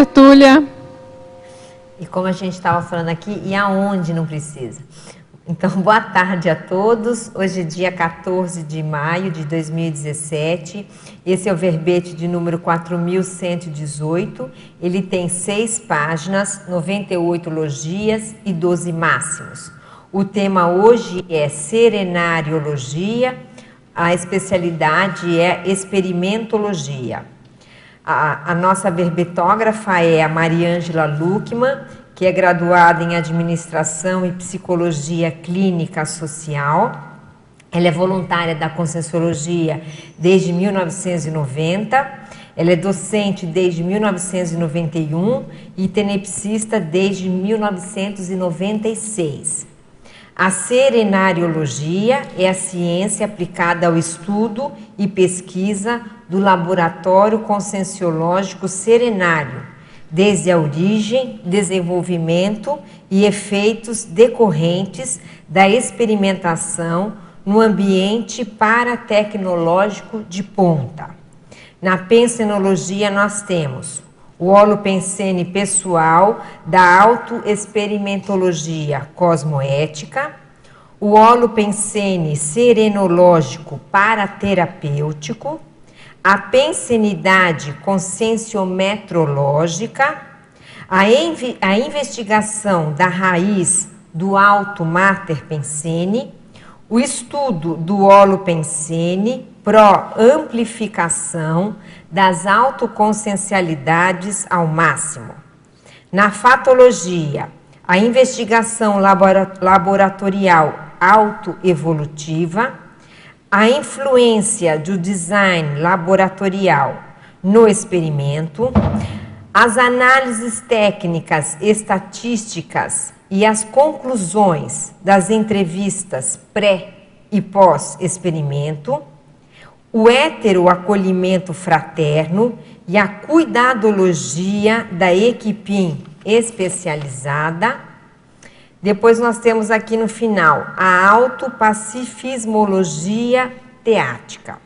Tertúlia. E como a gente estava falando aqui, e aonde não precisa? Então, boa tarde a todos. Hoje é dia 14 de maio de 2017. Esse é o verbete de número 4118. Ele tem 6 páginas, 98 logias e 12 máximos. O tema hoje é serenariologia. A especialidade é experimentologia. A nossa verbetógrafa é a Mariângela Luckmann, que é graduada em Administração e Psicologia Clínica Social. Ela é voluntária da Conscienciologia desde 1990. Ela é docente desde 1991 e tenepsista desde 1996. A serenariologia é a ciência aplicada ao estudo e pesquisa do laboratório conscienciológico serenário, desde a origem, desenvolvimento e efeitos decorrentes da experimentação no ambiente paratecnológico de ponta. Na pensenologia nós temos o holopensene pessoal da autoexperimentologia cosmoética, o holopensene serenológico paraterapêutico, a pensenidade conscienciometrológica, a investigação da raiz do alto mater pensene, o estudo do holopensene pró-amplificação das autoconsciencialidades ao máximo. Na fatologia, a investigação laboratorial autoevolutiva, a influência do design laboratorial no experimento, as análises técnicas estatísticas e as conclusões das entrevistas pré- e pós-experimento, o heteroacolhimento fraterno e a cuidadologia da equipe especializada. Depois nós temos aqui no final a autopacifismologia teática.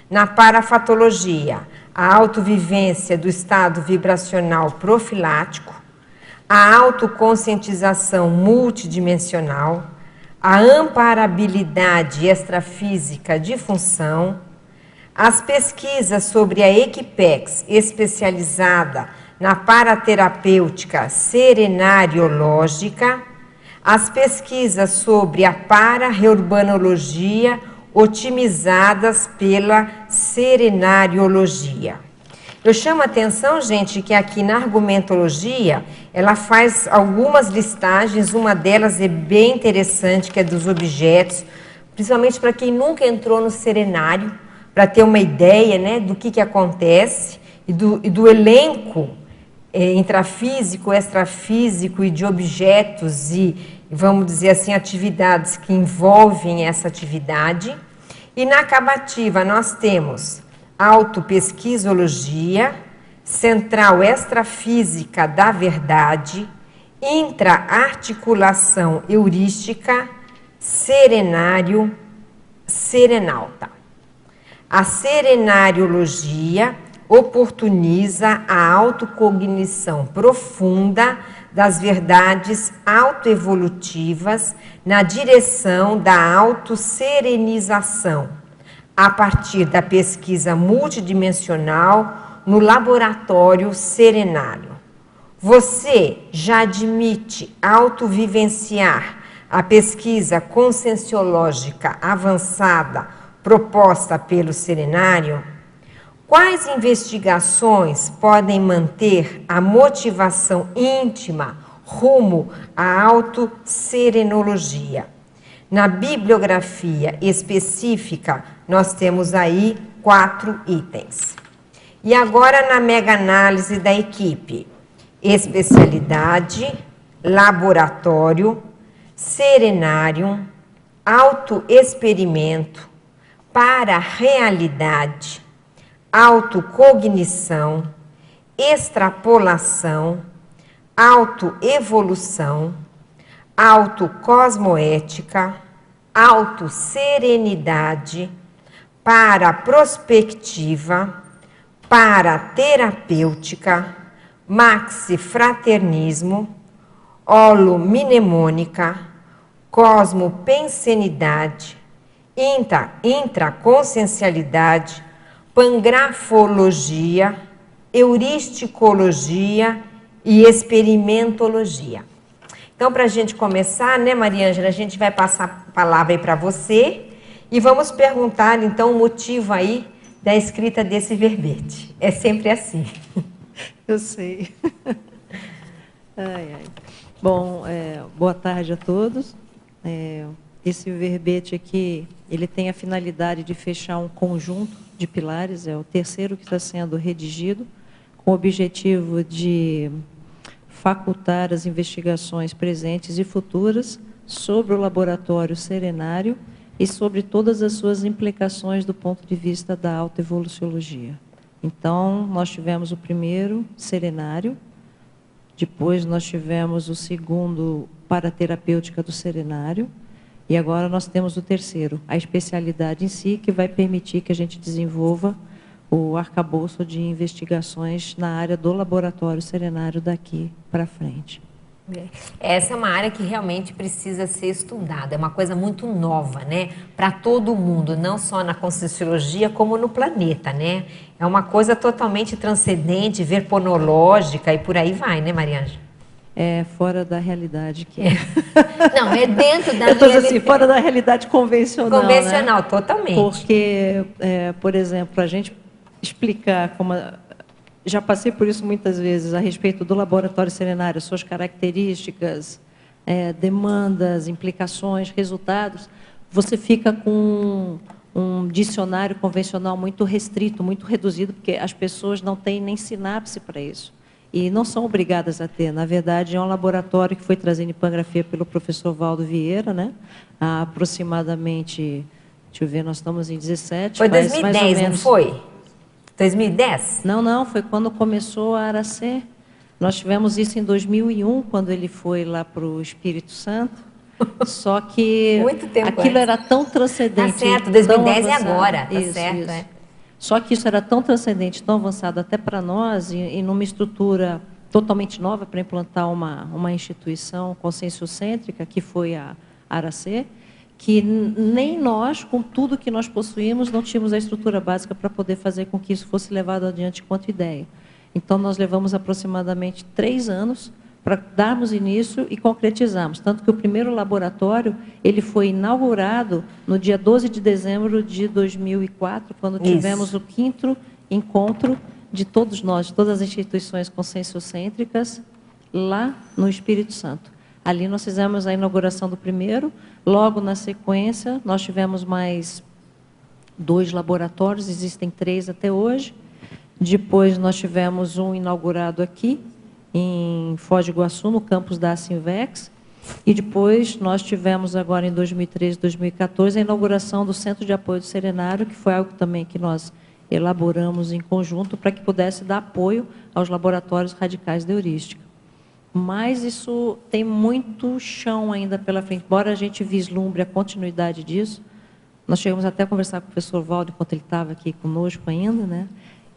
Na parafatologia, a autovivência do estado vibracional profilático, a autoconscientização multidimensional, a amparabilidade extrafísica de função, as pesquisas sobre a Equipex especializada na paraterapêutica serenariológica, as pesquisas sobre a para-reurbanologia otimizadas pela serenariologia. Eu chamo a atenção, gente, que aqui na argumentologia, ela faz algumas listagens, uma delas é bem interessante, que é dos objetos, principalmente para quem nunca entrou no serenário, para ter uma ideia, né, do que acontece e do elenco intrafísico, extrafísico e de objetos e, vamos dizer assim, atividades que envolvem essa atividade. E na acabativa nós temos autopesquisologia, central extrafísica da verdade, intraarticulação heurística, serenário, serenalta. A serenariologia oportuniza a autocognição profunda das verdades autoevolutivas na direção da autosserenização, a partir da pesquisa multidimensional no laboratório serenário. Você já admite autovivenciar a pesquisa conscienciológica avançada proposta pelo serenário? Quais investigações podem manter a motivação íntima rumo à autosserenologia? Na bibliografia específica, nós temos aí 4 itens. E agora na mega-análise da equipe: especialidade, laboratório, serenário, autoexperimento, para-realidade, autocognição, extrapolação, autoevolução, autocosmoética, autosserenidade, paraprospectiva, paraterapêutica, maxi fraternismo, holomnemônica, cosmopensenidade, intraconsciencialidade, pangrafologia, euristicologia e experimentologia. Então, para a gente começar, né, Maria Ângela, a gente vai passar a palavra aí para você e vamos perguntar, então, o motivo aí da escrita desse verbete. É sempre assim. Eu sei. Ai, ai. Bom, boa tarde a todos. Esse verbete aqui, ele tem a finalidade de fechar um conjunto de pilares, é o terceiro que está sendo redigido, com o objetivo de facultar as investigações presentes e futuras sobre o laboratório serenário e sobre todas as suas implicações do ponto de vista da autoevoluciologia. Então, nós tivemos o primeiro, serenário, depois nós tivemos o segundo, paraterapêutica do serenário, e agora nós temos o terceiro, a especialidade em si, que vai permitir que a gente desenvolva o arcabouço de investigações na área do laboratório serenário daqui para frente. Essa é uma área que realmente precisa ser estudada, é uma coisa muito nova, né? Para todo mundo, não só na Conscienciologia, como no planeta, né? É uma coisa totalmente transcendente, verponológica e por aí vai, né, Maria Ângela? É fora da realidade que Não, é dentro da realidade. Assim, fora da realidade convencional. Convencional, né? Totalmente. Porque, por exemplo, a gente explicar como já passei por isso muitas vezes a respeito do laboratório serenário, suas características, demandas, implicações, resultados, você fica com um dicionário convencional muito restrito, muito reduzido, porque as pessoas não têm nem sinapse para isso. E não são obrigadas a ter. Na verdade, é um laboratório que foi trazido em pangrafia pelo professor Valdo Vieira, né? Há aproximadamente, deixa eu ver, nós estamos em 17. Foi 2010, não foi? 2010? Não, foi quando começou a Aracê. Nós tivemos isso em 2001, quando ele foi lá para o Espírito Santo. Só que muito tempo aquilo era tão transcendente. Tá certo, 2010 é agora, tá isso, certo. Isso. Só que isso era tão transcendente, tão avançado até para nós, e numa estrutura totalmente nova para implantar uma instituição conscienciocêntrica, que foi a Aracê, que nem nós, com tudo que nós possuímos, não tínhamos a estrutura básica para poder fazer com que isso fosse levado adiante quanto ideia. Então, nós levamos aproximadamente 3 anos para darmos início e concretizarmos. Tanto que o primeiro laboratório ele foi inaugurado no dia 12 de dezembro de 2004, quando tivemos o 5º encontro de todos nós, todas as instituições conscienciocêntricas, lá no Espírito Santo. Ali nós fizemos a inauguração do primeiro, logo na sequência nós tivemos mais 2 laboratórios, existem 3 até hoje. Depois nós tivemos um inaugurado aqui, em Foz do Iguaçu, no campus da Asimvex, e depois nós tivemos agora em 2013, 2014, a inauguração do Centro de Apoio do Serenário, que foi algo também que nós elaboramos em conjunto para que pudesse dar apoio aos laboratórios radicais de heurística. Mas isso tem muito chão ainda pela frente, embora a gente vislumbre a continuidade disso. Nós chegamos até a conversar com o professor Valdo, enquanto ele estava aqui conosco ainda, né?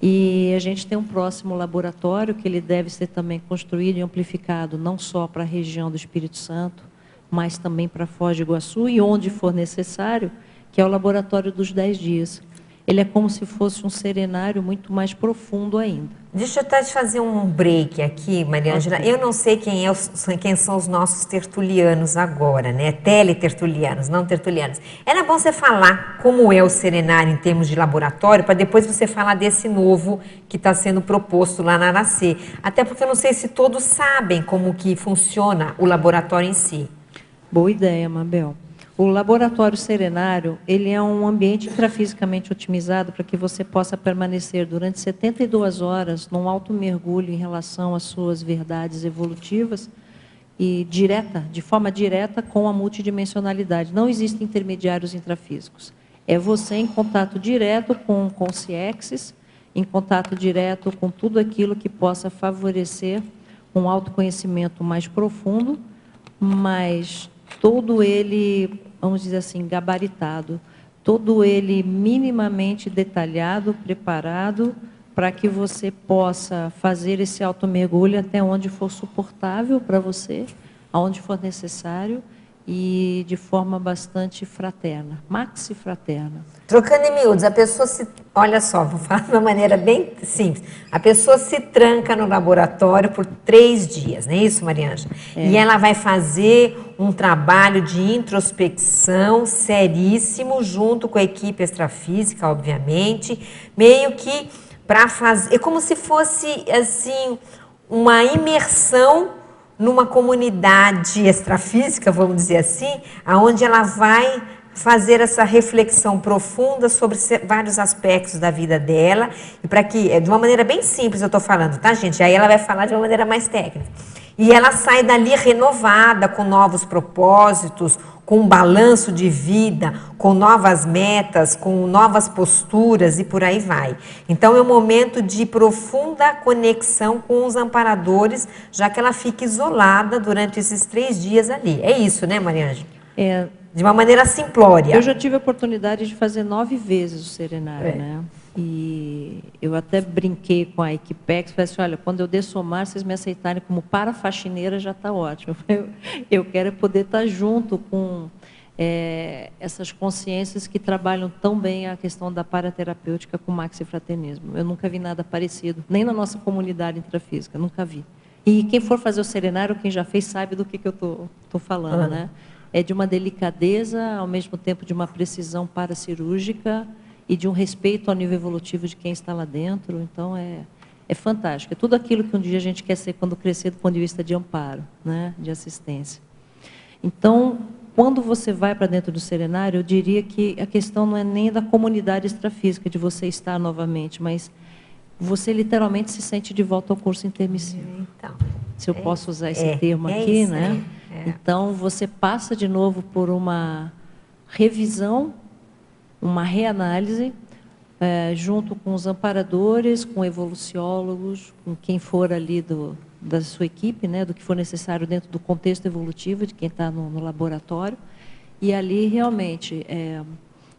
E a gente tem um próximo laboratório que ele deve ser também construído e amplificado, não só para a região do Espírito Santo, mas também para Foz do Iguaçu, e onde for necessário, que é o laboratório dos 10 dias. Ele é como se fosse um serenário muito mais profundo ainda. Deixa eu até te fazer um break aqui, Maria Ângela. Eu não sei quem são os nossos tertulianos agora, né? Teletertulianos, não tertulianos. Era bom você falar como é o serenário em termos de laboratório, para depois você falar desse novo que está sendo proposto lá na Aracê. Até porque eu não sei se todos sabem como que funciona o laboratório em si. Boa ideia, Mabel. O laboratório serenário, ele é um ambiente intrafisicamente otimizado para que você possa permanecer durante 72 horas num alto mergulho em relação às suas verdades evolutivas e de forma direta com a multidimensionalidade. Não existem intermediários intrafísicos. É você em contato direto com o consciexis, em contato direto com tudo aquilo que possa favorecer um autoconhecimento mais profundo, mas todo ele, vamos dizer assim, gabaritado, todo ele minimamente detalhado, preparado para que você possa fazer esse automergulho até onde for suportável para você, aonde for necessário, e de forma bastante fraterna, maxi fraterna. Trocando em miúdos, a pessoa se... Olha só, vou falar de uma maneira bem simples. A pessoa se tranca no laboratório por 3 dias, não é isso, Mariângela? E ela vai fazer um trabalho de introspecção seríssimo, junto com a equipe extrafísica, obviamente, meio que para fazer... É como se fosse, assim, uma imersão numa comunidade extrafísica, vamos dizer assim, aonde ela vai fazer essa reflexão profunda sobre vários aspectos da vida dela, e para que, de uma maneira bem simples eu estou falando, tá, gente? Aí ela vai falar de uma maneira mais técnica. E ela sai dali renovada, com novos propósitos, com um balanço de vida, com novas metas, com novas posturas e por aí vai. Então é um momento de profunda conexão com os amparadores, já que ela fica isolada durante esses 3 dias ali. É isso, né, Mariângela? É. De uma maneira simplória. Eu já tive a oportunidade de fazer 9 vezes o serenário, né? E eu até brinquei com a Equipex, falei assim, olha, quando eu dessomar, vocês me aceitarem como parafaxineira, já está ótimo. Eu quero poder estar junto com essas consciências que trabalham tão bem a questão da paraterapêutica com maxifraternismo. Eu nunca vi nada parecido, nem na nossa comunidade intrafísica, nunca vi. E quem for fazer o serenário, quem já fez, sabe do que eu estou falando, né? É de uma delicadeza, ao mesmo tempo de uma precisão paracirúrgica e de um respeito ao nível evolutivo de quem está lá dentro. Então, é fantástico. É tudo aquilo que um dia a gente quer ser quando crescer do ponto de vista de amparo, né? De assistência. Então, quando você vai para dentro do serenário, eu diria que a questão não é nem da comunidade extrafísica, de você estar novamente, mas você literalmente se sente de volta ao curso intermissivo. Então, se eu posso usar esse termo aqui, isso, né? Então, você passa de novo por uma revisão, uma reanálise, junto com os amparadores, com evoluciólogos, com quem for ali da sua equipe, né, do que for necessário dentro do contexto evolutivo de quem está no laboratório. E ali, realmente,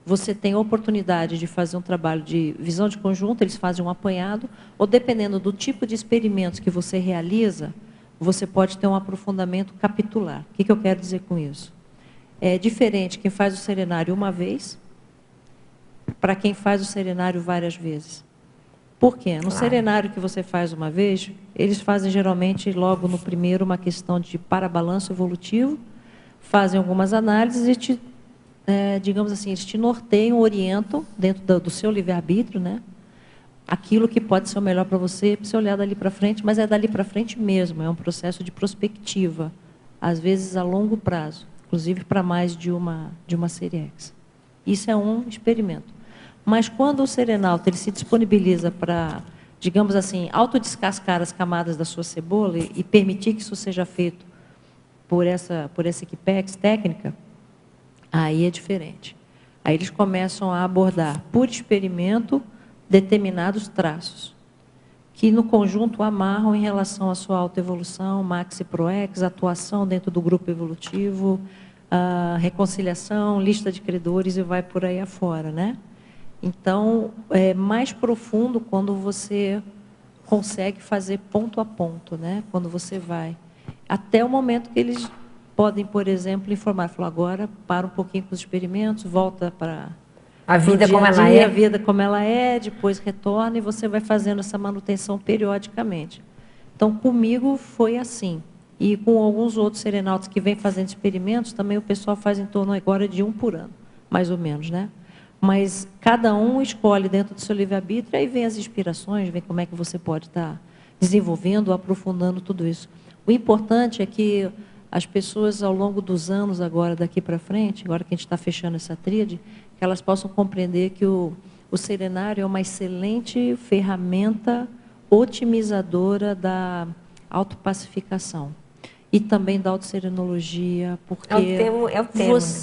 você tem a oportunidade de fazer um trabalho de visão de conjunto, eles fazem um apanhado, ou dependendo do tipo de experimentos que você realiza, você pode ter um aprofundamento capitular. O que eu quero dizer com isso? É diferente quem faz o serenário uma vez para quem faz o serenário várias vezes. Por quê? No serenário que você faz uma vez, eles fazem geralmente logo no primeiro uma questão de parabalanço evolutivo, fazem algumas análises e digamos assim, eles te norteiam, orientam dentro do seu livre-arbítrio, né? Aquilo que pode ser o melhor para você olhar dali para frente, mas é dali para frente mesmo, é um processo de prospectiva, às vezes a longo prazo, inclusive para mais de uma série X. Isso é um experimento. Mas quando o serenauta ele se disponibiliza para, digamos assim, autodescascar as camadas da sua cebola e permitir que isso seja feito por essa equipex técnica, aí é diferente. Aí eles começam a abordar, por experimento, determinados traços, que no conjunto amarram em relação à sua autoevolução, maxi proex, atuação dentro do grupo evolutivo, reconciliação, lista de credores e vai por aí afora, né? Então, é mais profundo quando você consegue fazer ponto a ponto, né? Quando você vai. Até o momento que eles podem, por exemplo, informar, falar, agora para um pouquinho com os experimentos, volta para a vida como ela é. A vida como ela é, depois retorna e você vai fazendo essa manutenção periodicamente. Então, comigo foi assim. E com alguns outros serenautas que vêm fazendo experimentos, também o pessoal faz em torno agora de 1 por ano, mais ou menos, né? Mas cada um escolhe dentro do seu livre-arbítrio, aí vem as inspirações, vem como é que você pode estar desenvolvendo, aprofundando tudo isso. O importante é que as pessoas, ao longo dos anos, agora daqui para frente, agora que a gente está fechando essa tríade, que elas possam compreender que o serenário é uma excelente ferramenta otimizadora da autopacificação. E também da autosserenologia, porque é o tema.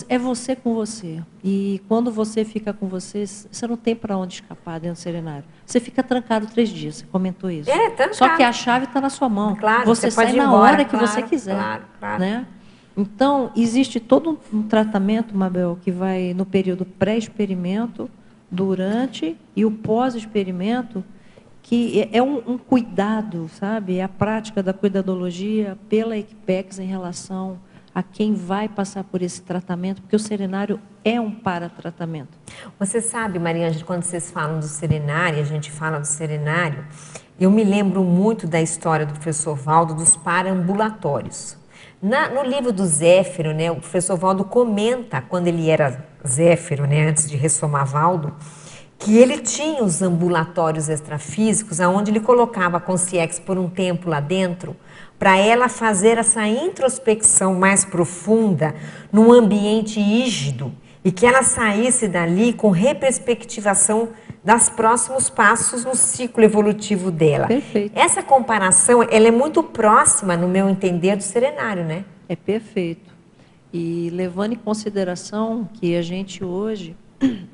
É você com você. E quando você fica com você, você não tem para onde escapar dentro do serenário. Você fica trancado 3 dias, você comentou isso. Trancado. Só que a chave está na sua mão. Claro, você sai pode ir na embora, hora que você quiser. Claro. Né? Então, existe todo um tratamento, Mabel, que vai no período pré-experimento, durante e o pós-experimento, que é um cuidado, sabe? É a prática da cuidadologia pela Equipex em relação a quem vai passar por esse tratamento, porque o serenário é um para-tratamento. Você sabe, Maria Ângela, quando vocês falam do serenário, a gente fala do serenário, eu me lembro muito da história do professor Valdo dos paraambulatórios. No livro do Zéfiro, né, o professor Valdo comenta, quando ele era Zéfiro, né, antes de ressomar Valdo, que ele tinha os ambulatórios extrafísicos, onde ele colocava a consciex por um tempo lá dentro, para ela fazer essa introspecção mais profunda num ambiente rígido e que ela saísse dali com reperspectivação dos próximos passos no ciclo evolutivo dela. Perfeito. Essa comparação, ela é muito próxima, no meu entender, do serenário, né? É perfeito. E levando em consideração que a gente hoje,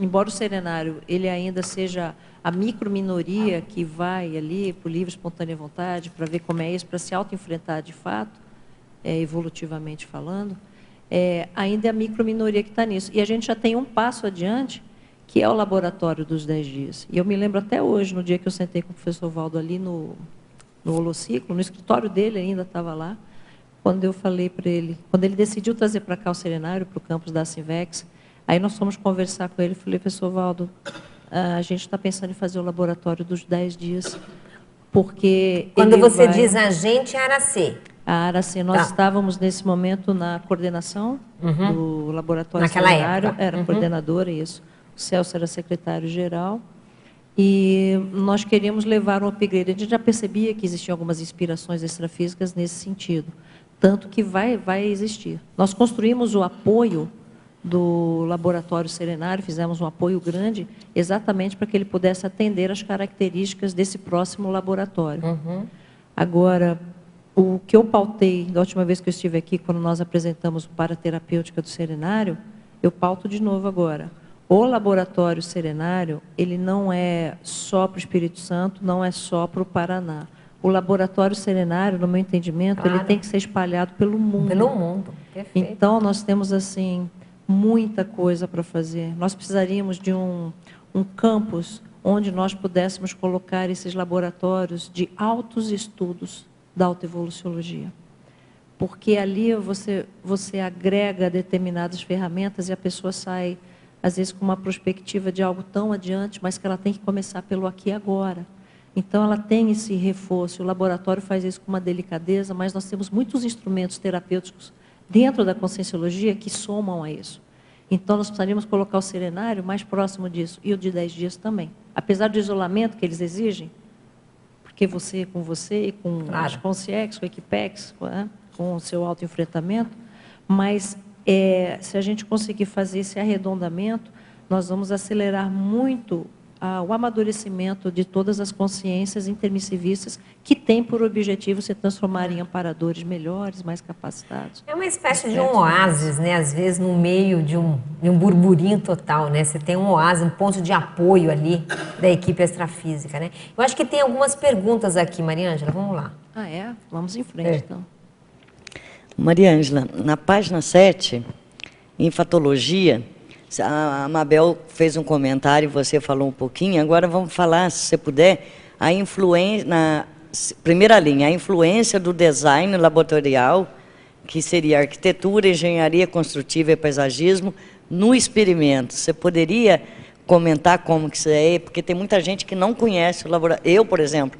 embora o serenário ele ainda seja a microminoria que vai ali por livre, espontânea vontade, para ver como é isso, para se auto-enfrentar de fato, evolutivamente falando, ainda é a microminoria que está nisso. E a gente já tem um passo adiante, que é o laboratório dos 10 dias. E eu me lembro até hoje, no dia que eu sentei com o professor Valdo ali no Holociclo, no escritório dele ainda estava lá, quando eu falei para ele, quando ele decidiu trazer para cá o serenário, para o campus da Sinvex, aí nós fomos conversar com ele, falei, professor Valdo, a gente está pensando em fazer o laboratório dos 10 dias, porque... Quando você diz a gente, é a Aracê. A Aracê, nós estávamos nesse momento na coordenação do laboratório naquela serenário, época. era coordenadora, isso. O Celso era secretário-geral, e nós queríamos levar um upgrade. A gente já percebia que existiam algumas inspirações extrafísicas nesse sentido, tanto que vai existir. Nós construímos o apoio do laboratório serenário, fizemos um apoio grande, exatamente para que ele pudesse atender as características desse próximo laboratório. Agora, o que eu pautei, da última vez que eu estive aqui, quando nós apresentamos o Paraterapêutica do Serenário, eu pauto de novo agora. O laboratório serenário, ele não é só para o Espírito Santo, não é só para o Paraná. O laboratório serenário, no meu entendimento, ele tem que ser espalhado pelo mundo. Pelo mundo, perfeito. Então, nós temos, assim, muita coisa para fazer. Nós precisaríamos de um campus onde nós pudéssemos colocar esses laboratórios de altos estudos da autoevoluciologia. Porque ali você agrega determinadas ferramentas e a pessoa sai, às vezes, com uma perspectiva de algo tão adiante, mas que ela tem que começar pelo aqui e agora. Então, ela tem esse reforço. O laboratório faz isso com uma delicadeza, mas nós temos muitos instrumentos terapêuticos dentro da conscienciologia que somam a isso. Então, nós precisaríamos colocar o serenário mais próximo disso, e o de 10 dias também. Apesar do isolamento que eles exigem, porque você, e com as consciex, com a Equipex, com o seu autoenfrentamento, mas se a gente conseguir fazer esse arredondamento, nós vamos acelerar muito o amadurecimento de todas as consciências intermissivistas que têm por objetivo se transformar em amparadores melhores, mais capacitados. É uma espécie de um oásis, né? Às vezes no meio de um burburinho total, né? Você tem um oásis, um ponto de apoio ali da equipe extrafísica, né? Eu acho que tem algumas perguntas aqui, Maria Ângela, vamos lá. Vamos em frente, então. Maria Ângela, na página 7, em fatologia, a Mabel fez um comentário, você falou um pouquinho, agora vamos falar, se você puder, a influência, na primeira linha, a influência do design laboratorial, que seria arquitetura, engenharia construtiva e paisagismo, no experimento. Você poderia comentar como que isso é? Porque tem muita gente que não conhece o laboratório. Eu, por exemplo,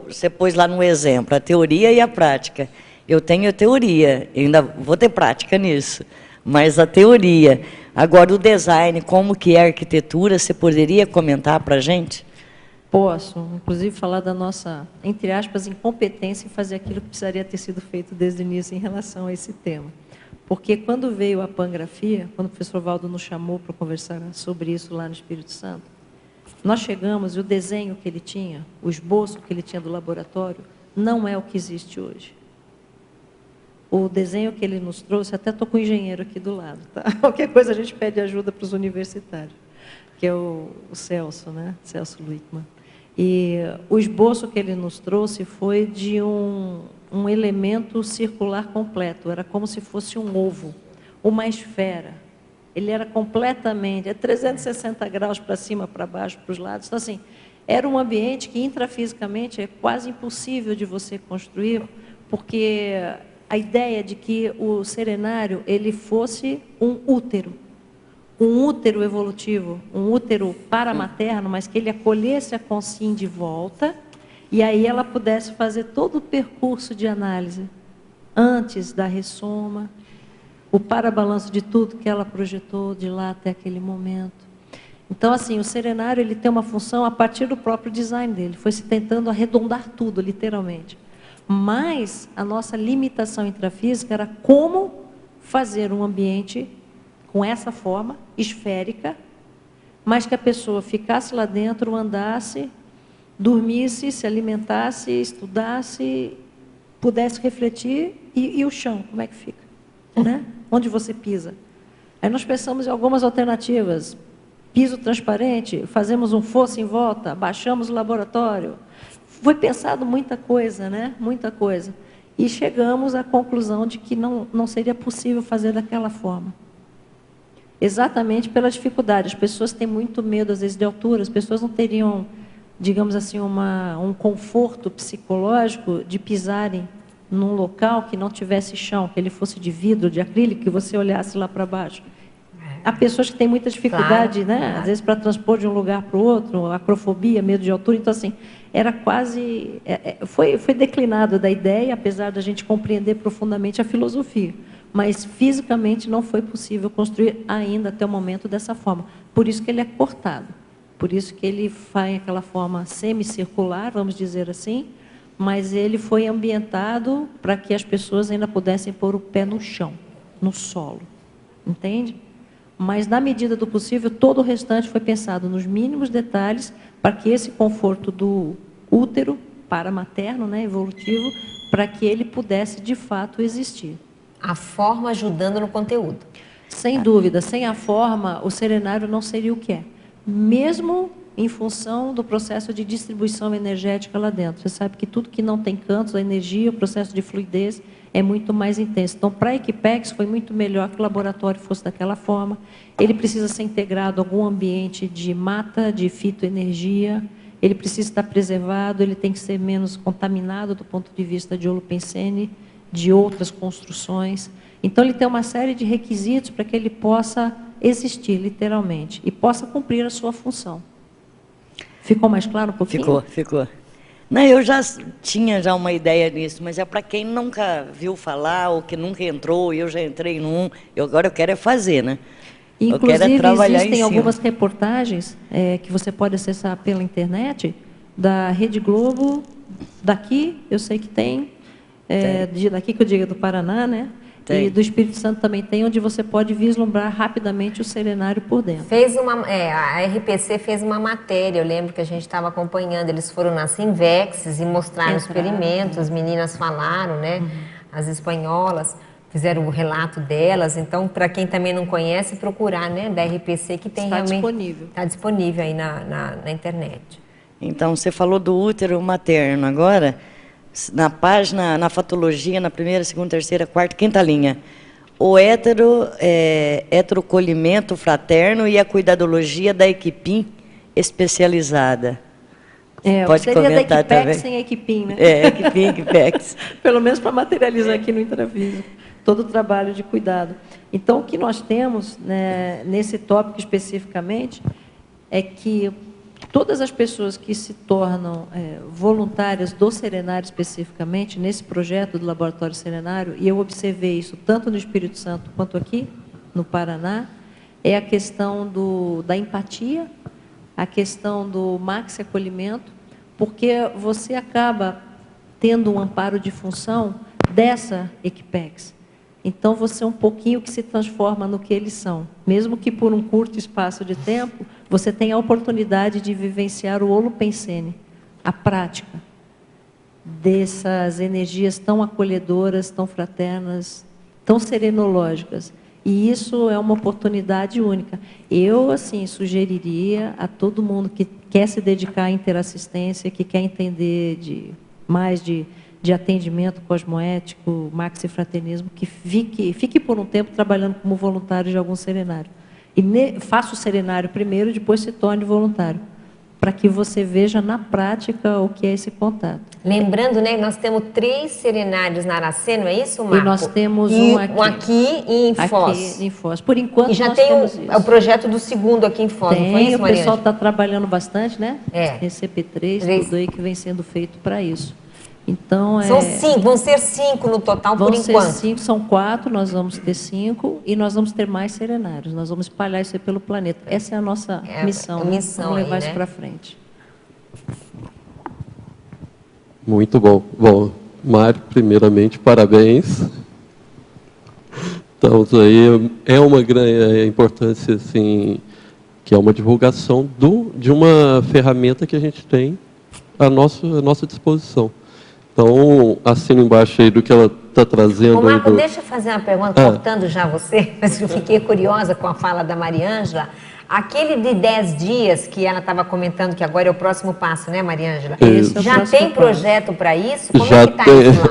você pôs lá no exemplo, a teoria e a prática. Eu tenho a teoria, ainda vou ter prática nisso, mas a teoria. Agora, o design, como que é a arquitetura, você poderia comentar para a gente? Posso, inclusive falar da nossa, entre aspas, incompetência em fazer aquilo que precisaria ter sido feito desde o início em relação a esse tema. Porque quando veio a pangrafia, quando o professor Valdo nos chamou para conversar sobre isso lá no Espírito Santo, nós chegamos e o desenho que ele tinha, o esboço que ele tinha do laboratório, não é o que existe hoje. O desenho que ele nos trouxe, até estou com o engenheiro aqui do lado, tá? Qualquer coisa a gente pede ajuda para os universitários, que é o Celso, né? Celso Luitman. E o esboço que ele nos trouxe foi de um elemento circular completo, era como se fosse um ovo, uma esfera. Ele era completamente, 360 graus para cima, para baixo, para os lados. Então, assim, Era um ambiente que intrafisicamente é quase impossível de você construir, porque a ideia de que o serenário ele fosse um útero evolutivo, um útero paramaterno, mas que ele acolhesse a Consim de volta, e aí ela pudesse fazer todo o percurso de análise, antes da ressoma, o parabalanço de tudo que ela projetou de lá até aquele momento. Então, assim, o serenário ele tem uma função a partir do próprio design dele, foi se tentando arredondar tudo, literalmente. Mas a nossa limitação intrafísica era como fazer um ambiente com essa forma, esférica, mas que a pessoa ficasse lá dentro, andasse, dormisse, se alimentasse, estudasse, pudesse refletir, e o chão, como é que fica? Né? Onde você pisa? Aí nós pensamos em algumas alternativas. Piso transparente, fazemos um fosso em volta, baixamos o laboratório. Foi pensado muita coisa, né? Muita coisa. E chegamos à conclusão de que não seria possível fazer daquela forma. Exatamente pela dificuldade. As pessoas têm muito medo, às vezes, de altura. As pessoas não teriam, digamos assim, um conforto psicológico de pisarem num local que não tivesse chão, que ele fosse de vidro, de acrílico, que você olhasse lá para baixo. Há pessoas que têm muita dificuldade, claro, né? Claro. Às vezes, para transpor de um lugar para o outro, acrofobia, medo de altura. Então, assim, era quase... Foi declinado da ideia, apesar da gente compreender profundamente a filosofia. Mas, fisicamente, não foi possível construir ainda, até o momento, dessa forma. Por isso que ele é cortado. Por isso que ele faz aquela forma semicircular, vamos dizer assim, mas ele foi ambientado para que as pessoas ainda pudessem pôr o pé no chão, no solo. Entende? Mas, na medida do possível, todo o restante foi pensado nos mínimos detalhes para que esse conforto do útero paramaterno, né, evolutivo, para que ele pudesse, de fato, existir. A forma ajudando no conteúdo. Sem dúvida. Sem a forma, o serenário não seria o que é. Mesmo em função do processo de distribuição energética lá dentro. Você sabe que tudo que não tem cantos, a energia, o processo de fluidez é muito mais intenso. Então, para a Equipex, foi muito melhor que o laboratório fosse daquela forma. Ele precisa ser integrado a algum ambiente de mata, de fitoenergia, ele precisa estar preservado, ele tem que ser menos contaminado do ponto de vista de holopensene, de outras construções. Então, ele tem uma série de requisitos para que ele possa existir, literalmente, e possa cumprir a sua função. Ficou mais claro um pouquinho? Ficou. Não, eu já tinha uma ideia nisso, mas é para quem nunca viu falar ou que nunca entrou, eu já entrei num, agora eu quero é fazer, né? Inclusive, existem algumas reportagens que você pode acessar pela internet, da Rede Globo, daqui, eu sei que tem, daqui que eu digo do Paraná, né? Tem. E do Espírito Santo também tem, onde você pode vislumbrar rapidamente o serenário por dentro. A RPC fez uma matéria, eu lembro que a gente estava acompanhando, eles foram na Simvex e mostraram experimentos, as meninas falaram, né? As espanholas fizeram o relato delas, então, para quem também não conhece, procurar, né? Da RPC, que tem está realmente... disponível. Está disponível aí na internet. Então, você falou do útero materno agora... Na página, na fatologia, na primeira, segunda, terceira, quarta, quinta linha. O heterocolhimento fraterno e a cuidadologia da Equipim especializada. Pode seria comentar da Equipex sem Equipim, né? Equipim, Equipex. Pelo menos para materializar aqui no intrafísico todo o trabalho de cuidado. Então, o que nós temos, né, nesse tópico especificamente é que todas as pessoas que se tornam voluntárias do serenário especificamente, nesse projeto do Laboratório Serenário, e eu observei isso tanto no Espírito Santo quanto aqui, no Paraná, é a questão da empatia, a questão do maxi-acolhimento, porque você acaba tendo um amparo de função dessa Equipex. Então, você é um pouquinho que se transforma no que eles são. Mesmo que por um curto espaço de tempo, você tem a oportunidade de vivenciar o holopensene, a prática dessas energias tão acolhedoras, tão fraternas, tão serenológicas. E isso é uma oportunidade única. Eu, assim, sugeriria a todo mundo que quer se dedicar à interassistência, que quer entender mais de atendimento cosmoético, maxi-fraternismo, que fique por um tempo trabalhando como voluntário de algum serenário. E faça o serenário primeiro, depois se torne voluntário. para que você veja na prática o que é esse contato. Lembrando, né, nós temos 3 serenários na Aracê, não é isso, Marco? E nós temos um um aqui e em Foz. Aqui em Foz. Por enquanto, E já nós tem temos isso. o projeto do segundo aqui em Foz, não foi isso, O Mariângela? pessoal está trabalhando bastante, né? É. CP3, tudo aí que vem sendo feito para isso. Então, São 5, vão ser 5 no total por enquanto. Vão ser 5, são 4, nós vamos ter 5 e nós vamos ter mais serenários. Nós vamos espalhar isso aí pelo planeta. Essa é a nossa missão. Vamos levar isso para frente. Muito bom. Bom, Mário, primeiramente, parabéns. Então, aí é uma grande importância, assim, que é uma divulgação de uma ferramenta que a gente tem à nossa disposição. Então, assino embaixo aí do que ela está trazendo. Ô, Marco, deixa eu fazer uma pergunta, cortando já você, mas eu fiquei curiosa com a fala da Mariângela. Aquele de 10 dias que ela estava comentando que agora é o próximo passo, né, Mariângela? Já tem projeto para isso? Como é que está isso lá?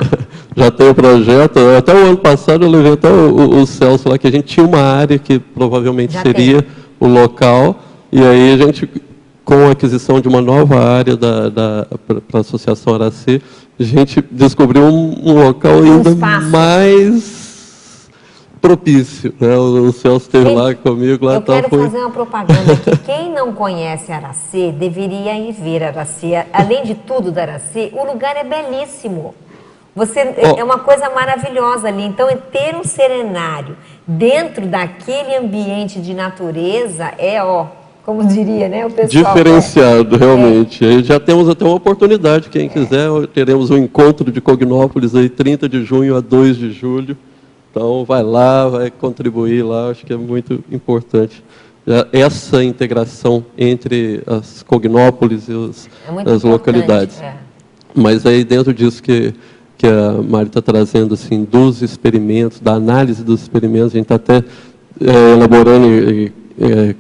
Já tem o projeto. Até o ano passado eu levei até o Celso lá, que a gente tinha uma área que provavelmente seria o local. E aí a gente, com a aquisição de uma nova área para a Associação Aracê, a gente descobriu um local ainda mais propício, né? O Celso esteve lá comigo. Lá, eu quero fazer uma propaganda aqui. Quem não conhece Aracê, deveria ir ver Aracê. Além de tudo da Aracê, o lugar é belíssimo. É uma coisa maravilhosa ali. Então, ter um serenário dentro daquele ambiente de natureza como diria, né, o pessoal. Diferenciado, realmente. Aí já temos até uma oportunidade, quem quiser, teremos um encontro de Cognópolis aí 30 de junho a 2 de julho. Então, vai lá, vai contribuir lá, acho que é muito importante. Essa integração entre as Cognópolis e as localidades. Mas aí dentro disso que a Mari está trazendo, assim, dos experimentos, da análise dos experimentos, a gente está até elaborando e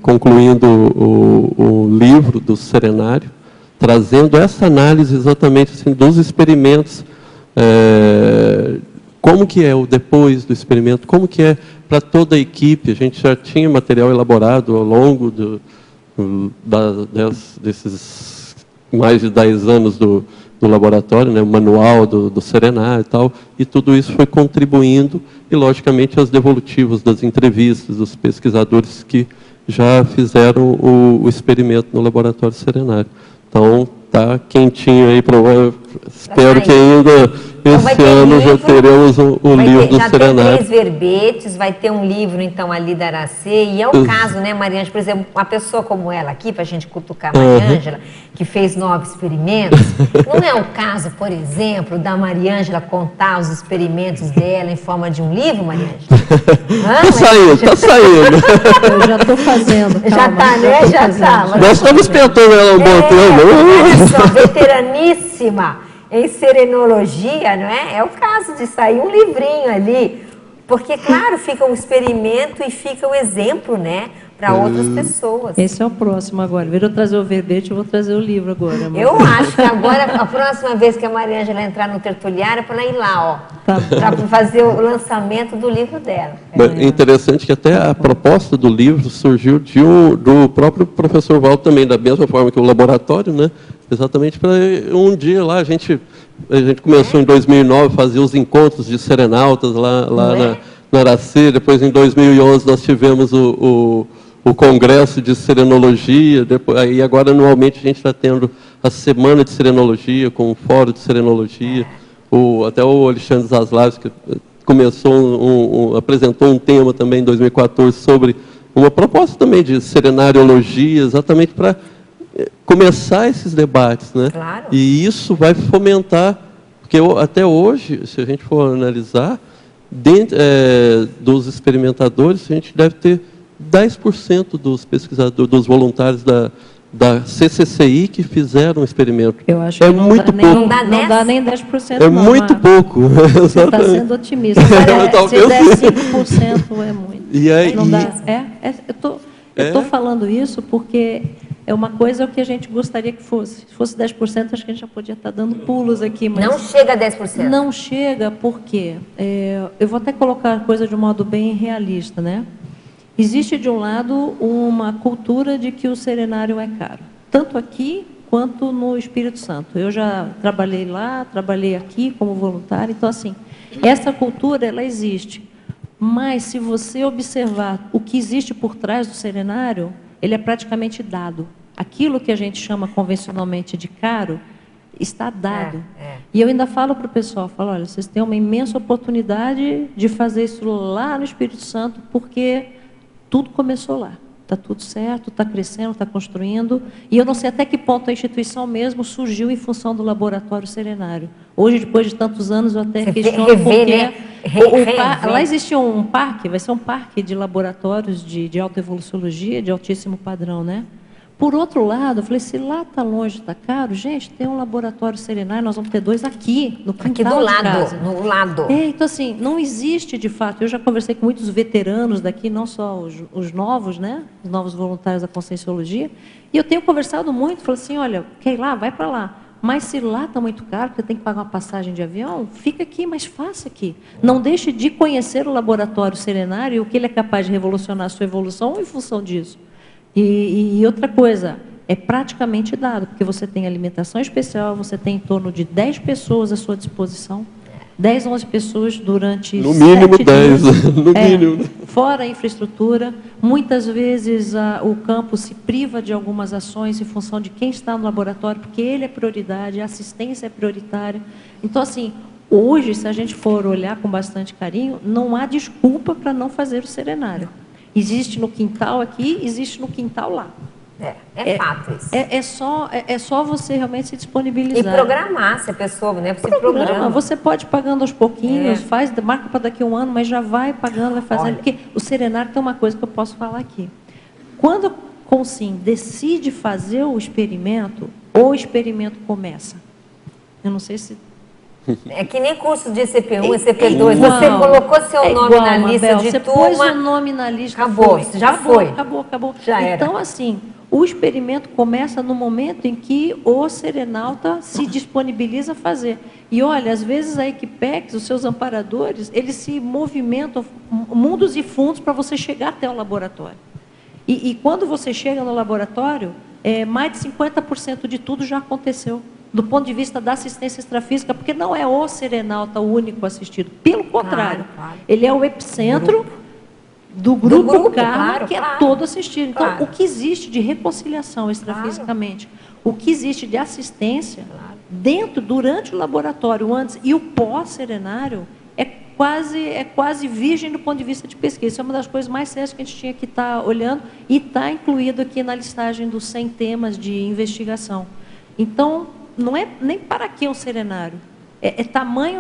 concluindo o livro do Serenário, trazendo essa análise exatamente assim, dos experimentos, como que é o depois do experimento, como que é para toda a equipe. A gente já tinha material elaborado ao longo desses mais de 10 anos do laboratório, né, o manual do Serenário e tal, e tudo isso foi contribuindo, e logicamente as devolutivas das entrevistas dos pesquisadores que já fizeram o experimento no laboratório Serenário. Então, está quentinho aí, espero que ainda esse ano já teremos o livro do Serenário. Já tem 3 verbetes, vai ter um livro, então, ali da Aracê, e é o caso, né, Mariângela, por exemplo, uma pessoa como ela aqui, para a gente cutucar a Mariângela, que fez 9 experimentos, não é o caso, por exemplo, da Mariângela contar os experimentos dela em forma de um livro, Mariângela? Está saindo. Eu já estou fazendo. Calma, já está, né? Já está. Nós estamos tentando ela um bom tempo. Olha só, veteraníssima em serenologia, não é? É o caso de sair um livrinho ali, porque, claro, fica um experimento e fica o exemplo, né, para outras pessoas. Esse é o próximo agora. Em vez de eu trazer o verbete, eu vou trazer o livro agora. Eu acho que agora, a próxima vez que a Mariângela entrar no tertuliário, é para ela ir lá, para fazer o lançamento do livro dela. É interessante que até a proposta do livro surgiu do próprio professor Valdo também, da mesma forma que o laboratório, né? Exatamente para um dia lá, a gente começou em 2009 a fazer os encontros de serenautas lá na Aracê. Depois, em 2011, nós tivemos o congresso de serenologia. E agora, anualmente, a gente está tendo a semana de serenologia, com o fórum de serenologia. Até o Alexandre Zaslavski apresentou um tema também em 2014 sobre uma proposta também de serenariologia, exatamente para começar esses debates, né? Claro. E isso vai fomentar, porque até hoje, se a gente for analisar, dentro dos experimentadores, a gente deve ter 10% dos pesquisadores, dos voluntários da CCCI que fizeram o experimento. Eu acho que muito pouco. Não dá nem 10%. É muito pouco. Você está sendo otimista. Se der 5% é muito. E aí, não dá. Eu estou falando isso porque é uma coisa que a gente gostaria que fosse. Se fosse 10%, acho que a gente já podia estar dando pulos aqui. Mas não chega a 10%. Não chega porque, eu vou até colocar a coisa de um modo bem realista, né? Existe, de um lado, uma cultura de que o serenário é caro. tanto aqui quanto no Espírito Santo. Eu já trabalhei lá, trabalhei aqui como voluntária, então assim, essa cultura ela existe. Mas se você observar o que existe por trás do serenário, ele é praticamente dado. Aquilo que a gente chama convencionalmente de caro, está dado. E eu ainda falo para o pessoal, falo, olha, vocês têm uma imensa oportunidade de fazer isso lá no Espírito Santo, porque tudo começou lá. Está tudo certo, está crescendo, está construindo. E eu não sei até que ponto a instituição mesmo surgiu em função do laboratório serenário. Hoje, depois de tantos anos, eu até questiono porque lá existia um parque, vai ser um parque de laboratórios de autoevoluciologia, de altíssimo padrão, né? Por outro lado, eu falei, se lá está longe, está caro, gente, tem um laboratório serenário, nós vamos ter 2 aqui, no quintal de casa. No lado. Então, assim, não existe, de fato, eu já conversei com muitos veteranos daqui, não só os novos, né, os novos voluntários da Conscienciologia, e eu tenho conversado muito, falei assim, olha, quer ir lá? Vai para lá. Mas se lá está muito caro, porque tem que pagar uma passagem de avião, fica aqui, mas faça aqui. Não deixe de conhecer o laboratório serenário e o que ele é capaz de revolucionar a sua evolução em função disso. E outra coisa, é praticamente dado, porque você tem alimentação especial, você tem em torno de 10 pessoas à sua disposição, 10, 11 pessoas durante no mínimo 10, no mínimo. Fora a infraestrutura, muitas vezes o campo se priva de algumas ações em função de quem está no laboratório, porque ele é prioridade, a assistência é prioritária. Então, assim, hoje, se a gente for olhar com bastante carinho, não há desculpa para não fazer o serenário. Existe no quintal aqui, existe no quintal lá. É fato isso. É só você realmente se disponibilizar. E programar, se a pessoa, né? Você programa. Você pode ir pagando aos pouquinhos, marca para daqui a um ano, mas já vai pagando, vai fazendo. Olha. Porque o serenário tem uma coisa que eu posso falar aqui. Quando a Consim decide fazer o experimento começa. Eu não sei se... É que nem curso de CP1 e CP2. Você colocou seu nome na lista de turma. Você pôs o nome na lista. Acabou, foi. Acabou. Já era. Então, assim, o experimento começa no momento em que o serenauta se disponibiliza a fazer. E, olha, às vezes a Equipex, os seus amparadores, eles se movimentam mundos e fundos para você chegar até o laboratório. E quando você chega no laboratório, mais de 50% de tudo já aconteceu. Do ponto de vista da assistência extrafísica, porque não é o serenauta o único assistido. Pelo contrário, ele é o epicentro do grupo Karma, que é todo assistido. Então, o que existe de reconciliação extrafisicamente, o que existe de assistência durante o laboratório, antes e o pós-serenário, é quase virgem do ponto de vista de pesquisa. Isso é uma das coisas mais sérias que a gente tinha que estar olhando e está incluído aqui na listagem dos 100 temas de investigação. Então, não é nem para que um serenário. É tamanho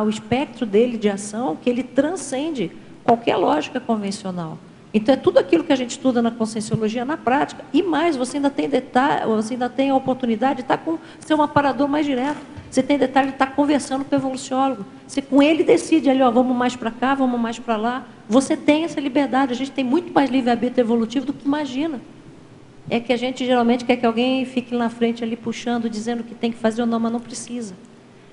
o espectro dele de ação que ele transcende qualquer lógica convencional. Então, é tudo aquilo que a gente estuda na Conscienciologia na prática. E mais, você ainda tem a oportunidade de estar com ser um aparador mais direto. Você tem detalhe de estar conversando com o evoluciólogo. Você com ele decide ali, vamos mais para cá, vamos mais para lá. Você tem essa liberdade. A gente tem muito mais livre-arbítrio evolutivo do que imagina. É que a gente geralmente quer que alguém fique na frente ali puxando, dizendo que tem que fazer ou não, mas não precisa.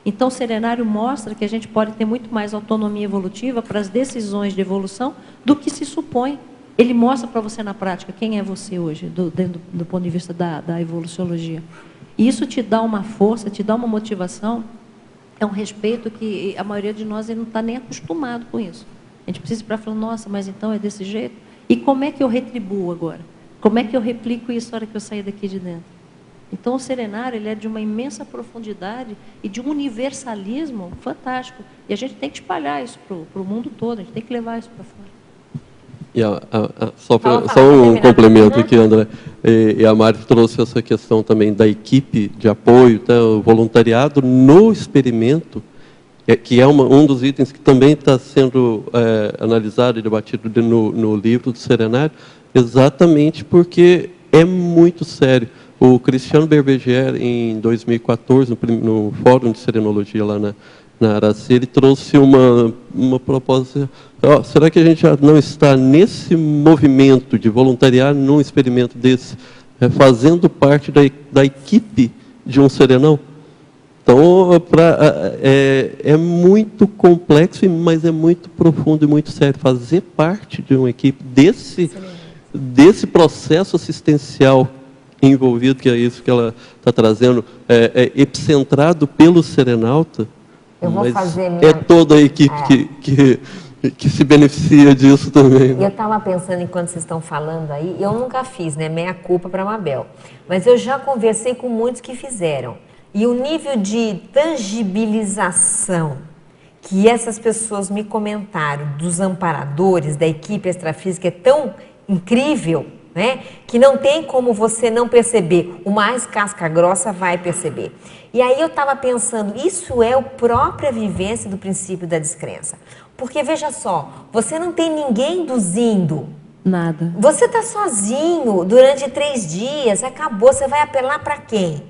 Então, o serenário mostra que a gente pode ter muito mais autonomia evolutiva para as decisões de evolução do que se supõe. Ele mostra para você na prática quem é você hoje, do ponto de vista da evoluciologia. E isso te dá uma força, te dá uma motivação, é um respeito que a maioria de nós não está nem acostumado com isso. A gente precisa ir para falar, nossa, mas então é desse jeito? E como é que eu retribuo agora? Como é que eu replico isso na hora que eu sair daqui de dentro? Então, o serenário ele é de uma imensa profundidade e de um universalismo fantástico. E a gente tem que espalhar isso para o mundo todo, a gente tem que levar isso para fora. Só um complemento aqui, André. E a Mari trouxe essa questão também da equipe de apoio, tá? O voluntariado no experimento, que é um dos itens que também está sendo analisado e debatido no livro do serenário, exatamente porque é muito sério. O Cristiano Berbegier, em 2014, no Fórum de Serenologia lá na Aracê, ele trouxe uma proposta. Será que a gente já não está nesse movimento de voluntariar num experimento desse, fazendo parte da equipe de um serenão? Então, é muito complexo, mas é muito profundo e muito sério. Fazer parte de uma equipe desse processo assistencial envolvido, que é isso que ela está trazendo, epicentrado pelo Serenalta, Eu vou mas fazer é toda a equipe que se beneficia disso também. Eu estava pensando, enquanto vocês estão falando aí, eu nunca fiz, né? Meia culpa para a Mabel. Mas eu já conversei com muitos que fizeram. E o nível de tangibilização que essas pessoas me comentaram dos amparadores, da equipe extrafísica, é tão incrível, né? Que não tem como você não perceber. O mais casca grossa vai perceber. E aí eu estava pensando, isso é a própria vivência do princípio da descrença. Porque, veja só, você não tem ninguém induzindo. Nada. Você está sozinho durante 3 dias, acabou, você vai apelar para quem?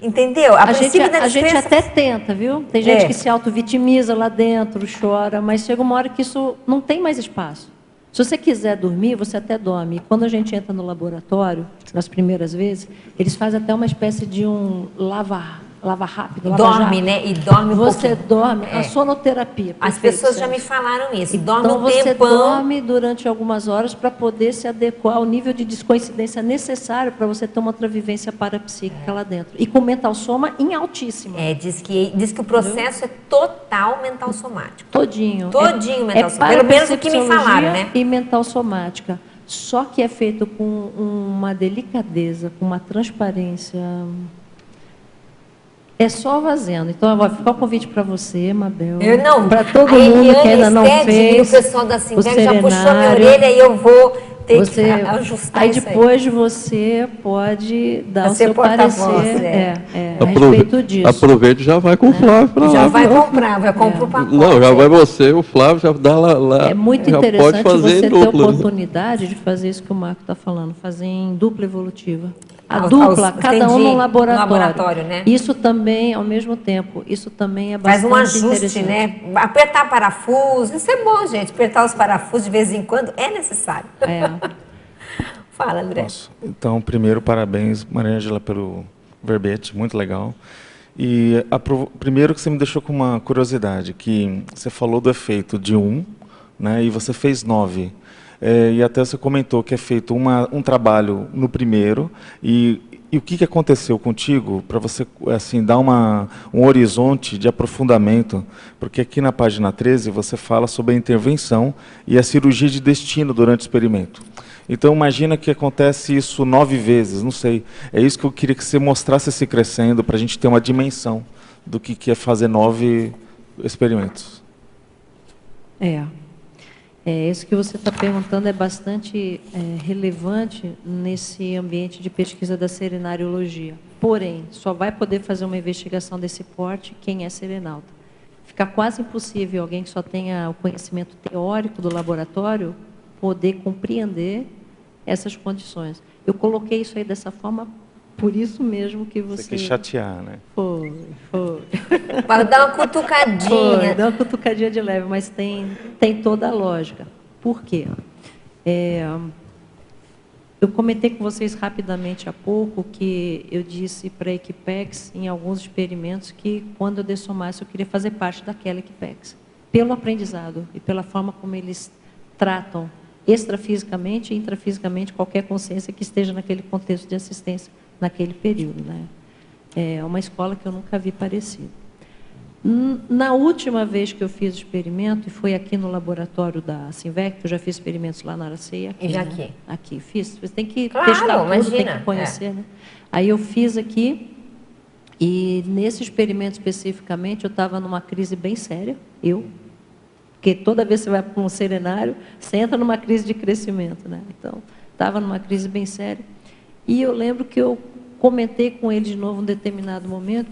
Entendeu? A gente até tenta, viu? Tem gente que se auto-vitimiza lá dentro, chora, mas chega uma hora que isso não tem mais espaço. Se você quiser dormir, você até dorme. Quando a gente entra no laboratório, nas primeiras vezes, eles fazem até uma espécie de um lava rápido, dorme, né? E dorme um você pouquinho. Dorme, a sonoterapia. As pessoas já me falaram isso. Então, Dorme um você tempão. dorme durante algumas horas para poder se adequar ao nível de descoincidência necessário para você ter uma outra vivência parapsíquica lá dentro. E com mental soma em altíssima. Diz que o processo é total mental somático. Todinho Mental somático. Pelo menos o que me falaram, né? E mental somática. Só que é feito com uma delicadeza, com uma transparência. É só fazendo. Então, vai ficar o convite para você, Mabel. Eu não. Para todo mundo que ainda não fez. O pessoal da Sinvec já puxou minha serenário. orelha e eu vou ter que ajustar aí isso depois você pode dar o Você seu parecer a respeito disso. Aproveite e já vai com o Flávio para lá. Já vai comprar, vai comprar o pacote. Não, já vai você, o Flávio já dá lá. É muito já interessante pode fazer você em ter a dupla. oportunidade de fazer isso que o Marco está falando, fazer em dupla evolutiva. Cada um no laboratório. Né? Isso também, ao mesmo tempo, isso também é Faz bastante um ajuste, né? Apertar parafuso, isso é bom, gente. Apertar os parafusos de vez em quando é necessário. Fala, André. Nossa. Então, primeiro, parabéns, Maria Ângela, pelo verbete, muito legal. E primeiro que você me deixou com uma curiosidade, que você falou do efeito de 1, né, e você fez 9. E até você comentou que é feito um trabalho no primeiro, e o que aconteceu contigo para você assim, dar um horizonte de aprofundamento? Porque aqui na página 13 você fala sobre a intervenção e a cirurgia de destino durante o experimento. Então imagina que acontece isso 9 vezes, não sei. É isso que eu queria que você mostrasse se crescendo, para a gente ter uma dimensão do que é fazer 9 experimentos. Isso que você está perguntando é bastante relevante nesse ambiente de pesquisa da serenariologia. Porém, só vai poder fazer uma investigação desse porte quem é serenalta. Fica quase impossível alguém que só tenha o conhecimento teórico do laboratório poder compreender essas condições. Eu coloquei isso aí dessa forma, por isso mesmo que você... Você quer chatear, né? Foi. Para dar uma cutucadinha. Dá uma cutucadinha de leve, mas tem toda a lógica. Por quê? Eu comentei com vocês rapidamente há pouco que eu disse para a Equipex, em alguns experimentos, que quando eu dessomasse, eu queria fazer parte daquela Equipex. Pelo aprendizado e pela forma como eles tratam extrafisicamente e intrafisicamente qualquer consciência que esteja naquele contexto de assistência naquele período, né? É uma escola que eu nunca vi parecido. Na última vez que eu fiz o experimento, e foi aqui no laboratório da Sinvec, que eu já fiz experimentos lá na Araceia. E já né? aqui? Aqui, fiz. Você tem que claro, testar tudo, imagina. tem que conhecer, né? Aí eu fiz aqui, e nesse experimento especificamente, eu estava numa crise bem séria, porque toda vez que você vai para um serenário, você entra numa crise de crescimento, né? Então, estava numa crise bem séria. E eu lembro que eu comentei com ele de novo em um determinado momento,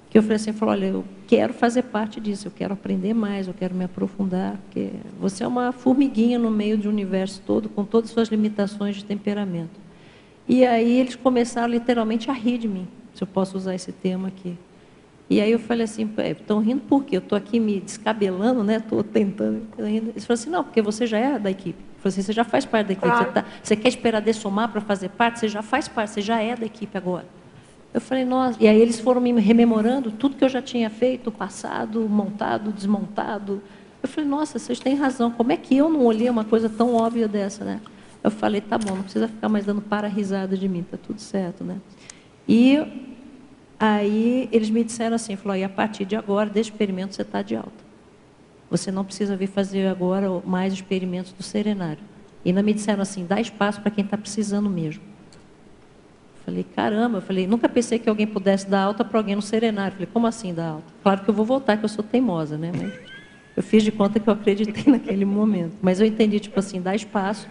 que eu falei assim, olha, eu quero fazer parte disso, eu quero aprender mais, eu quero me aprofundar, porque você é uma formiguinha no meio de um universo todo, com todas as suas limitações de temperamento. E aí eles começaram literalmente a rir de mim, se eu posso usar esse termo aqui. E aí eu falei assim, estão rindo por quê? Eu estou aqui me descabelando, né? Estou tentando. Eles falaram assim, não, porque você já é da equipe. Eu falei assim, você já faz parte da equipe. Claro. Você quer esperar dessomar para fazer parte? Você já faz parte, você já é da equipe agora. Eu falei, nossa. E aí eles foram me rememorando tudo que eu já tinha feito, passado, montado, desmontado. Eu falei, nossa, vocês têm razão. Como é que eu não olhei uma coisa tão óbvia dessa, né? Eu falei, tá bom, não precisa ficar mais dando para-risada de mim, tá tudo certo, né? E aí eles me disseram assim, falou, e a partir de agora, desse experimento, você está de alta. Você não precisa vir fazer agora mais experimentos do serenário. E ainda me disseram assim, dá espaço para quem está precisando mesmo. Falei, caramba, nunca pensei que alguém pudesse dar alta para alguém no serenário. Falei, como assim dar alta? Claro que eu vou voltar, que eu sou teimosa, né? Mas eu fiz de conta que eu acreditei naquele momento. Mas eu entendi, tipo assim, dar espaço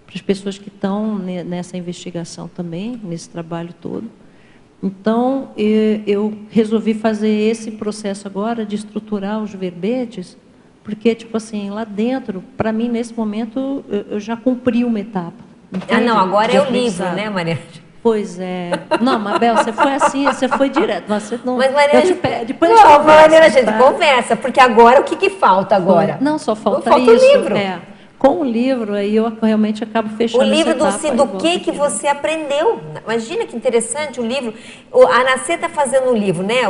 para as pessoas que estão nessa investigação também, nesse trabalho todo. Então, eu resolvi fazer esse processo agora de estruturar os verbetes, porque, tipo assim, lá dentro, para mim, nesse momento, eu já cumpri uma etapa. Entende? Não, agora é o livro, né, Maria? Pois é. Não, Mabel, você foi assim, você foi direto. Você não, mas Maria, depois não, Maria, a gente conversa, porque agora, o que falta agora? Não, só falta isso. O livro. Com o livro, aí eu realmente acabo fechando o livro essa etapa, do que você aprendeu. Imagina que interessante o livro. A Anacê está fazendo um livro, né?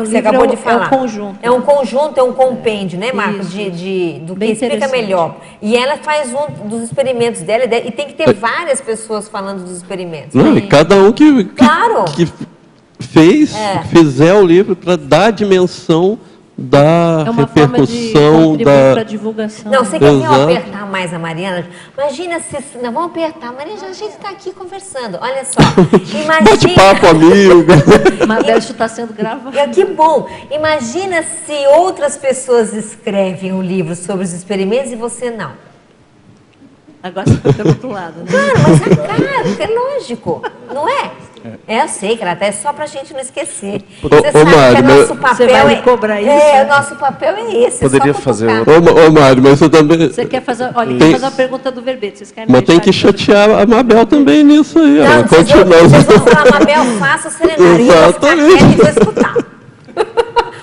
Você acabou de falar. É um conjunto. É um conjunto, é um compêndio, né, Marcos? Do que explica melhor. E ela faz um dos experimentos dela, e tem que ter várias pessoas falando dos experimentos. Não, e cada um que fizer o livro para dar a dimensão da repercussão, da divulgação. Não, você quer apertar mais a Mariana? Imagina se... Não, vamos apertar. Mariana, a gente está aqui conversando. Olha só. Imagina... Bate-papo, amigo. Mabel, isso está sendo gravado. Que bom. Imagina se outras pessoas escrevem um livro sobre os experimentos e você não. Agora você foi pelo outro lado, né? Claro, é lógico. Não é? Eu sei que ela até é só para a gente não esquecer. Você sabe Mário, que o nosso papel você vai me cobrar isso? o nosso papel é esse. Poderia fazer Ô, Mário, mas você também... Você quer fazer... Olha, tem que fazer uma pergunta do verbete. Vocês querem mas tem que chatear a Mabel também nisso aí. Não, vocês vão falar, Mabel, faça o serenário. Exatamente. E eu vou escutar.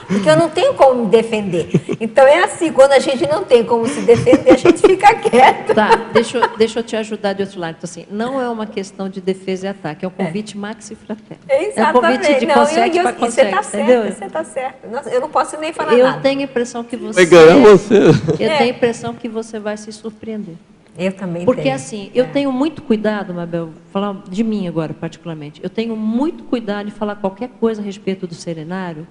Porque eu não tenho como me defender. Então é assim, quando a gente não tem como se defender, a gente fica quieto. Tá, deixa eu te ajudar de outro lado. Então, assim, não é uma questão de defesa e ataque, é um convite maxi fraterno. Exatamente. É um convite de consciente para consciente, você está certo. Nossa, eu não posso nem falar nada. Eu tenho a impressão que você... Vai ganhar você. Eu tenho a impressão que você vai se surpreender. Eu também Porque, tenho. assim, eu tenho muito cuidado, Mabel, vou falar de mim agora, particularmente. Eu tenho muito cuidado de falar qualquer coisa a respeito do serenário,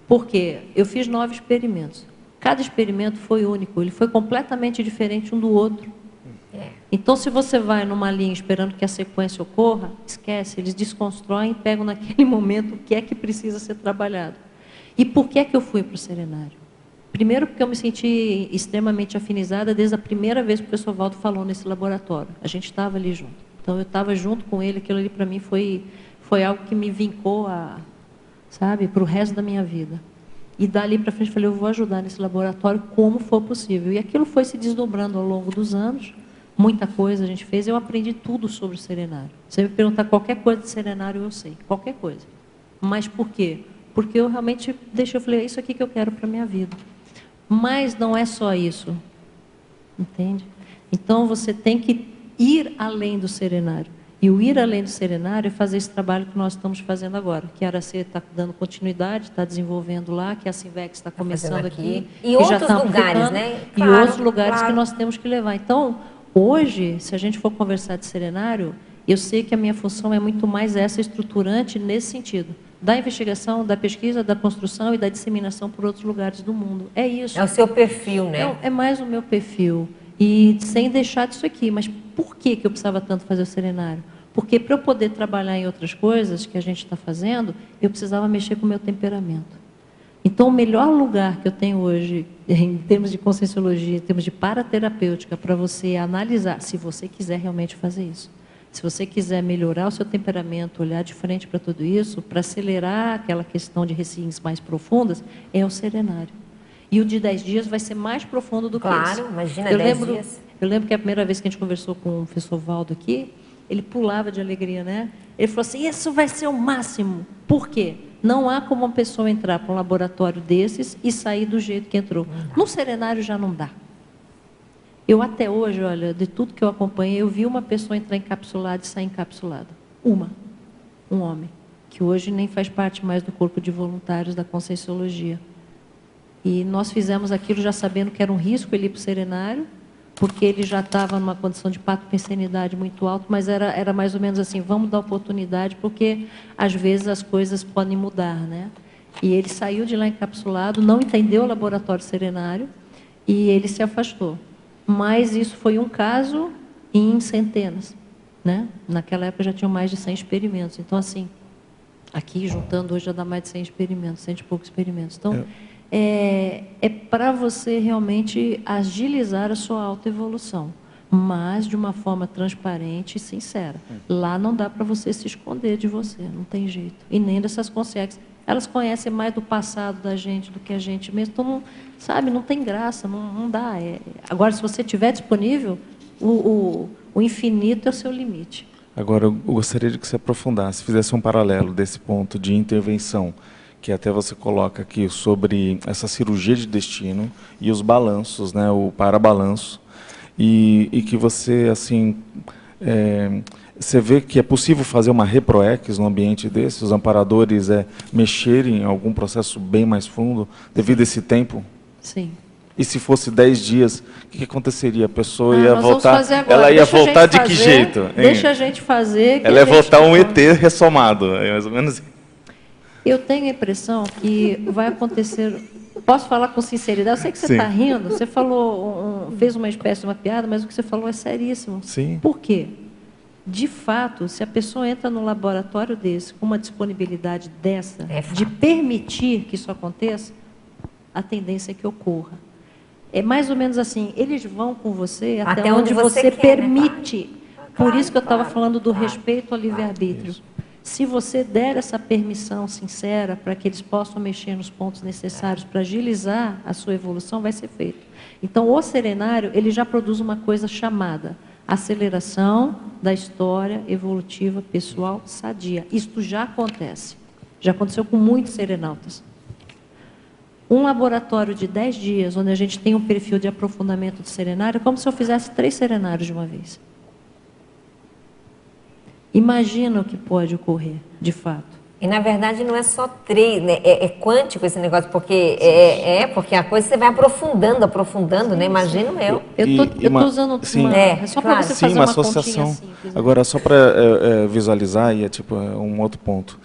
porque eu fiz 9 experimentos. Cada experimento foi único, ele foi completamente diferente um do outro. Então, se você vai numa linha esperando que a sequência ocorra, esquece, eles desconstroem e pegam naquele momento o que é que precisa ser trabalhado. E por que é que eu fui para o serenário? Primeiro, porque eu me senti extremamente afinizada desde a primeira vez que o professor Valdo falou nesse laboratório. A gente estava ali junto. Então, eu estava junto com ele, aquilo ali para mim foi algo que me vincou para o resto da minha vida. E dali para frente, falei, eu vou ajudar nesse laboratório como for possível. E aquilo foi se desdobrando ao longo dos anos. Muita coisa a gente fez. Eu aprendi tudo sobre o serenário. Você me perguntar qualquer coisa de serenário, eu sei. Qualquer coisa. Mas por quê? Porque eu realmente eu falei, é isso aqui que eu quero para a minha vida. Mas não é só isso. Entende? Então, você tem que ir além do serenário. E o ir além do serenário é fazer esse trabalho que nós estamos fazendo agora, que a Aracê está dando continuidade, está desenvolvendo lá, que a Sinvex está começando aqui. E outros lugares, né? E outros lugares que nós temos que levar. Então, hoje, se a gente for conversar de serenário, eu sei que a minha função é muito mais essa estruturante nesse sentido. Da investigação, da pesquisa, da construção e da disseminação por outros lugares do mundo. É isso. É o seu perfil, né? É mais o meu perfil. E sem deixar disso aqui. Mas por que eu precisava tanto fazer o serenário? Porque para eu poder trabalhar em outras coisas que a gente está fazendo, eu precisava mexer com o meu temperamento. Então, o melhor lugar que eu tenho hoje, em termos de conscienciologia, em termos de paraterapêutica, para você analisar, se você quiser realmente fazer isso, se você quiser melhorar o seu temperamento, olhar de frente para tudo isso, para acelerar aquela questão de ressignos mais profundas, é o serenário. E o de 10 dias vai ser mais profundo do que esse. Claro, imagina 10 dias. Eu lembro que a primeira vez que a gente conversou com o professor Valdo aqui, ele pulava de alegria, né? Ele falou assim, isso vai ser o máximo. Por quê? Não há como uma pessoa entrar para um laboratório desses e sair do jeito que entrou. No serenário já não dá. Eu até hoje, olha, de tudo que eu acompanhei, eu vi uma pessoa entrar encapsulada e sair encapsulada. Um homem, que hoje nem faz parte mais do corpo de voluntários da Conscienciologia. E nós fizemos aquilo já sabendo que era um risco ele ir para o serenário, porque ele já estava numa condição de patogenicidade muito alta, mas era mais ou menos assim, vamos dar oportunidade, porque às vezes as coisas podem mudar, né? E ele saiu de lá encapsulado, não entendeu o laboratório serenário e ele se afastou. Mas isso foi um caso em centenas, né? Naquela época já tinham mais de 100 experimentos. Então, assim, aqui juntando hoje já dá mais de 100 experimentos, 100 e poucos experimentos. Então, é para você realmente agilizar a sua autoevolução, mas de uma forma transparente e sincera. Lá não dá para você se esconder de você, não tem jeito. E nem dessas consciências. Elas conhecem mais do passado da gente do que a gente mesmo. Então, não, sabe, não tem graça, não dá. Agora, se você estiver disponível, o infinito é o seu limite. Agora, eu gostaria de que você aprofundasse, fizesse um paralelo desse ponto de intervenção, que até você coloca aqui sobre essa cirurgia de destino e os balanços, né, o parabalanço, e que você, assim, você vê que é possível fazer uma reproex no ambiente desse, os amparadores mexerem em algum processo bem mais fundo, devido a esse tempo? Sim. E se fosse 10 dias, o que aconteceria? A pessoa ia nós voltar, vamos fazer agora. ela ia Deixa a gente voltar de que fazer, jeito? Hein? Deixa a gente fazer. Ela ia voltar um ET ressomado, é mais ou menos isso. Eu tenho a impressão que vai acontecer... Posso falar com sinceridade? Eu sei que você está rindo, você falou, fez uma espécie de uma piada, mas o que você falou é seríssimo. Sim. Por quê? De fato, se a pessoa entra num laboratório desse, com uma disponibilidade dessa, de permitir que isso aconteça, a tendência é que ocorra. É mais ou menos assim, eles vão com você até onde você permite. Né? Por isso que eu estava falando do respeito ao livre-arbítrio. Se você der essa permissão sincera para que eles possam mexer nos pontos necessários para agilizar a sua evolução, vai ser feito. Então, o serenário, ele já produz uma coisa chamada aceleração da história evolutiva pessoal sadia. Isto já acontece. Já aconteceu com muitos serenautas. Um laboratório de 10 dias, onde a gente tem um perfil de aprofundamento do serenário, é como se eu fizesse 3 serenários de uma vez. Imagina o que pode ocorrer, de fato. E, na verdade, não é só 3, né? É quântico esse negócio, porque porque a coisa você vai aprofundando, né? Imagino eu. Eu estou usando só para você fazer uma associação. Simples, né? Agora, só para visualizar, e tipo um outro ponto.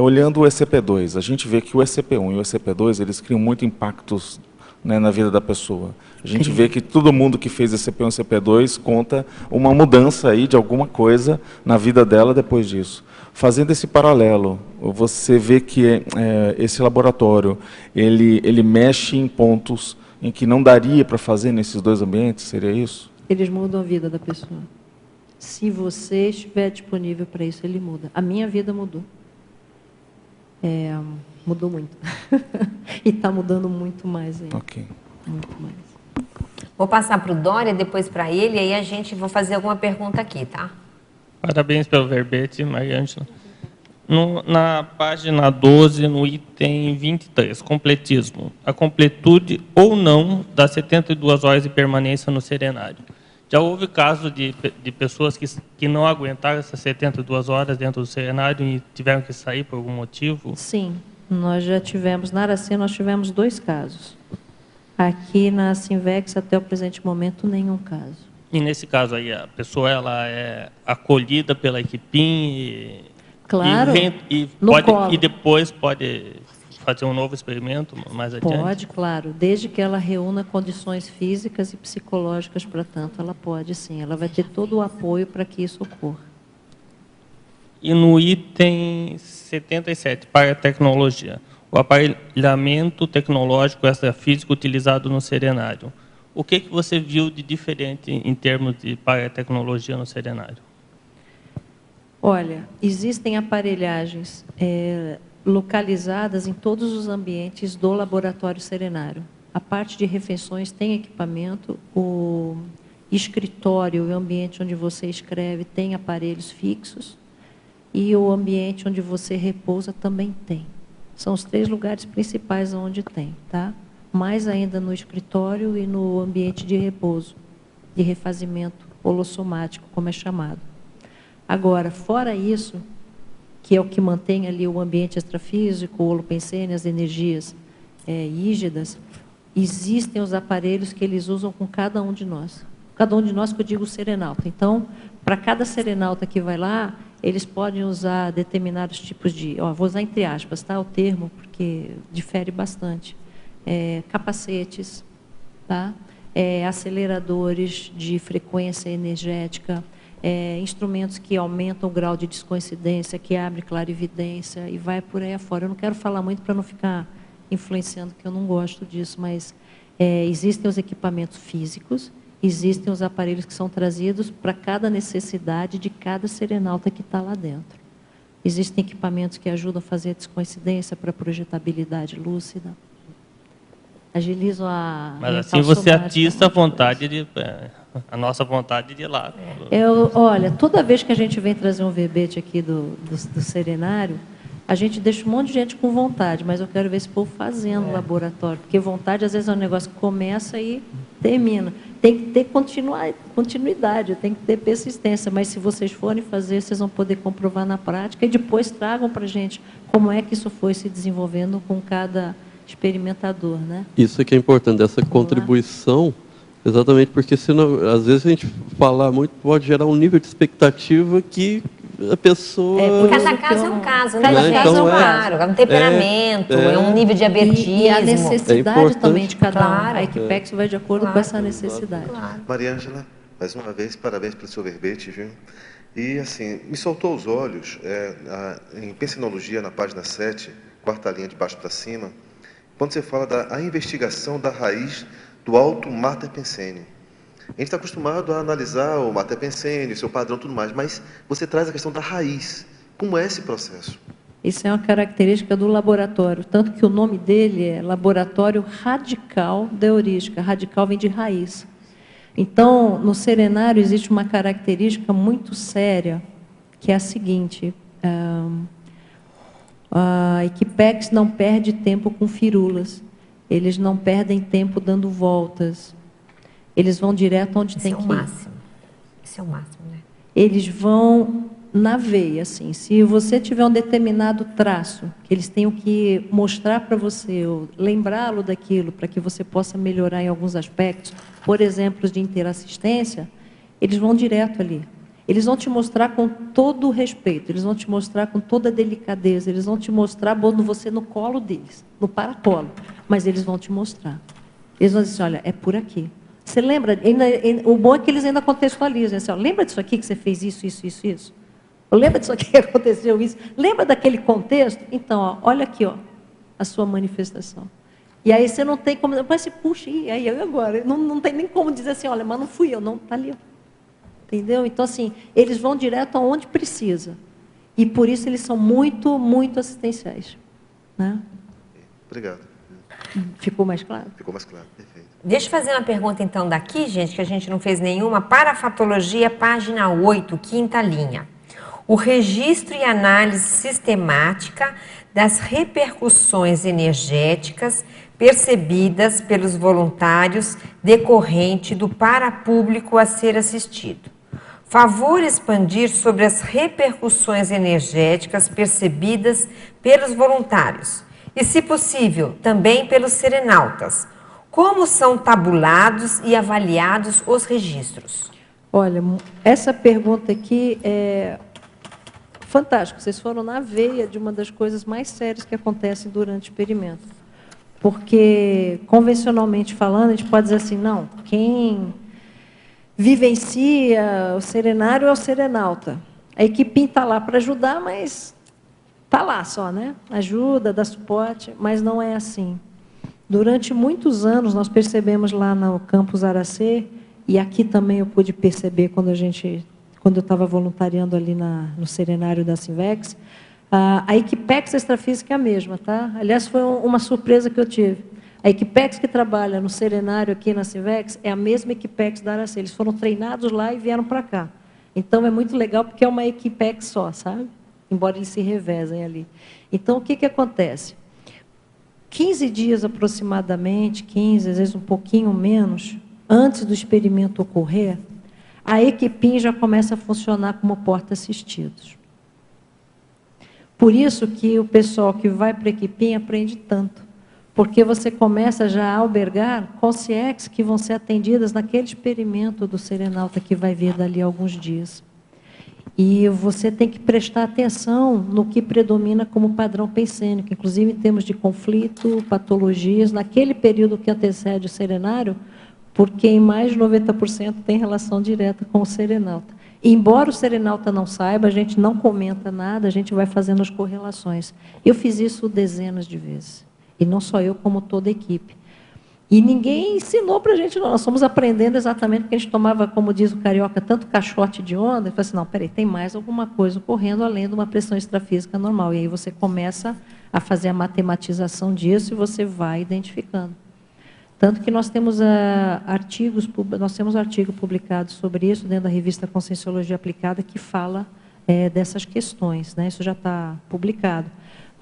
Olhando o ECP2, a gente vê que o ECP1 e o ECP2, eles criam muito impactos, né, na vida da pessoa. A gente vê que todo mundo que fez ECP1 e ECP2 conta uma mudança aí de alguma coisa na vida dela depois disso. Fazendo esse paralelo, você vê que esse laboratório, ele mexe em pontos em que não daria para fazer nesses dois ambientes, seria isso? Eles mudam a vida da pessoa. Se você estiver disponível para isso, ele muda. A minha vida mudou. Mudou muito. E está mudando muito mais ainda. Ok. Muito mais. Vou passar para o Dória, depois para ele, e aí a gente vai fazer alguma pergunta aqui, tá? Parabéns pelo verbete, Mariângela. Na página 12, no item 23, completismo. A completude ou não das 72 horas de permanência no serenário. Já houve caso de pessoas que não aguentaram essas 72 horas dentro do serenário e tiveram que sair por algum motivo? Sim, nós já tivemos, na Aracê nós tivemos 2 casos. Aqui na Sinvex, até o presente momento, nenhum caso. E nesse caso aí, a pessoa ela é acolhida pela equipim claro, e depois pode fazer um novo experimento mais adiante? Pode, claro, desde que ela reúna condições físicas e psicológicas para tanto, ela pode sim, ela vai ter todo o apoio para que isso ocorra. E no item 77, para a tecnologia, o aparelhamento tecnológico extrafísico utilizado no serenário. O que você viu de diferente em termos de para-tecnologia no serenário? Olha, existem aparelhagens localizadas em todos os ambientes do laboratório serenário. A parte de refeições tem equipamento, o escritório e o ambiente onde você escreve tem aparelhos fixos e o ambiente onde você repousa também tem. São os 3 lugares principais onde tem, tá? Mais ainda no escritório e no ambiente de repouso, de refazimento holossomático, como é chamado. Agora, fora isso, que é o que mantém ali o ambiente extrafísico, o holopensene, as energias rígidas, existem os aparelhos que eles usam com cada um de nós. Cada um de nós, que eu digo serenauta. Então, para cada serenauta que vai lá, eles podem usar determinados tipos de... vou usar entre aspas, tá, o termo, porque difere bastante. Capacetes, tá? Aceleradores de frequência energética, instrumentos que aumentam o grau de descoincidência, que abrem clarividência, e vai por aí afora. Eu não quero falar muito para não ficar influenciando, que eu não gosto disso, mas existem os equipamentos físicos, existem os aparelhos que são trazidos para cada necessidade de cada serenauta que está lá dentro. Existem equipamentos que ajudam a fazer a descoincidência para projetabilidade lúcida. Agilizam a... Mas assim você atiça a nossa vontade de ir lá. Olha, toda vez que a gente vem trazer um verbete aqui do serenário, a gente deixa um monte de gente com vontade, mas eu quero ver esse povo fazendo laboratório, porque vontade, às vezes, é um negócio que começa e termina. Tem que ter continuidade, tem que ter persistência, mas se vocês forem fazer, vocês vão poder comprovar na prática e depois tragam para a gente como é que isso foi se desenvolvendo com cada experimentador, né? Isso é que é importante, essa contribuição, exatamente porque senão, às vezes a gente falar muito pode gerar um nível de expectativa que a pessoa... Cada caso é um caso, né? Cada caso é um caso. É um temperamento, é um nível de abertismo. E a necessidade também de cada um. Claro. A Equipex vai de acordo com essa necessidade. Claro. Mariângela, mais uma vez, parabéns pelo seu verbete, viu? E, assim, me soltou os olhos, em Pensinologia, na página 7, quarta linha de baixo para cima, quando você fala da investigação da raiz do alto Mater Pensene. A gente está acostumado a analisar o Mater Pensene, o seu padrão e tudo mais, mas você traz a questão da raiz. Como é esse processo? Isso é uma característica do laboratório, tanto que o nome dele é Laboratório Radical da Heurística. Radical vem de raiz. Então, no serenário existe uma característica muito séria, que é a seguinte: a Equipex não perde tempo com firulas, eles não perdem tempo dando voltas, eles vão direto onde tem que ir. Esse é o máximo, né? Eles vão na veia, assim. Se você tiver um determinado traço, que eles tenham que mostrar para você, ou lembrá-lo daquilo, para que você possa melhorar em alguns aspectos, por exemplo, de interassistência, eles vão direto ali. Eles vão te mostrar com todo o respeito, eles vão te mostrar com toda a delicadeza, eles vão te mostrar pondo você no colo deles, no paracolo, mas eles vão te mostrar. Eles vão dizer assim, olha, é por aqui. Você lembra? O bom é que eles ainda contextualizam. Assim, ó, lembra disso aqui que você fez isso, isso, isso, isso? Lembra disso aqui que aconteceu isso? Lembra daquele contexto? Então, ó, olha aqui, ó, a sua manifestação. E aí você não tem como... Mas você puxa, e aí eu agora? Não tem nem como dizer assim, olha, mas não fui eu, não, está ali. Entendeu? Então, assim, eles vão direto aonde precisa. E por isso eles são muito, muito assistenciais. Né? Obrigado. Ficou mais claro? Ficou mais claro, perfeito. Deixa eu fazer uma pergunta, então, daqui, gente, que a gente não fez nenhuma. Parafatologia, página 8, quinta linha. O registro e análise sistemática das repercussões energéticas percebidas pelos voluntários decorrente do parapúblico a ser assistido. Favor expandir sobre as repercussões energéticas percebidas pelos voluntários e, se possível, também pelos serenautas. Como são tabulados e avaliados os registros? Olha, essa pergunta aqui é fantástica. Vocês foram na veia de uma das coisas mais sérias que acontecem durante o experimento. Porque, convencionalmente falando, a gente pode dizer assim, não, quem vivencia o serenário é o serenauta. A equipe está lá para ajudar, mas está lá só, né? Ajuda, dá suporte, mas não é assim. Durante muitos anos, nós percebemos lá no campus Aracê, e aqui também eu pude perceber quando eu estava voluntariando ali no serenário da Sinvex, a Equipex extrafísica é a mesma, tá? Aliás, foi uma surpresa que eu tive. A Equipex que trabalha no serenário aqui na Sinvex é a mesma Equipex da Aracê. Eles foram treinados lá e vieram para cá. Então, é muito legal porque é uma Equipex só, sabe? Embora eles se revezem ali. Então, o que acontece? 15 dias aproximadamente, 15, às vezes um pouquinho menos, antes do experimento ocorrer, a Equipim já começa a funcionar como porta-assistidos. Por isso que o pessoal que vai para a Equipim aprende tanto. porque você começa já a albergar consciências que vão ser atendidas naquele experimento do serenalta que vai vir dali a alguns dias. E você tem que prestar atenção no que predomina como padrão pensênico, inclusive em termos de conflito, patologias, naquele período que antecede o serenário, porque em mais de 90% tem relação direta com o serenalta. E, embora o serenalta não saiba, a gente não comenta nada, a gente vai fazendo as correlações. Eu fiz isso dezenas de vezes, e não só eu, como toda a equipe. E ninguém ensinou para a gente, não. Nós fomos aprendendo exatamente porque a gente tomava, como diz o carioca, tanto caixote de onda, e falou assim, não, peraí, tem mais alguma coisa ocorrendo além de uma pressão extrafísica normal. E aí você começa a fazer a matematização disso e você vai identificando. Tanto que nós temos artigo publicado sobre isso dentro da revista Conscienciologia Aplicada que fala dessas questões, né? Isso já está publicado.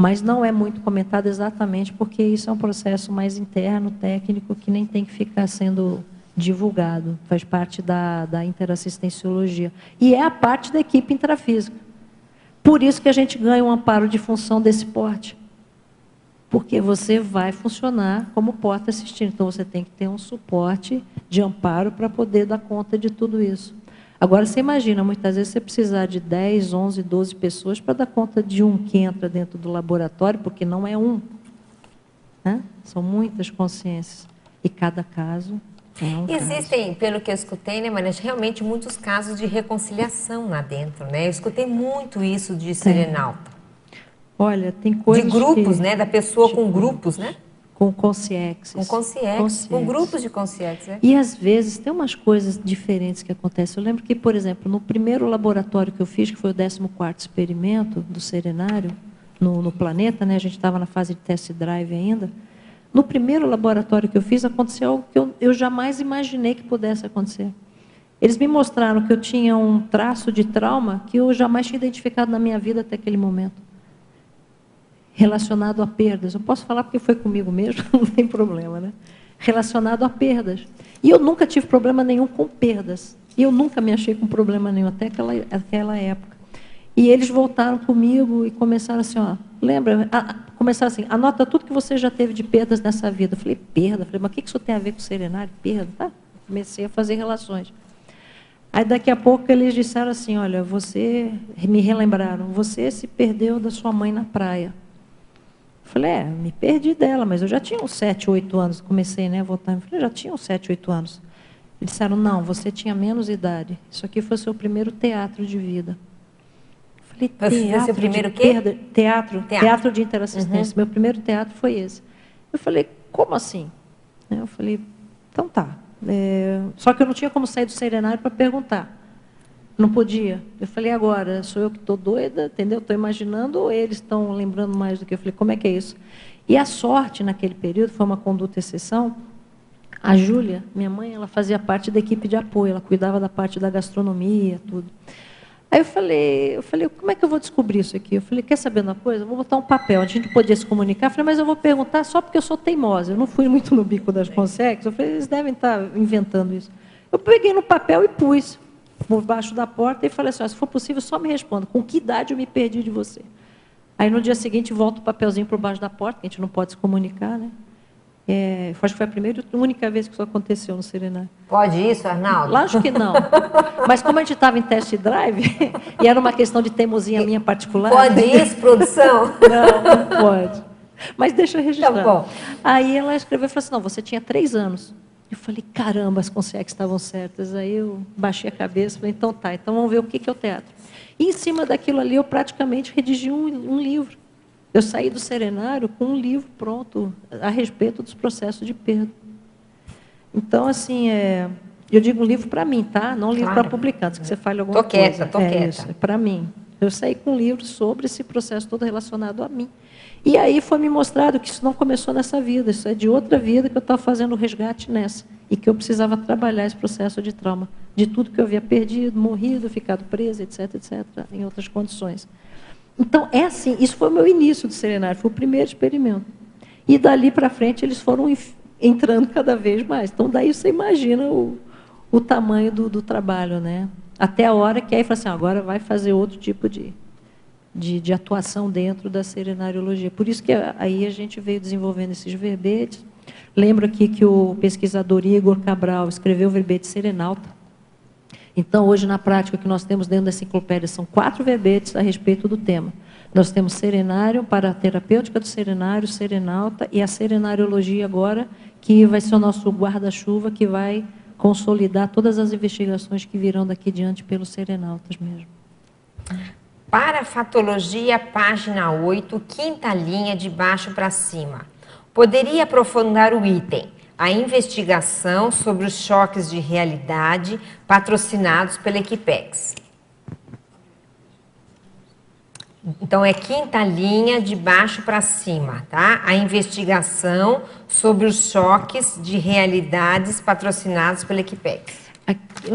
Mas não é muito comentado exatamente porque isso é um processo mais interno, técnico, que nem tem que ficar sendo divulgado. Faz parte da interassistenciologia. E é a parte da equipe intrafísica. Por isso que a gente ganha um amparo de função desse porte. Porque você vai funcionar como porta assistindo. Então, você tem que ter um suporte de amparo para poder dar conta de tudo isso. Agora, você imagina, muitas vezes você precisar de 10, 11, 12 pessoas para dar conta de um que entra dentro do laboratório, porque não é um. Né? São muitas consciências. E cada caso é um Existem, caso. pelo que eu escutei, né, Maria, realmente muitos casos de reconciliação lá dentro, né? Eu escutei muito isso de serenalta. Olha, tem coisas de grupos, que, né? Da pessoa com grupos, né? Com consciências. Com consciências, com grupos de consciências. Né? E, às vezes, tem umas coisas diferentes que acontecem. Eu lembro que, por exemplo, no primeiro laboratório que eu fiz, que foi o 14º experimento do serenário, no planeta, né? A gente estava na fase de test drive ainda. No primeiro laboratório que eu fiz, aconteceu algo que eu jamais imaginei que pudesse acontecer. Eles me mostraram que eu tinha um traço de trauma que eu jamais tinha identificado na minha vida até aquele momento. Relacionado a perdas. Eu posso falar porque foi comigo mesmo, não tem problema, né? Relacionado a perdas. E eu nunca tive problema nenhum com perdas. E eu nunca me achei com problema nenhum, até aquela época. E eles voltaram comigo e começaram assim, ó, lembra? Começaram assim, anota tudo que você já teve de perdas nessa vida. Eu falei, perda? Eu falei, mas o que isso tem a ver com o serenário? Perda? Tá? Comecei a fazer relações. Aí, daqui a pouco, eles disseram assim, olha, me relembraram, você se perdeu da sua mãe na praia. Eu falei, me perdi dela, mas eu já tinha uns 7, 8 anos. Comecei, né, a voltar. Eu falei, já tinha uns 7, 8 anos. Eles disseram, não, você tinha menos idade. Isso aqui foi o seu primeiro teatro de vida. Eu falei, teatro seu primeiro de quê? perda? Teatro de interassistência. Meu primeiro teatro foi esse. Eu falei, como assim? Eu falei, então tá. Só que eu não tinha como sair do serenário para perguntar. Não podia. Eu falei, agora, sou eu que estou doida, entendeu? Estou imaginando, ou eles estão lembrando mais do que eu? Falei, como é que é isso? E a sorte, naquele período, foi uma conduta exceção. A Júlia, minha mãe, ela fazia parte da equipe de apoio, ela cuidava da parte da gastronomia, tudo. Aí eu falei, como é que eu vou descobrir isso aqui? Eu falei, quer saber uma coisa? Eu vou botar um papel, a gente podia se comunicar. Eu falei, mas eu vou perguntar só porque eu sou teimosa. Eu não fui muito no bico das consegues. Eu falei, eles devem estar inventando isso. Eu peguei no papel e pus por baixo da porta e falei assim, se for possível, só me responda, com que idade eu me perdi de você? Aí, no dia seguinte, volta o papelzinho por baixo da porta, que a gente não pode se comunicar, né? Acho que foi a primeira e única vez que isso aconteceu no serenário. Pode isso, Arnaldo? Lógico que não. Mas como a gente estava em test drive, e era uma questão de teimosia minha particular... Pode isso, produção? Não pode. Mas deixa eu registrar. Tá bom. Aí ela escreveu e falou assim, não, você tinha 3 anos. Eu falei, caramba, as consegues estavam certas. Aí eu baixei a cabeça, falei, então tá, então vamos ver o que é o teatro. E em cima daquilo ali eu praticamente redigi um livro. Eu saí do serenário com um livro pronto a respeito dos processos de perda. Então, assim, eu digo um livro para mim, tá? Não um livro para publicar, antes que você fale alguma coisa. Tô quieta. Isso, é para mim. Eu saí com um livro sobre esse processo todo relacionado a mim. E aí foi me mostrado que isso não começou nessa vida, isso é de outra vida que eu estava fazendo o resgate nessa. E que eu precisava trabalhar esse processo de trauma, de tudo que eu havia perdido, morrido, ficado presa, etc., em outras condições. Então, é assim, isso foi o meu início do serenário, foi o primeiro experimento. E dali para frente eles foram entrando cada vez mais. Então, daí você imagina o tamanho do trabalho, né? Até a hora que aí fala assim, agora vai fazer outro tipo de de atuação dentro da serenariologia. Por isso que aí a gente veio desenvolvendo esses verbetes. Lembro aqui que o pesquisador Igor Cabral escreveu o verbete Serenalta. Então, hoje, na prática, o que nós temos dentro da enciclopédia são 4 verbetes a respeito do tema. Nós temos serenário, paraterapêutica do serenário, serenalta e a serenariologia agora, que vai ser o nosso guarda-chuva, que vai consolidar todas as investigações que virão daqui diante pelos serenautas mesmo. Parafatologia, página 8, quinta linha de baixo para cima. Poderia aprofundar o item, a investigação sobre os choques de realidade patrocinados pela Equipex. Então, é quinta linha de baixo para cima, tá? A investigação sobre os choques de realidades patrocinados pela Equipex. Aqui,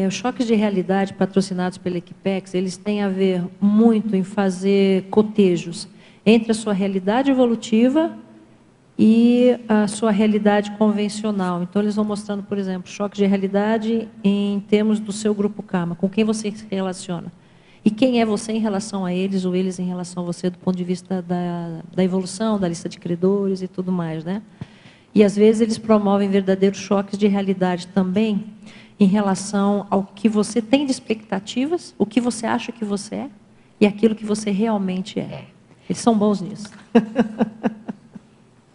os choques de realidade patrocinados pela Equipex, eles têm a ver muito em fazer cotejos entre a sua realidade evolutiva e a sua realidade convencional. Então, eles vão mostrando, por exemplo, choques de realidade em termos do seu grupo karma, com quem você se relaciona. E quem é você em relação a eles, ou eles em relação a você, do ponto de vista da evolução, da lista de credores e tudo mais, né? E, às vezes, eles promovem verdadeiros choques de realidade também em relação ao que você tem de expectativas, o que você acha que você é e aquilo que você realmente é. Eles são bons nisso.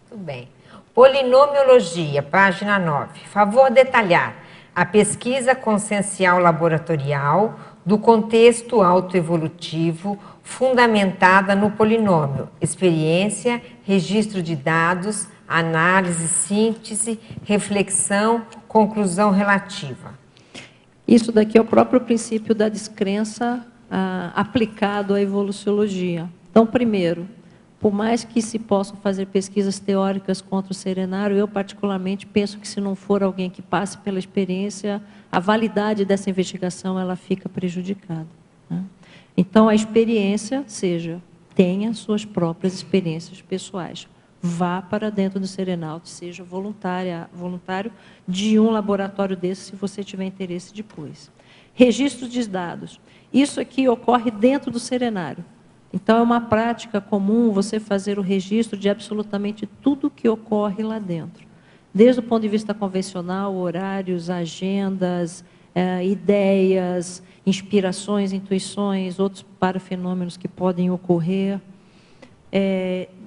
Muito bem. Polinomiologia, página 9. Favor detalhar a pesquisa consciencial laboratorial do contexto autoevolutivo fundamentada no polinômio, experiência, registro de dados, análise, síntese, reflexão, conclusão relativa. Isso daqui é o próprio princípio da descrença aplicado à evoluciologia. Então, primeiro, por mais que se possam fazer pesquisas teóricas contra o serenário, eu particularmente penso que se não for alguém que passe pela experiência, a validade dessa investigação ela fica prejudicada, né? Então, a experiência, tenha suas próprias experiências pessoais. Vá para dentro do Serenauta, seja voluntário de um laboratório desse, se você tiver interesse depois. Registro de dados. Isso aqui ocorre dentro do serenário. Então, é uma prática comum você fazer o registro de absolutamente tudo que ocorre lá dentro. Desde o ponto de vista convencional, horários, agendas, ideias, inspirações, intuições, outros parafenômenos que podem ocorrer.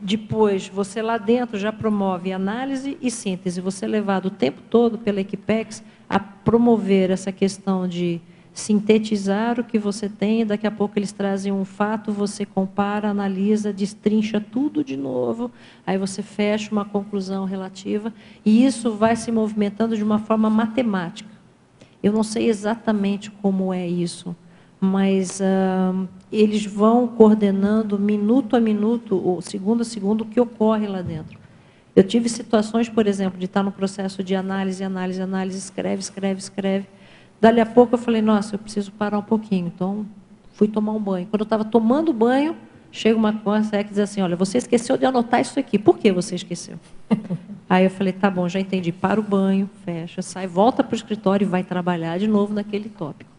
Depois, você lá dentro já promove análise e síntese. Você é levado o tempo todo pela Equipex a promover essa questão de sintetizar o que você tem, daqui a pouco eles trazem um fato, você compara, analisa, destrincha tudo de novo, aí você fecha uma conclusão relativa, e isso vai se movimentando de uma forma matemática. Eu não sei exatamente como é isso, mas eles vão coordenando minuto a minuto, ou segundo a segundo, o que ocorre lá dentro. Eu tive situações, por exemplo, de estar no processo de análise, escreve. Dali a pouco eu falei, nossa, eu preciso parar um pouquinho. Então, fui tomar um banho. Quando eu estava tomando banho, chega uma coisa que diz assim, olha, você esqueceu de anotar isso aqui. Por que você esqueceu? Aí eu falei, tá bom, já entendi. Para o banho, fecha, sai, volta para o escritório e vai trabalhar de novo naquele tópico.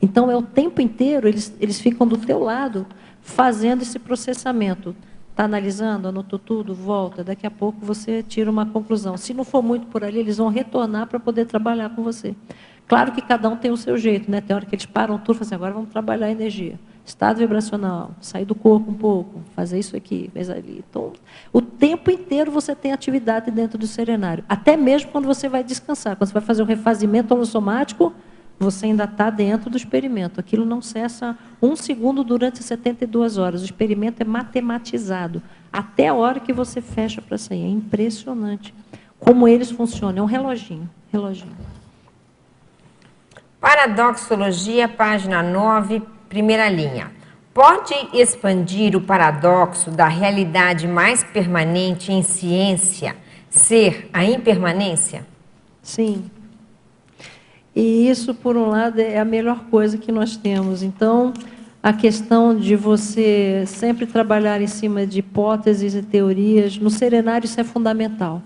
Então, é o tempo inteiro, eles ficam do teu lado, fazendo esse processamento. Está analisando, anotou tudo, volta. Daqui a pouco você tira uma conclusão. Se não for muito por ali, eles vão retornar para poder trabalhar com você. Claro que cada um tem o seu jeito, né? Tem hora que eles param tudo e falam assim, agora vamos trabalhar a energia. Estado vibracional, sair do corpo um pouco, fazer isso aqui, fez ali. Então, o tempo inteiro você tem atividade dentro do serenário. Até mesmo quando você vai descansar. Quando você vai fazer o refazimento holossomático, você ainda está dentro do experimento. Aquilo não cessa um segundo durante 72 horas. O experimento é matematizado. Até a hora que você fecha para sair. É impressionante como eles funcionam. É um reloginho. Paradoxologia, página 9, primeira linha. Pode expandir o paradoxo da realidade mais permanente em ciência ser a impermanência? Sim. E isso, por um lado, é a melhor coisa que nós temos. Então, a questão de você sempre trabalhar em cima de hipóteses e teorias, no serenário isso é fundamental.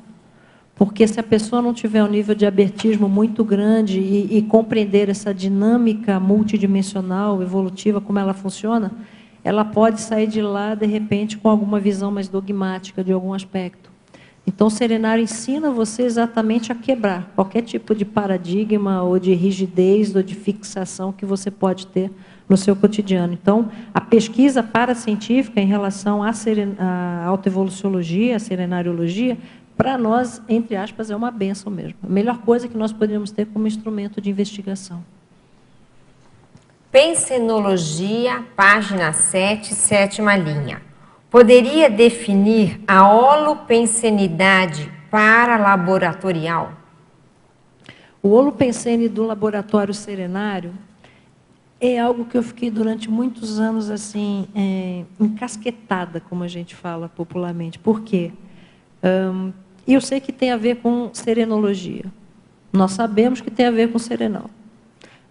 Porque se a pessoa não tiver um nível de abertismo muito grande e compreender essa dinâmica multidimensional, evolutiva, como ela funciona, ela pode sair de lá, de repente, com alguma visão mais dogmática de algum aspecto. Então, o serenário ensina você exatamente a quebrar qualquer tipo de paradigma ou de rigidez ou de fixação que você pode ter no seu cotidiano. Então, a pesquisa paracientífica em relação à autoevoluciologia, à serenariologia, para nós, entre aspas, é uma bênção mesmo. A melhor coisa que nós poderíamos ter como instrumento de investigação. Pensenologia, página 7, sétima linha. Poderia definir a holopensenidade paralaboratorial? O holopensene do laboratório serenário é algo que eu fiquei durante muitos anos assim, encasquetada, como a gente fala popularmente. Por quê? Eu sei que tem a ver com serenologia. Nós sabemos que tem a ver com serenal.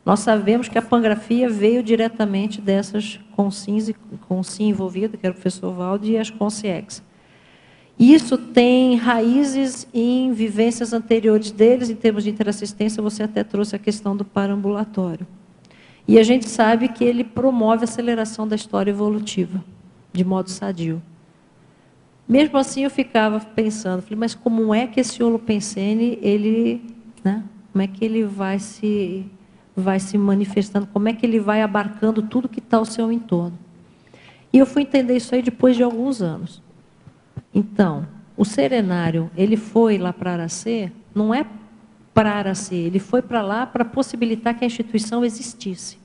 Nós sabemos que a pangrafia veio diretamente dessas consins, com o SIM envolvido, que era o professor Valde, e as consciex. Isso tem raízes em vivências anteriores deles, em termos de interassistência, você até trouxe a questão do parambulatório. E a gente sabe que ele promove a aceleração da história evolutiva, de modo sadio. Mesmo assim, eu ficava pensando, falei, mas como é que esse holopensene, ele, né, como é que ele vai se manifestando, como é que ele vai abarcando tudo que está ao seu entorno. E eu fui entender isso aí depois de alguns anos. Então, o serenário, ele foi lá para Aracê, não é para Aracê, ele foi para lá para possibilitar que a instituição existisse.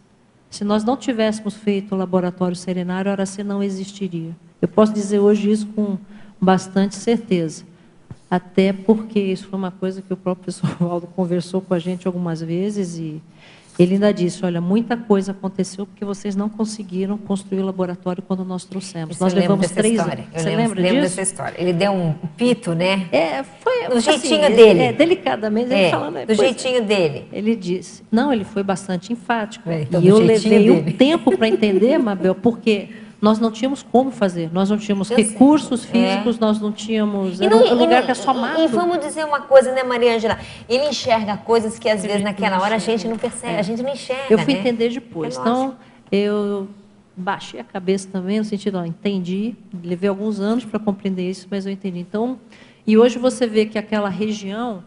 Se nós não tivéssemos feito o laboratório serenário, a Aracê não existiria. Eu posso dizer hoje isso com bastante certeza. Até porque isso foi uma coisa que o próprio professor Valdo conversou com a gente algumas vezes e ele ainda disse, olha, muita coisa aconteceu porque vocês não conseguiram construir o laboratório quando nós trouxemos. Nós levamos 3 anos. Você lembra disso? Dessa história. Ele deu um pito, né? Foi do jeitinho assim, dele. Delicadamente, ele falando. Do jeitinho dele. Ele disse. Não, ele foi bastante enfático. Então, e eu levei um tempo para entender, Mabel, porque nós não tínhamos como fazer. Nós não tínhamos recursos físicos, nós não tínhamos... Era um lugar que é só mato. E vamos dizer uma coisa, né, Maria Ângela? Ele enxerga coisas que, às vezes, naquela hora, a gente não percebe, a gente não enxerga, Eu fui né? entender depois. Então, eu baixei a cabeça também, no sentido, entendi, levei alguns anos para compreender isso, mas eu entendi. Então, e hoje você vê que aquela região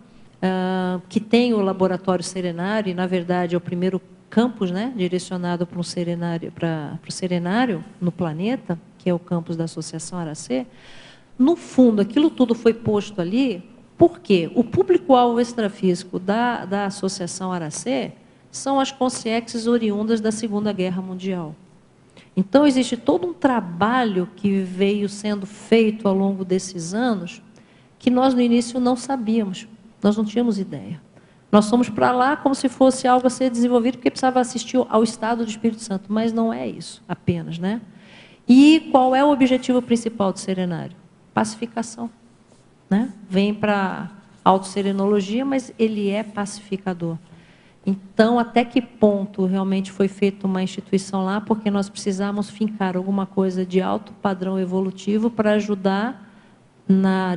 que tem o laboratório serenário, e, na verdade, é o primeiro campus, né, direcionado para o serenário no planeta, que é o campus da Associação Aracê, no fundo, aquilo tudo foi posto ali, porque o público-alvo extrafísico da Associação Aracê são as consciências oriundas da Segunda Guerra Mundial. Então, existe todo um trabalho que veio sendo feito ao longo desses anos, que nós, no início, não sabíamos, nós não tínhamos ideia. Nós fomos para lá como se fosse algo a ser desenvolvido, porque precisava assistir ao estado do Espírito Santo, mas não é isso apenas, né? E qual é o objetivo principal do serenário? Pacificação, né? Vem para a autosserenologia, mas ele é pacificador. Então, até que ponto realmente foi feita uma instituição lá, porque nós precisávamos fincar alguma coisa de alto padrão evolutivo para ajudar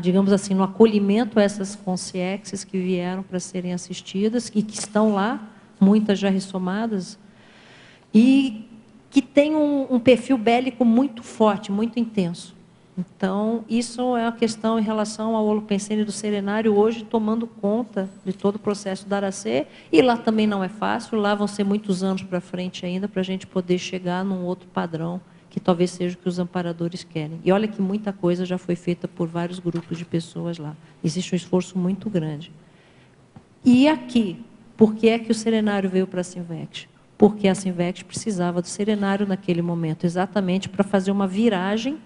digamos assim, no acolhimento a essas consciências que vieram para serem assistidas e que estão lá, muitas já ressomadas, e que tem um perfil bélico muito forte, muito intenso. Então, isso é uma questão em relação ao holopensene do serenário, hoje tomando conta de todo o processo da Aracê, e lá também não é fácil, lá vão ser muitos anos para frente ainda, para a gente poder chegar num outro padrão, que talvez seja o que os amparadores querem. E olha que muita coisa já foi feita por vários grupos de pessoas lá. Existe um esforço muito grande. E aqui, por que é que o serenário veio para a Sinvex? Porque a Sinvex precisava do serenário naquele momento, exatamente para fazer uma viragem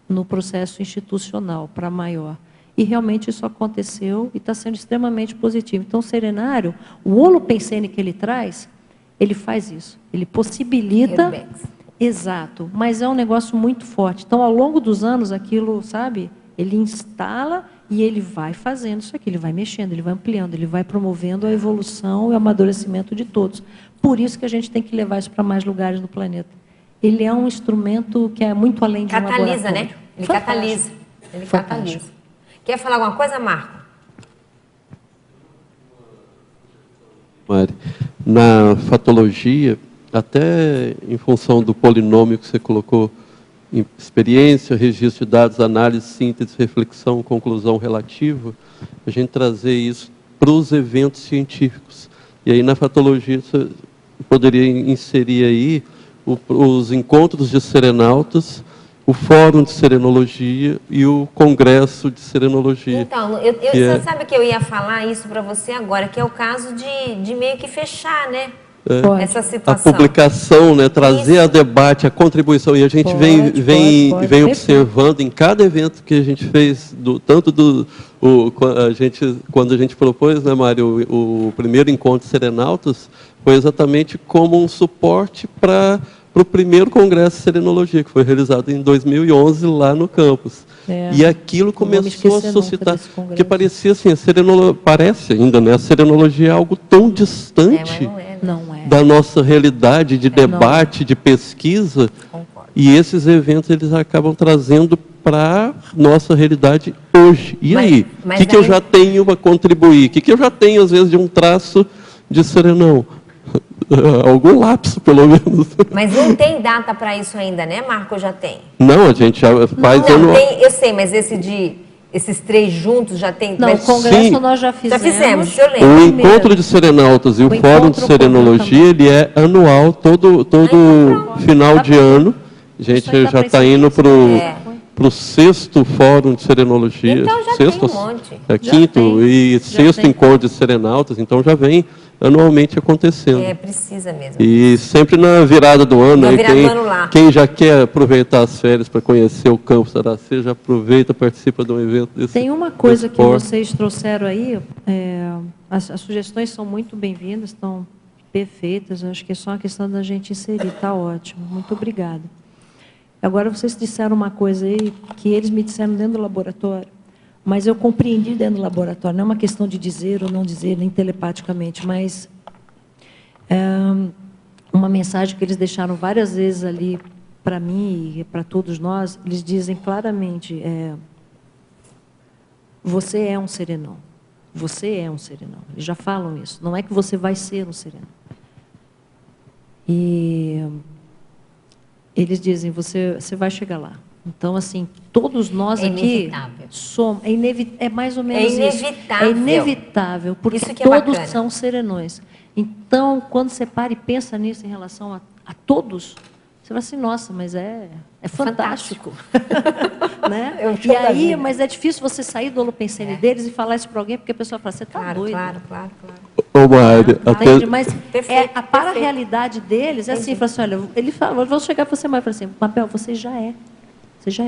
no processo institucional para maior. E realmente isso aconteceu e está sendo extremamente positivo. Então, o serenário, o holopensene que ele traz, ele faz isso. Ele possibilita... Exato, mas é um negócio muito forte. Então, ao longo dos anos, aquilo, sabe, ele instala e ele vai fazendo isso aqui, ele vai mexendo, ele vai ampliando, ele vai promovendo a evolução e o amadurecimento de todos. Por isso que a gente tem que levar isso para mais lugares do planeta. Ele é um instrumento que é muito além de um laboratório. Catalisa, né? Ele catalisa. Ele catalisa. Quer falar alguma coisa, Marco? Mari, na fatologia, até em função do polinômio que você colocou experiência, registro de dados, análise, síntese, reflexão, conclusão relativa, a gente trazer isso para os eventos científicos. E aí, na fatologia, você poderia inserir aí os encontros de serenautas, o Fórum de Serenologia e o Congresso de Serenologia. Então, você sabe que eu ia falar isso para você agora, que é o caso de meio que fechar, né? Essa A situação. publicação, né, trazer a debate, a contribuição, e a gente vem observando em cada evento que a gente fez, quando a gente propôs, né, Mário, o primeiro encontro de Serenautas, foi exatamente como um suporte para o primeiro Congresso de Serenologia, que foi realizado em 2011 lá no campus. E aquilo começou a suscitar, porque parecia assim, parece ainda, né, a serenologia é algo tão distante da nossa realidade de debate, de pesquisa, e esses eventos eles acabam trazendo para nossa realidade hoje. E aí? O que eu já tenho para contribuir? O que eu já tenho, às vezes, de um traço de serenão? Algum lapso, pelo menos. Mas não tem data para isso ainda, né, Marco? Já tem? Não, a gente já faz... eu sei, mas esses três juntos já tem... Não, o Congresso nós já fizemos. Já fizemos, eu lembro. O Encontro de Serenautas e o Fórum de Serenologia, ele é anual, todo final de ano. A gente já está indo para o 6º Fórum de Serenologia. Então já tem um monte. Quinto e 6º Encontro de Serenautas, então já vem anualmente acontecendo. Precisa mesmo. E sempre na virada do ano, lá. Quem já quer aproveitar as férias para conhecer o campus Aracê, já aproveita, participa de um evento desse. Tem uma coisa que vocês trouxeram aí, as sugestões são muito bem-vindas, estão perfeitas, acho que é só uma questão da gente inserir, está ótimo, muito obrigada. Agora vocês disseram uma coisa aí, que eles me disseram dentro do laboratório, mas eu compreendi dentro do laboratório, não é uma questão de dizer ou não dizer, nem telepaticamente, mas uma mensagem que eles deixaram várias vezes ali para mim e para todos nós, eles dizem claramente, você é um serenão, você é um serenão. Eles já falam isso, não é que você vai ser um serenão. E eles dizem, você vai chegar lá. Então, assim, todos nós aqui somos... É mais ou menos isso. É inevitável, porque todos são serenões. Então, quando você para e pensa nisso em relação a todos, você vai assim, nossa, mas é fantástico. Né? E aí, mas é difícil você sair do holopensene deles e falar isso para alguém, porque a pessoa fala, você está doido. Claro. Ô, Mário, mas para a realidade deles, é assim, fala assim, olha, ele fala, eu vou chegar para você, mas fala assim, Mabel, você já é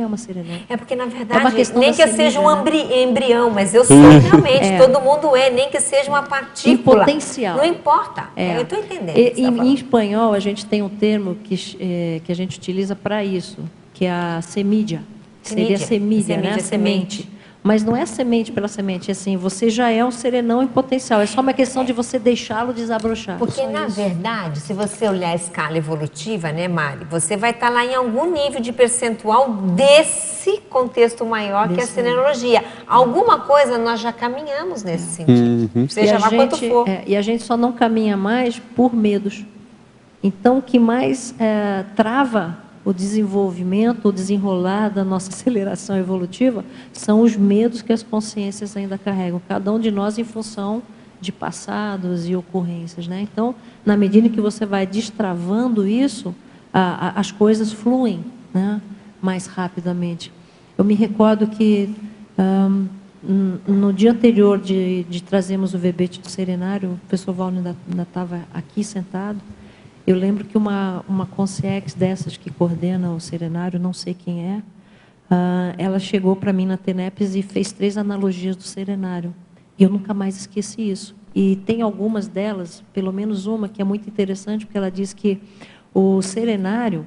uma serenão. Porque, na verdade, nem que eu seja um embrião, mas eu sou realmente, todo mundo nem que seja uma partícula. Em potencial. Não importa, eu estou entendendo. Em espanhol, a gente tem um termo que a gente utiliza para isso, que é a semilla. Seria semilla, né? Semente. Mas não é semente pela semente, é assim, você já é um serenão em potencial, é só uma questão de você deixá-lo desabrochar. Porque, na verdade, se você olhar a escala evolutiva, né, Mari, você vai estar lá em algum nível de percentual desse contexto maior que é a serenologia. Alguma coisa nós já caminhamos nesse sentido, seja lá quanto for. E a gente só não caminha mais por medos. Então, o que mais trava o desenvolvimento, o desenrolar da nossa aceleração evolutiva, são os medos que as consciências ainda carregam, cada um de nós em função de passados e ocorrências, né? Então, na medida que você vai destravando isso, as coisas fluem, né, mais rapidamente. Eu me recordo que, no dia anterior de trazermos o verbete do serenário, o professor Valner ainda estava aqui sentado. Eu lembro que uma consciex dessas que coordena o serenário, não sei quem é, ela chegou para mim na TENEPES e fez 3 analogias do serenário. E eu nunca mais esqueci isso. E tem algumas delas, pelo menos uma, que é muito interessante, porque ela diz que o serenário,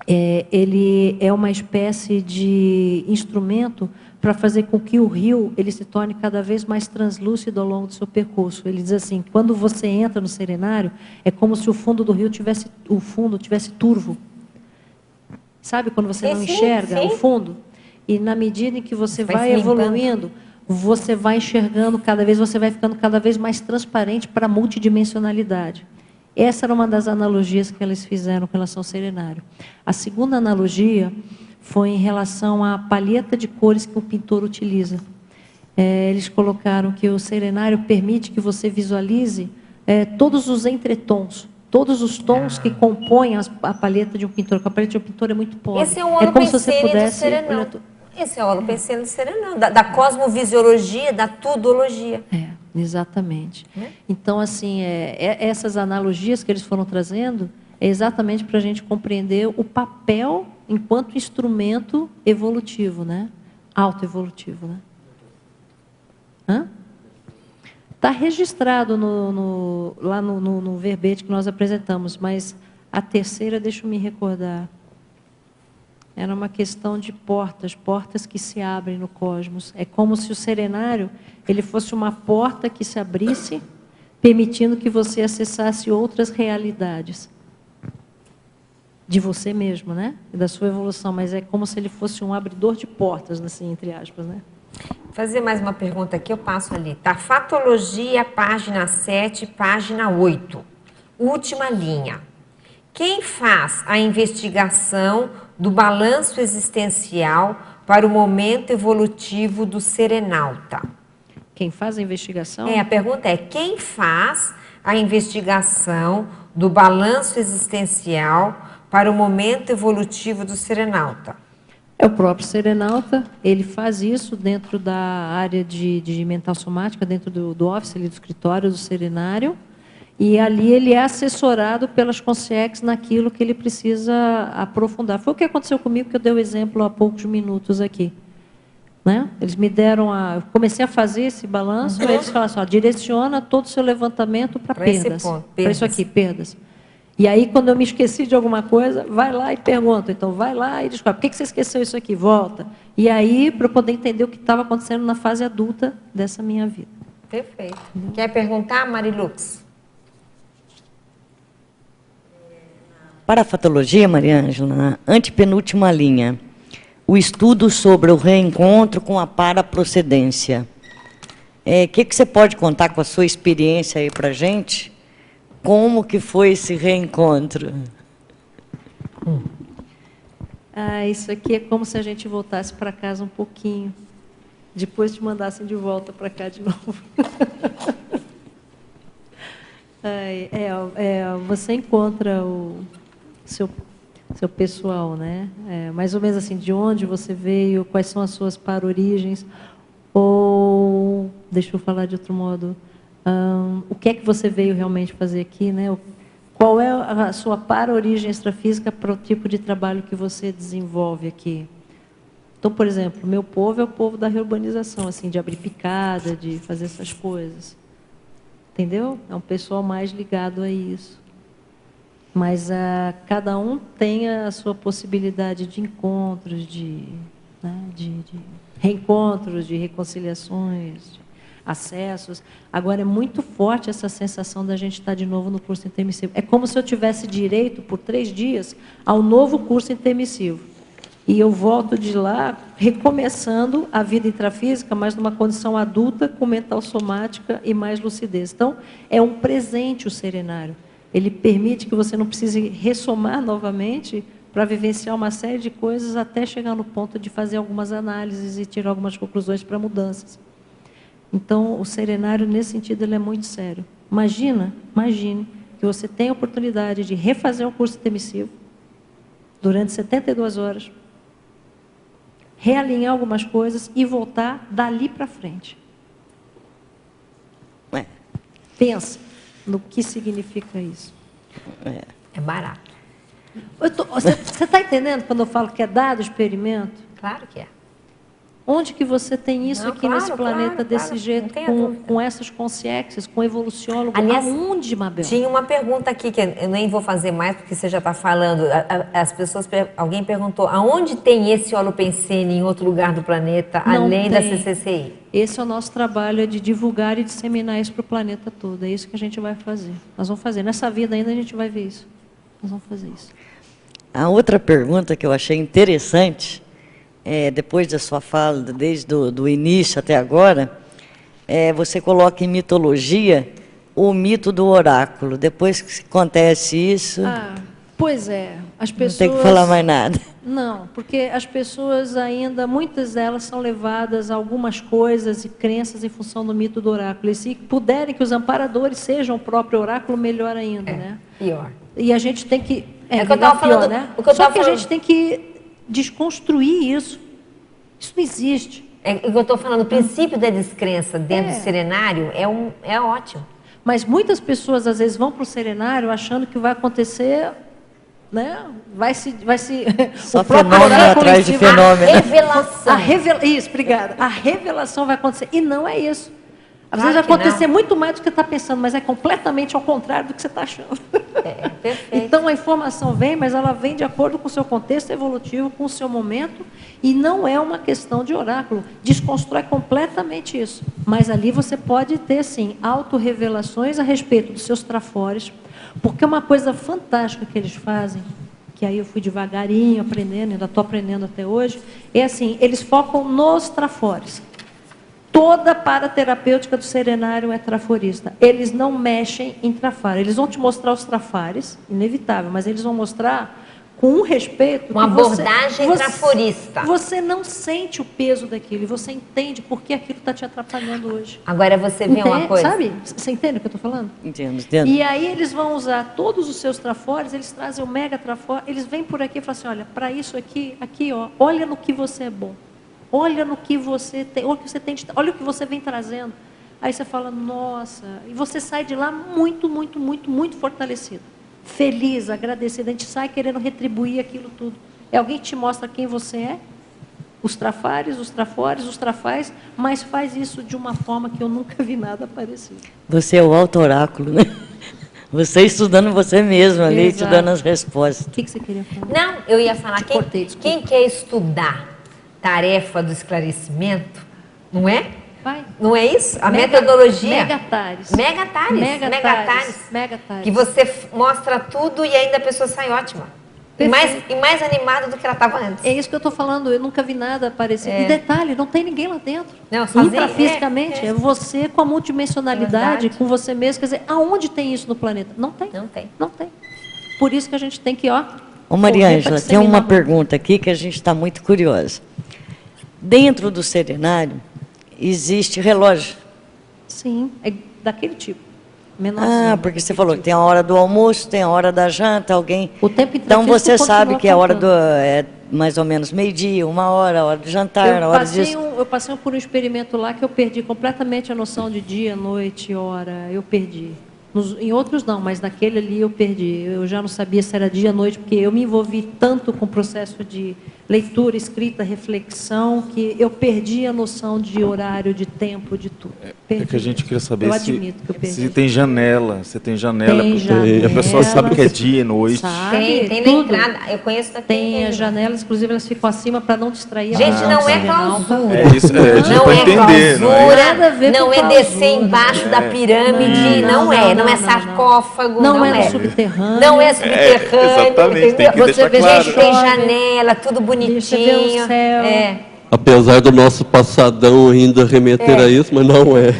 ele é uma espécie de instrumento para fazer com que o rio ele se torne cada vez mais translúcido ao longo do seu percurso. Ele diz assim, quando você entra no serenário, é como se o fundo do rio tivesse turvo. Sabe quando você não enxerga o fundo? E na medida em que você vai evoluindo, você vai enxergando cada vez, você vai ficando cada vez mais transparente para a multidimensionalidade. Essa era uma das analogias que eles fizeram com relação ao serenário. A segunda analogia foi em relação à palheta de cores que o pintor utiliza. Eles colocaram que o serenário permite que você visualize todos os entretons, todos os tons que compõem a palheta de um pintor. Porque a palheta de um pintor é muito pobre. Esse é o holopensene do serenão. olhar Esse é o holopensene do serenão, da cosmovisiologia, da tudologia. Exatamente. Então, assim, essas analogias que eles foram trazendo é exatamente para a gente compreender o papel enquanto instrumento evolutivo, né? Autoevolutivo, né? Está registrado lá no verbete que nós apresentamos, mas a terceira, deixa eu me recordar, era uma questão de portas que se abrem no cosmos. É como se o serenário ele fosse uma porta que se abrisse, permitindo que você acessasse outras realidades de você mesmo, né? E da sua evolução, mas é como se ele fosse um abridor de portas, assim, entre aspas, né? Vou fazer mais uma pergunta aqui, eu passo ali. Tá, Fatologia, página 7, página 8. Última linha. Quem faz a investigação do balanço existencial para o momento evolutivo do serenauta? Quem faz a investigação? A pergunta é, quem faz a investigação do balanço existencial para o momento evolutivo do serenauta? É o próprio serenauta, ele faz isso dentro da área de mental somática, dentro do office, ali, do escritório do serenário, e ali ele é assessorado pelas consciências naquilo que ele precisa aprofundar. Foi o que aconteceu comigo, que eu dei o exemplo há poucos minutos aqui. Né? Eles me deram eu comecei a fazer esse balanço, aí eles falaram assim, direciona todo o seu levantamento para perdas. Para isso aqui, perdas. E aí, quando eu me esqueci de alguma coisa, vai lá e pergunta. Então, vai lá e descobre. Por que você esqueceu isso aqui? Volta. E aí, para eu poder entender o que estava acontecendo na fase adulta dessa minha vida. Perfeito. Quer perguntar, Marilux? Para a fatologia, Maria Ângela, na antepenúltima linha, o estudo sobre o reencontro com a paraprocedência. Que você pode contar com a sua experiência aí para a gente? Como que foi esse reencontro? Isso aqui é como se a gente voltasse para casa um pouquinho, depois te mandassem de volta para cá de novo. Você encontra o seu pessoal, né? Mais ou menos assim, de onde você veio, quais são as suas para-origens, ou, deixa eu falar de outro modo, o que é que você veio realmente fazer aqui, né? Qual é a sua para-origem extrafísica para o tipo de trabalho que você desenvolve aqui? Então, por exemplo, meu povo é o povo da reurbanização, assim, de abrir picada, de fazer essas coisas. Entendeu? É um pessoal mais ligado a isso. Mas cada um tem a sua possibilidade de encontros, de reencontros, de reconciliações, acessos. Agora, é muito forte essa sensação da gente estar de novo no curso intermissivo. É como se eu tivesse direito, por 3 dias, ao novo curso intermissivo. E eu volto de lá, recomeçando a vida intrafísica, mas numa condição adulta, com mental somática e mais lucidez. Então, é um presente o serenário. Ele permite que você não precise ressomar novamente para vivenciar uma série de coisas até chegar no ponto de fazer algumas análises e tirar algumas conclusões para mudanças. Então, o serenário, nesse sentido, ele é muito sério. Imagine que você tem a oportunidade de refazer um curso intermissivo durante 72 horas, realinhar algumas coisas e voltar dali para frente. Pensa no que significa isso. É barato. Você está entendendo quando eu falo que é dado o experimento? Claro que é. Onde que você tem isso aqui nesse planeta desse jeito, com essas consciências, com evoluciólogo? Aliás, aonde, Mabel? Tinha uma pergunta aqui, que eu nem vou fazer mais, porque você já está falando. As pessoas, alguém perguntou, aonde tem esse holopensene em outro lugar do planeta, além da CCCI? Esse é o nosso trabalho, é de divulgar e disseminar isso para o planeta todo. É isso que a gente vai fazer. Nós vamos fazer. Nessa vida ainda a gente vai ver isso. Nós vamos fazer isso. A outra pergunta que eu achei interessante, depois da sua fala, desde o início até agora, você coloca em mitologia o mito do oráculo. Depois que acontece isso, Pois é, as não pessoas... tem que falar mais nada. Não, porque as pessoas ainda, muitas delas são levadas a algumas coisas e crenças em função do mito do oráculo. E se puderem que os amparadores sejam o próprio oráculo, melhor ainda, né? Pior. E a gente tem que... É o que eu estava falando, né? o que eu Só tava que a falando. gente tem que desconstruir isso. Isso não existe. É o que eu estou falando, o princípio da descrença dentro É. do serenário é ótimo. Mas muitas pessoas, às vezes, vão para o serenário achando que vai acontecer... Né? Vai se Só o próprio fenômeno oráculo atrás em de si- fenômeno. Revelação. Isso, obrigada. A revelação vai acontecer. E não é isso. Às Claro vezes vai que acontecer não. muito mais do que você está pensando, mas é completamente ao contrário do que você está achando. Perfeito. Então a informação vem, mas ela vem de acordo com o seu contexto evolutivo, com o seu momento, e não é uma questão de oráculo. Desconstrói completamente isso. Mas ali você pode ter, sim, autorrevelações a respeito dos seus trafores, porque uma coisa fantástica que eles fazem, que aí eu fui devagarinho aprendendo, ainda estou aprendendo até hoje, é assim, eles focam nos trafores. Toda paraterapêutica do serenário é traforista. Eles não mexem em trafar. Eles vão te mostrar os trafares, inevitável, mas eles vão mostrar com um respeito... Uma que você- abordagem traforista. Você não sente o peso daquilo e você entende por que aquilo está te atrapalhando hoje. Agora você vê uma coisa. Sabe? Você entende o que eu estou falando? Entendo. E aí eles vão usar todos os seus trafores, eles trazem o mega trafor, eles vêm por aqui e falam assim, olha, para isso aqui, ó, olha no que você é bom. Olha no que você tem, olha o que você vem trazendo. Aí você fala, nossa, e você sai de lá muito, muito, muito, muito fortalecido. Feliz, agradecido. A gente sai querendo retribuir aquilo tudo. É alguém que te mostra quem você é, os trafares, os trafores, os trafais, mas faz isso de uma forma que eu nunca vi nada parecido. Você é o auto-oráculo, né? Você estudando você mesmo ali, te Exato. dando as respostas. O que você queria falar? Não, eu ia falar, cortei, desculpa. quem quer estudar tarefa do esclarecimento, não é? Vai. Não é isso? A metodologia. Megatares. Megatares. Que você mostra tudo e ainda a pessoa sai ótima. E mais animada do que ela estava antes. É isso que eu estou falando, eu nunca vi nada parecido. E detalhe, não tem ninguém lá dentro. Não, sozinho, intrafisicamente, é você com a multidimensionalidade, Verdade. com você mesmo. Quer dizer, aonde tem isso no planeta? Não tem. Não tem. Não tem. Por isso que a gente tem que, ó... Ô, Maria correr Ângela, pra tem uma disseminar. pergunta aqui que a gente está muito curiosa. Dentro do serenário, existe relógio? Sim, é daquele tipo. Menorzinho. Ah, porque você falou que tem a hora do almoço, tem a hora da janta, alguém... O tempo Então intrafísico você sabe continua que a hora contando. é mais ou menos meio-dia, 1 hora, a hora do jantar, a hora disso. Eu passei por um experimento lá que eu perdi completamente a noção de dia, noite, hora. Eu perdi. Em outros não, mas naquele ali eu perdi. Eu já não sabia se era dia, noite, porque eu me envolvi tanto com o processo de leitura, escrita, reflexão, que eu perdi a noção de horário, de tempo, de tudo. É que a gente queria saber Eu se, admito que eu perdi. se tem janela, se tem janela. Tem porque a pessoa sabe que é janelas. dia e noite. Sabe? Tem na tudo. entrada. Eu conheço daqui. Tem as janelas, inclusive elas ficam acima para não distrair a Gente, visão não é serenal. clausura. É isso, a gente Não vai é entender, não é? clausura, Nada a ver não com é clausura. descer embaixo da pirâmide, não é sarcófago, Não é é no subterrâneo. Não é subterrâneo, exatamente, tem que entendeu? deixar Você vê claro. Gente, tem Chove, janela, tudo bonitinho. Você vê o céu. É. Apesar do nosso passadão ainda remeter a isso, mas não é.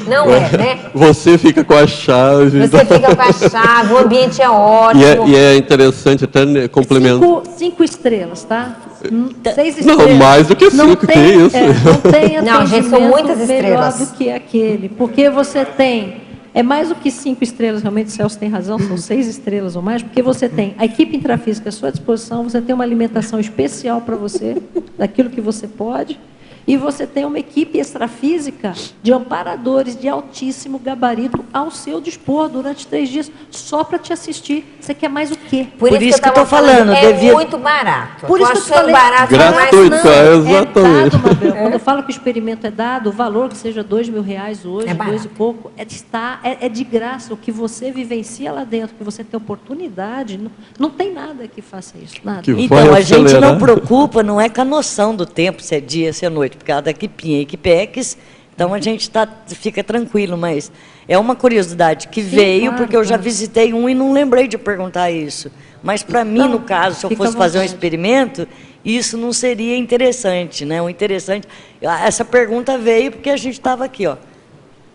Não é, né? Você fica com a chave. Você fica com a chave, o ambiente é ótimo. E é interessante até complementar. 5 estrelas, tá? 6 Não, estrelas. mais do que Não 5, que tem- isso. não tem Não, gente, são atendimento muitas melhor estrelas. do que aquele. Porque você tem... É mais do que 5 estrelas, realmente, o Celso tem razão, são 6 estrelas ou mais, porque você tem a equipe intrafísica à sua disposição, você tem uma alimentação especial para você, daquilo que você pode, e você tem uma equipe extrafísica de amparadores de altíssimo gabarito ao seu dispor durante 3 dias, só para te assistir. Você quer mais o quê? Por isso que eu tava tô falando, é devia- muito barato. Por isso que eu te achando falei, barato Gratuito, mas exatamente. É dado, Mabel. Quando eu falo que o experimento é dado, o valor que seja R$2.000 hoje, É barato. 2 e pouco, é de graça. O que você vivencia lá dentro, que você tem oportunidade, não tem nada que faça isso. Nada. Que Então, vai a gente acelerar. não preocupa, não é com a noção do tempo, se é dia, se é noite, por causa da equipinha e equipex, então a gente fica tranquilo, mas é uma curiosidade que veio, claro, porque eu já claro. visitei um e não lembrei de perguntar isso. Mas para mim, Não, no caso, se eu fica fosse à fazer um vontade. experimento, isso não seria interessante, né? O interessante, essa pergunta veio porque a gente estava aqui, ó.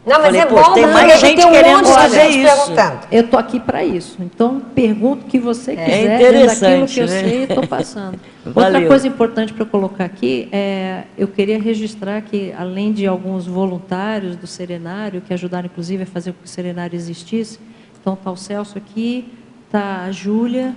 Não, mas Falei, é pô, bom, tem porque mais gente tem um querendo monte de fazer gente isso. perguntando. Eu estou aqui para isso. Então, pergunto o que você quiser, interessante, daquilo que eu né? sei, estou passando. Outra Valeu. coisa importante para eu colocar aqui, eu queria registrar que, além de alguns voluntários do Serenário, que ajudaram, inclusive, a fazer com que o Serenário existisse, então está o Celso aqui, está a Júlia,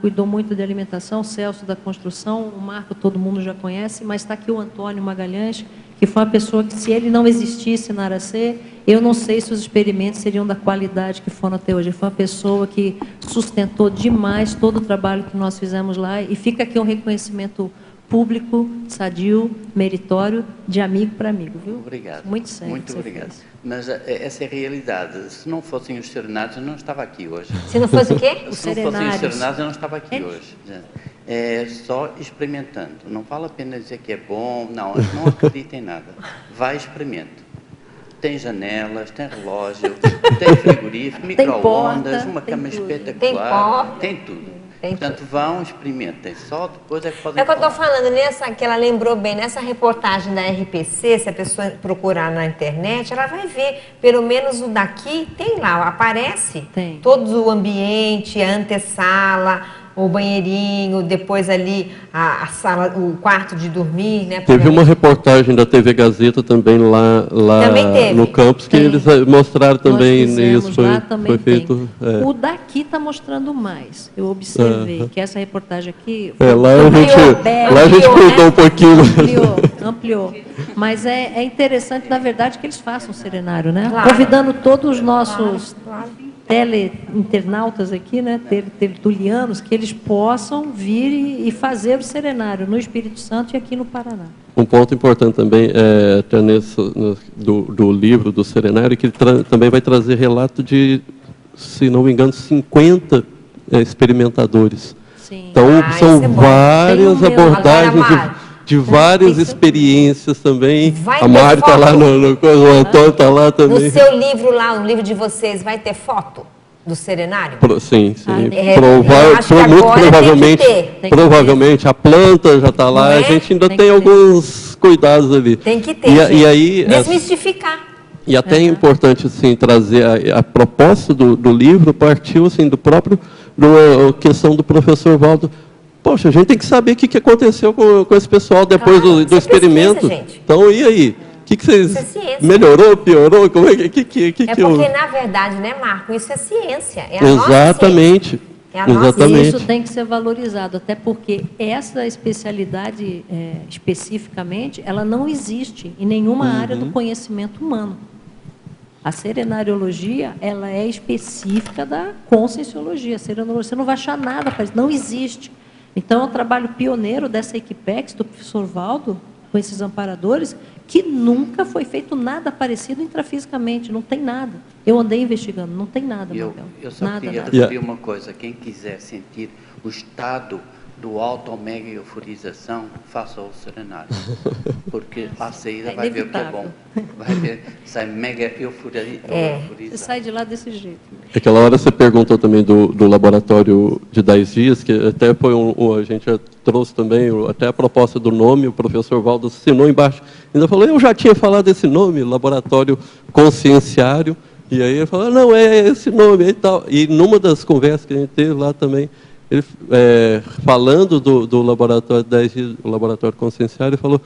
cuidou muito de alimentação, o Celso da construção, o Marco todo mundo já conhece, mas está aqui o Antônio Magalhães, que foi uma pessoa que, se ele não existisse na Aracê, eu não sei se os experimentos seriam da qualidade que foram até hoje. Ele foi uma pessoa que sustentou demais todo o trabalho que nós fizemos lá, e fica aqui um reconhecimento público, sadio, meritório, de amigo para amigo, viu? Obrigado. Muito sério. Muito obrigado. Mas essa é a realidade. Se não fossem os serenados, eu não estava aqui hoje. Se não fosse o quê? Se não fossem os serenados, eu não estava aqui hoje. É só experimentando. Não vale a pena dizer que é bom. Não acredita em nada. Vai experimento. Tem janelas, tem relógio, tem frigorífico, micro-ondas, uma cama espetacular. Tem tudo. Portanto, vão, experimentem. Só depois é que podem É o que eu estou falar. falando, que ela lembrou bem, nessa reportagem da RPC, se a pessoa procurar na internet, ela vai ver, pelo menos o daqui, tem lá, aparece. Tem. Todo o ambiente, a antessala, o banheirinho, depois ali a sala, o quarto de dormir, né? Teve uma reportagem da TV Gazeta também lá Também teve. no campus, que Tem. eles mostraram também Nós fizemos isso. lá, também Foi tem. feito. O daqui está mostrando mais. Eu observei que essa reportagem aqui... Lá a gente ampliou, cuidou né? um pouquinho. Ampliou. Mas é interessante, na verdade, que eles façam serenário, né? Claro. Convidando todos os nossos teleinternautas aqui, né? Tertulianos, que eles possam vir e fazer o serenário no Espírito Santo e aqui no Paraná. Um ponto importante também do livro do Serenário, que ele também vai trazer relato de, se não me engano, 50 experimentadores. Sim. Então, são isso é bom. várias Tem o meu. abordagens Agora, Mari, de várias isso- experiências também. Vai A ter Mari está lá foto? o Antônio está lá também. No seu livro lá, no livro de vocês, vai ter foto do serenário? Sim. eu acho que agora Muito provavelmente, tem que ter. Tem que provavelmente a planta já está lá. Não é? A gente ainda Tem tem que ter. alguns cuidados ali. Tem que ter, E gente. aí, Desmistificar. e até é importante assim, trazer a proposta do livro partiu assim, da questão do professor Valdo. Poxa, a gente tem que saber o que aconteceu com esse pessoal depois Claro, do isso é experimento. pesquisa, gente. Então, e aí? O que vocês... Isso é ciência. Melhorou, piorou? Como é que É porque, houve? na verdade, né, Marco, isso é ciência. É a nossa Exatamente. ciência. É a nossa Exatamente. E isso tem que ser valorizado, até porque essa especialidade, especificamente, ela não existe em nenhuma área do conhecimento humano. A serenariologia, ela é específica da conscienciologia. A serenariologia, você não vai achar nada para isso, não existe. Então, é um trabalho pioneiro dessa Equipex, do professor Valdo, com esses amparadores, que nunca foi feito nada parecido intrafisicamente, não tem nada. Eu andei investigando, não tem nada, Mabel. Eu só Nada, queria nada. referir uma coisa. Quem quiser sentir o estado do auto-mega euforização, faça o serenário. Porque à saída vai ver o que é bom. Vai ver, sai mega euforizado. Você sai de lá desse jeito. Aquela hora você perguntou também do laboratório de 10 dias, que até foi a gente já trouxe também até a proposta do nome, o professor Valdo assinou embaixo, ainda falou, eu já tinha falado desse nome, laboratório conscienciário, e aí ele falou, não, é esse nome e tal. E numa das conversas que a gente teve lá também, ele, falando do laboratório de 10 dias, o laboratório conscienciário, falou,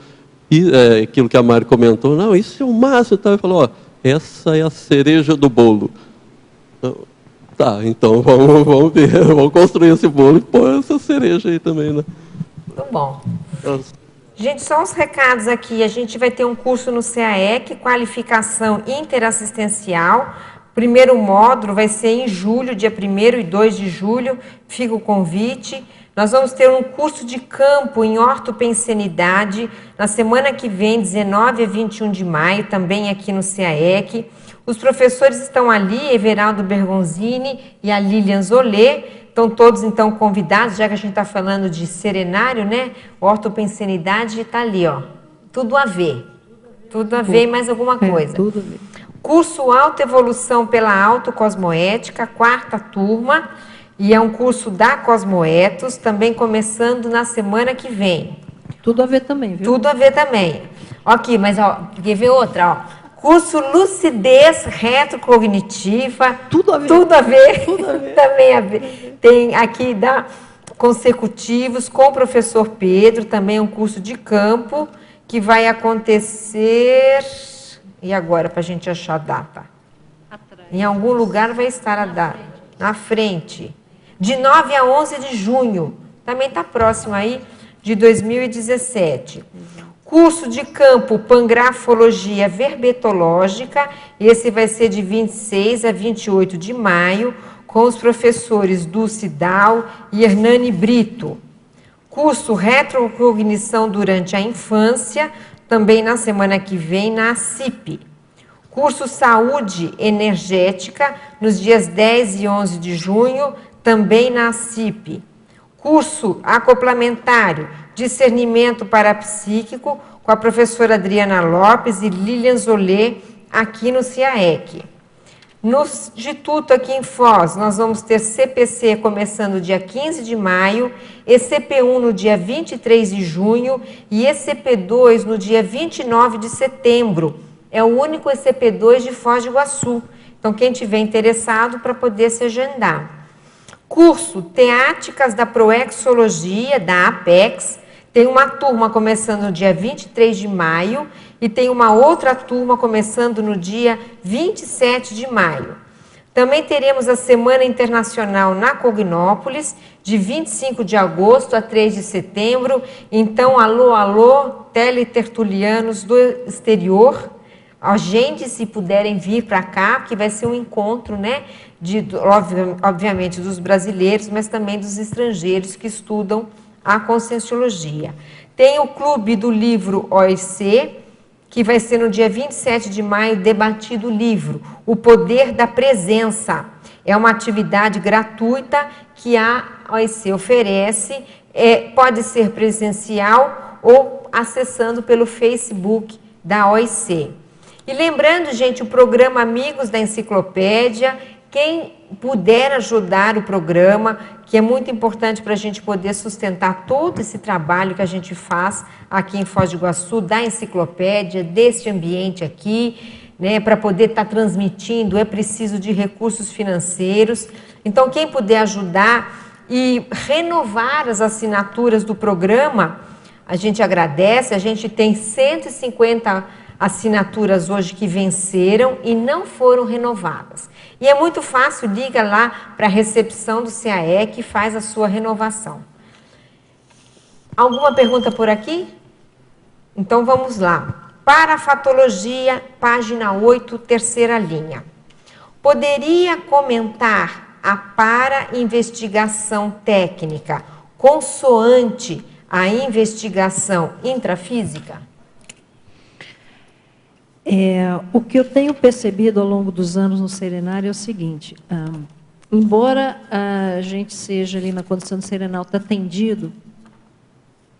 aquilo que a Mari comentou, não, isso é o máximo, e tal. Ele falou, essa é a cereja do bolo. Tá, então vamos ver, vamos construir esse bolo e pôr essa cereja aí também, né? Muito bom. Gente, só uns recados aqui. A gente vai ter um curso no CAEC, qualificação interassistencial. Primeiro módulo vai ser em julho, dia 1º e 2 de julho. Fica o convite. Nós vamos ter um curso de campo em ortopensenidade na semana que vem, 19 a 21 de maio, também aqui no CAEC. Os professores estão ali, Everaldo Bergonzini e a Lilian Zolê. Estão todos, então, convidados, já que a gente está falando de serenário, né? Ortopensenidade está ali, ó. Tudo a ver. Tudo a ver e mais alguma coisa. Tudo a ver. Curso Autoevolução pela Autocosmoética, 4ª turma. E é um curso da Cosmoetos, também começando na semana que vem. Tudo a ver também, viu? Tudo a ver também. Ó aqui, mas ó, quer ver outra, ó. Curso Lucidez Retrocognitiva. Tudo a ver. Tudo a ver. Tudo a ver. Também a ver. Tem aqui consecutivos com o professor Pedro, também um curso de campo, que vai acontecer... E agora, para a gente achar a data? Atrás. Em algum lugar vai estar a data. Na frente. De 9 a 11 de junho. Também está próximo aí, de 2017. Curso de campo Pangrafologia Verbetológica. Esse vai ser de 26 a 28 de maio, com os professores Dulce Dal e Hernani Brito. Curso Retrocognição durante a Infância, também na semana que vem, na ACIP. Curso Saúde Energética, nos dias 10 e 11 de junho, também na ACIP. Curso Acoplamentário, Discernimento Parapsíquico, com a professora Adriana Lopes e Lilian Zolê, aqui no CIAEC. No Instituto aqui em Foz, nós vamos ter CPC começando dia 15 de maio, ECP1 no dia 23 de junho e ECP2 no dia 29 de setembro. É o único ECP2 de Foz do Iguaçu. Então, quem tiver interessado, para poder se agendar. Curso Teáticas da Proexologia, da Apex. Tem uma turma começando no dia 23 de maio e tem uma outra turma começando no dia 27 de maio. Também teremos a Semana Internacional na Cognópolis, de 25 de agosto a 3 de setembro. Então, alô, alô, teletertulianos do exterior, a gente, se puderem vir para cá, porque vai ser um encontro, né, obviamente dos brasileiros, mas também dos estrangeiros que estudam a Conscienciologia. Tem o Clube do Livro OIC, que vai ser no dia 27 de maio, debatido o livro O Poder da Presença. É uma atividade gratuita que a OIC oferece, pode ser presencial ou acessando pelo Facebook da OIC. E lembrando, gente, o programa Amigos da Enciclopédia, quem puder ajudar o programa, que é muito importante para a gente poder sustentar todo esse trabalho que a gente faz aqui em Foz do Iguaçu, da enciclopédia, desse ambiente aqui, né, para poder estar transmitindo, é preciso de recursos financeiros. Então, quem puder ajudar e renovar as assinaturas do programa, a gente agradece. A gente tem 150 assinaturas hoje que venceram e não foram renovadas. E é muito fácil, liga lá para a recepção do CAEC e faz a sua renovação. Alguma pergunta por aqui? Então vamos lá. Parafatologia, página 8, terceira linha. Poderia comentar a para-investigação técnica consoante a investigação intrafísica? O que eu tenho percebido ao longo dos anos no Serenário é o seguinte, embora a gente seja ali na condição de serenauta atendido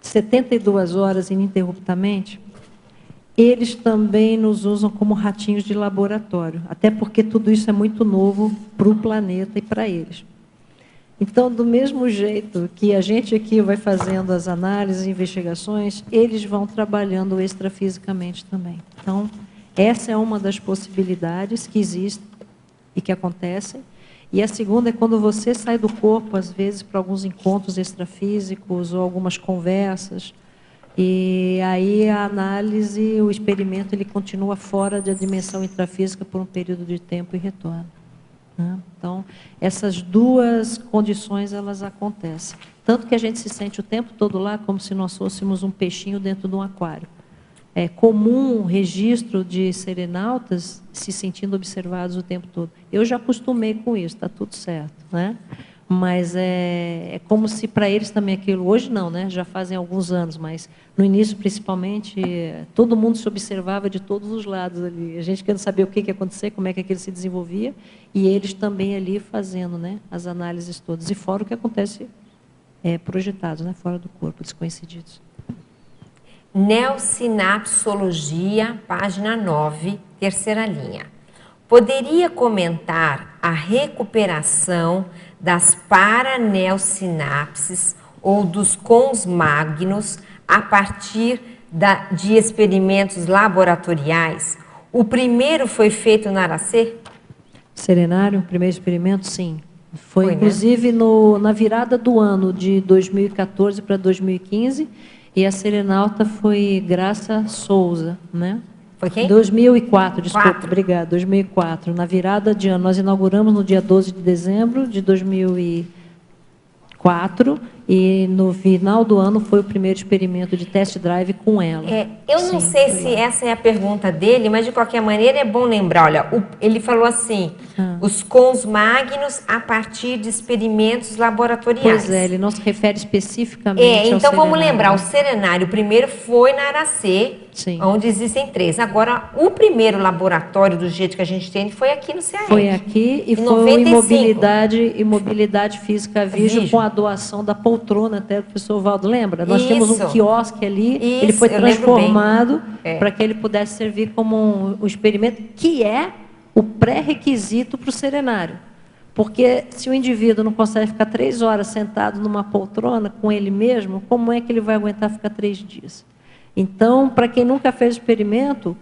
72 horas ininterruptamente, eles também nos usam como ratinhos de laboratório, até porque tudo isso é muito novo para o planeta e para eles. Então, do mesmo jeito que a gente aqui vai fazendo as análises e investigações, eles vão trabalhando extrafisicamente também. Então, essa é uma das possibilidades que existem e que acontecem. E a segunda é quando você sai do corpo, às vezes, para alguns encontros extrafísicos ou algumas conversas, e aí a análise, o experimento, ele continua fora da dimensão intrafísica por um período de tempo e retorna. Então, essas duas condições, elas acontecem. Tanto que a gente se sente o tempo todo lá como se nós fôssemos um peixinho dentro de um aquário. É comum o registro de serenautas se sentindo observados o tempo todo. Eu já acostumei com isso, está tudo certo, né? Mas é como se para eles também aquilo... Hoje não, né? Já fazem alguns anos, mas no início, principalmente, todo mundo se observava de todos os lados ali. A gente querendo saber o que ia acontecer, como é que aquilo se desenvolvia, e eles também ali fazendo, né, as análises todas. E fora o que acontece projetados, né, fora do corpo, desconhecidos. Neosinapsologia, página 9, terceira linha. Poderia comentar a recuperação das paraneosinapses ou dos cons magnos a partir de experimentos laboratoriais? O primeiro foi feito na Aracê? Serenário, primeiro experimento, sim. Foi, Foi, né? inclusive, na virada do ano de 2014 para 2015, e a serenalta foi Graça Souza, né? Foi quem? 2004, desculpa, Quatro. obrigada, 2004. Na virada de ano, nós inauguramos no dia 12 de dezembro de 2004, e no final do ano foi o primeiro experimento de test drive com ela. Eu não Sim, sei foi se lá. essa é a pergunta dele, mas de qualquer maneira é bom lembrar. Olha, ele falou assim, Ah. os cons magnos a partir de experimentos laboratoriais. Pois é, ele não se refere especificamente ao Então vamos serenário. lembrar, o serenário primeiro foi na Aracê, Sim. onde existem 3. Agora, o primeiro laboratório, do jeito que a gente tem, foi aqui no CAEC. Foi aqui e Em foi 95. em mobilidade física vídeo, com a doação da poltrona, até o professor Valdo lembra? Nós tínhamos um Isso. quiosque ali, Isso, ele foi eu lembro transformado bem. para que ele pudesse servir como um experimento, que é o pré-requisito para o serenário. Porque se o indivíduo não consegue ficar 3 horas sentado numa poltrona com ele mesmo, como é que ele vai aguentar ficar 3 dias? Então, para quem nunca fez experimento,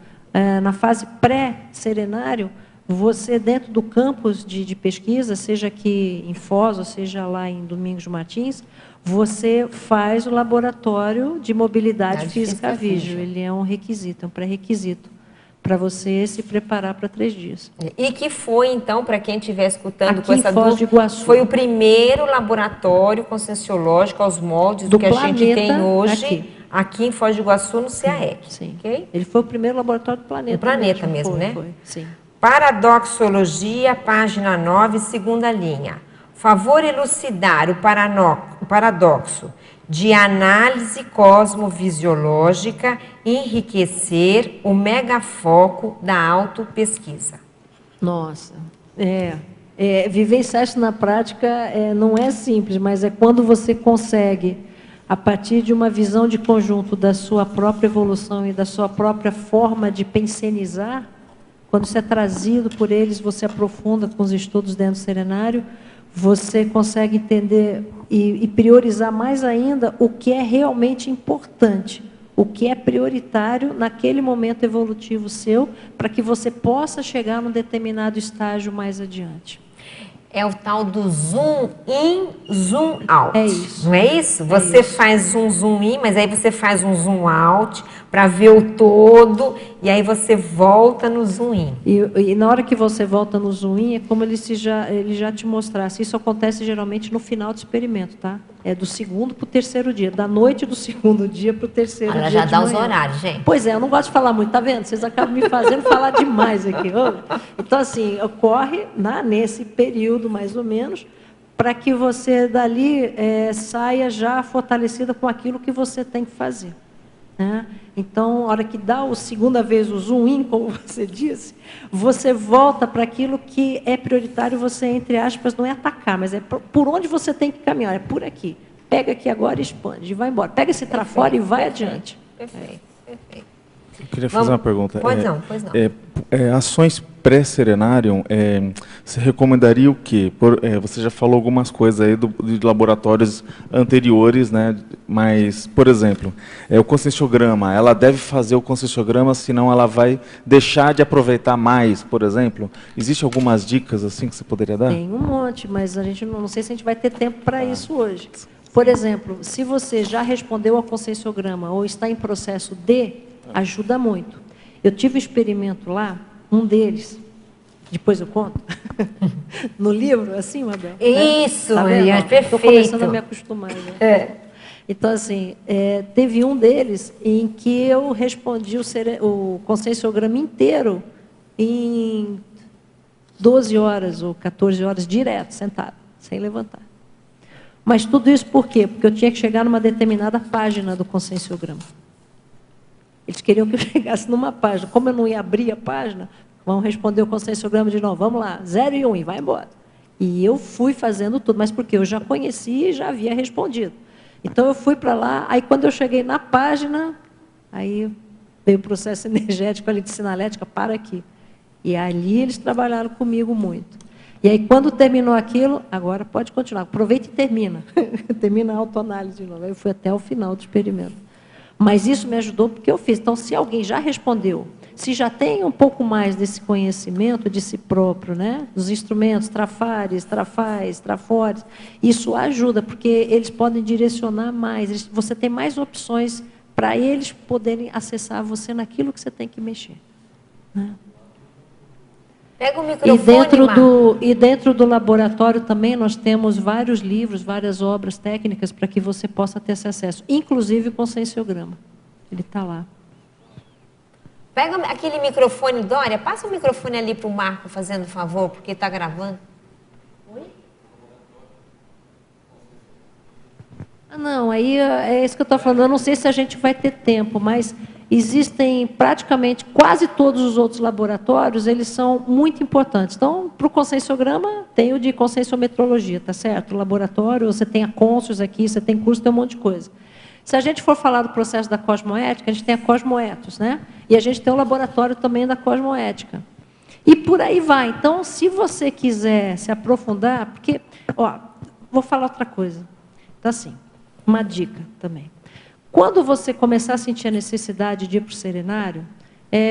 na fase pré-serenário, você, dentro do campus de pesquisa, seja aqui em Foz, ou seja lá em Domingos Martins, você faz o laboratório de mobilidade física vídeo. Ele é um requisito, é um pré-requisito, para você se preparar para 3 dias. E que foi, então, para quem estiver escutando Aqui com essa em Foz dúvida, de Iguaçu. foi o primeiro laboratório conscienciológico aos moldes do que a gente planeta tem hoje, aqui. aqui em Foz do Iguaçu, no CAEC. Sim. Ok? Ele foi o primeiro laboratório do planeta. Do planeta mesmo, foi, né? Foi, sim. Paradoxologia, página 9, segunda linha. Favor elucidar o paradoxo de análise cosmovisiológica, enriquecer o megafoco da autopesquisa. Nossa, vivenciar isso na prática não é simples, mas é quando você consegue, a partir de uma visão de conjunto da sua própria evolução e da sua própria forma de pensenizar, quando isso é trazido por eles, você aprofunda com os estudos dentro do serenário, você consegue entender e priorizar mais ainda o que é realmente importante, o que é prioritário naquele momento evolutivo seu, para que você possa chegar num determinado estágio mais adiante. É o tal do zoom in, zoom out. É isso. Não é isso? Você faz um zoom in, mas aí você faz um zoom out para ver o todo, e aí você volta no zoom in. E na hora que você volta no zoom in, é como ele já te mostrasse. Isso acontece geralmente no final do experimento, tá? É do segundo para o terceiro dia, da noite do segundo dia para o terceiro Ela dia já de dá os manhã. horários, gente. Pois é, eu não gosto de falar muito, tá vendo? Vocês acabam me fazendo falar demais aqui. Então, assim, ocorre nesse período, mais ou menos, para que você dali saia já fortalecida com aquilo que você tem que fazer, né? Então, a hora que dá a segunda vez o zoom in, como você disse, você volta para aquilo que é prioritário, você, entre aspas, não é atacar, mas é por onde você tem que caminhar, é por aqui. Pega aqui agora e expande, e vai embora. Pega esse trafora e vai adiante. Perfeito, perfeito. Eu queria fazer uma pergunta. Pois não. Ações pré-serenário, você recomendaria o quê? Você já falou algumas coisas aí de laboratórios anteriores, né? Mas, por exemplo, o conscienciograma, ela deve fazer o conscienciograma, senão ela vai deixar de aproveitar mais, por exemplo? Existem algumas dicas assim que você poderia dar? Tem um monte, mas a gente não sei se a gente vai ter tempo para isso hoje. Por exemplo, se você já respondeu ao conscienciograma ou está em processo de, ajuda muito. Eu tive um experimento lá, um deles, depois eu conto, no livro, assim, Mabel? Isso, Tá Mariana, perfeito. Estou começando a me acostumar. Né? Então, assim, teve um deles em que eu respondi o conscienciograma inteiro em 12 horas ou 14 horas, direto, sentado, sem levantar. Mas tudo isso por quê? Porque eu tinha que chegar numa determinada página do conscienciograma. Eles queriam que eu chegasse numa página. Como eu não ia abrir a página, vamos responder o conscienciograma de novo. Vamos lá, 0 e 1, e vai embora. E eu fui fazendo tudo, mas porque eu já conhecia e já havia respondido. Então, eu fui para lá, aí quando eu cheguei na página, aí veio o processo energético ali de sinalética, para aqui. E ali eles trabalharam comigo muito. E aí, quando terminou aquilo, agora pode continuar. Aproveita e termina. Termina a autoanálise de novo. Aí eu fui até o final do experimento. Mas isso me ajudou porque eu fiz. Então, se alguém já respondeu, se já tem um pouco mais desse conhecimento de si próprio, né? Dos instrumentos, trafares, trafais, trafores, isso ajuda, porque eles podem direcionar mais, você tem mais opções para eles poderem acessar você naquilo que você tem que mexer. Né? Pega o microfone, E dentro do laboratório também nós temos vários livros, várias obras técnicas para que você possa ter esse acesso, inclusive o conscienciograma. Ele está lá. Pega aquele microfone, Dória, passa o microfone ali para o Marco, fazendo favor, porque está gravando. Oi? Não, aí é isso que eu estou falando. Eu não sei se a gente vai ter tempo, mas existem praticamente quase todos os outros laboratórios, eles são muito importantes. Então, para o conscienciograma, tem o de conscienciometrologia, tá certo? O laboratório, você tem a Conscius aqui, você tem curso, tem um monte de coisa. Se a gente for falar do processo da cosmoética, a gente tem a Cosmoethos, né? E a gente tem o laboratório também da cosmoética. E por aí vai. Então, se você quiser se aprofundar, porque, vou falar outra coisa. Então, assim, uma dica também. Quando você começar a sentir a necessidade de ir para o serenário,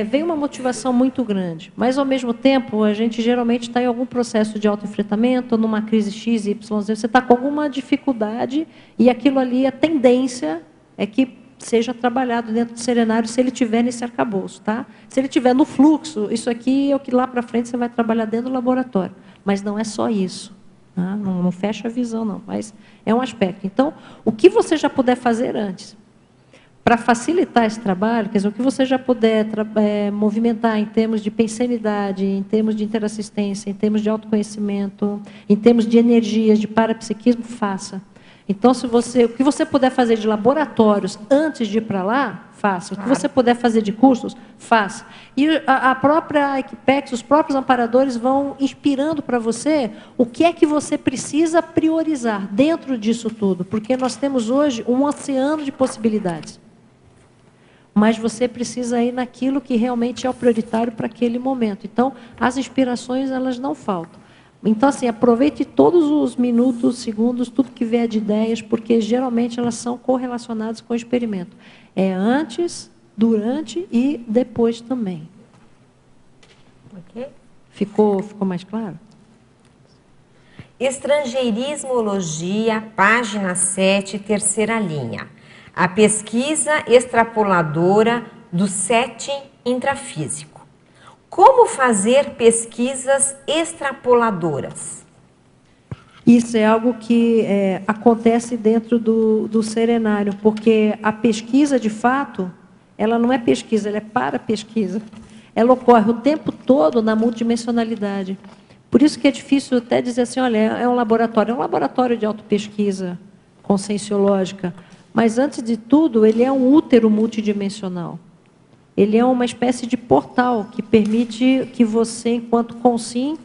vem uma motivação muito grande, mas, ao mesmo tempo, a gente geralmente está em algum processo de autoenfrentamento, numa crise X, Y, Z, você está com alguma dificuldade e aquilo ali, a tendência é que seja trabalhado dentro do serenário se ele estiver nesse arcabouço. Tá? Se ele estiver no fluxo, isso aqui é o que lá para frente você vai trabalhar dentro do laboratório. Mas não é só isso. Tá? Não fecha a visão, não, mas é um aspecto. Então, o que você já puder fazer antes, para facilitar esse trabalho, quer dizer, o que você já puder movimentar em termos de pensanidade, em termos de interassistência, em termos de autoconhecimento, em termos de energias, de parapsiquismo, faça. Então, o que você puder fazer de laboratórios antes de ir para lá, faça. O que você puder fazer de cursos, faça. E a própria Equipex, os próprios amparadores vão inspirando para você o que é que você precisa priorizar dentro disso tudo, porque nós temos hoje um oceano de possibilidades. Mas você precisa ir naquilo que realmente é o prioritário para aquele momento. Então, as inspirações, elas não faltam. Então, assim, aproveite todos os minutos, segundos, tudo que vier de ideias, porque geralmente elas são correlacionadas com o experimento. É antes, durante e depois também. Ok? Ficou mais claro? Estrangeirismologia, página 7, terceira linha. A pesquisa extrapoladora do setting intrafísico. Como fazer pesquisas extrapoladoras? Isso é algo que acontece dentro do serenário, porque a pesquisa, de fato, ela não é pesquisa, ela é para pesquisa. Ela ocorre o tempo todo na multidimensionalidade. Por isso que é difícil até dizer assim, olha, é um laboratório de autopesquisa conscienciológica, mas, antes de tudo, ele é um útero multidimensional. Ele é uma espécie de portal que permite que você, enquanto consciência,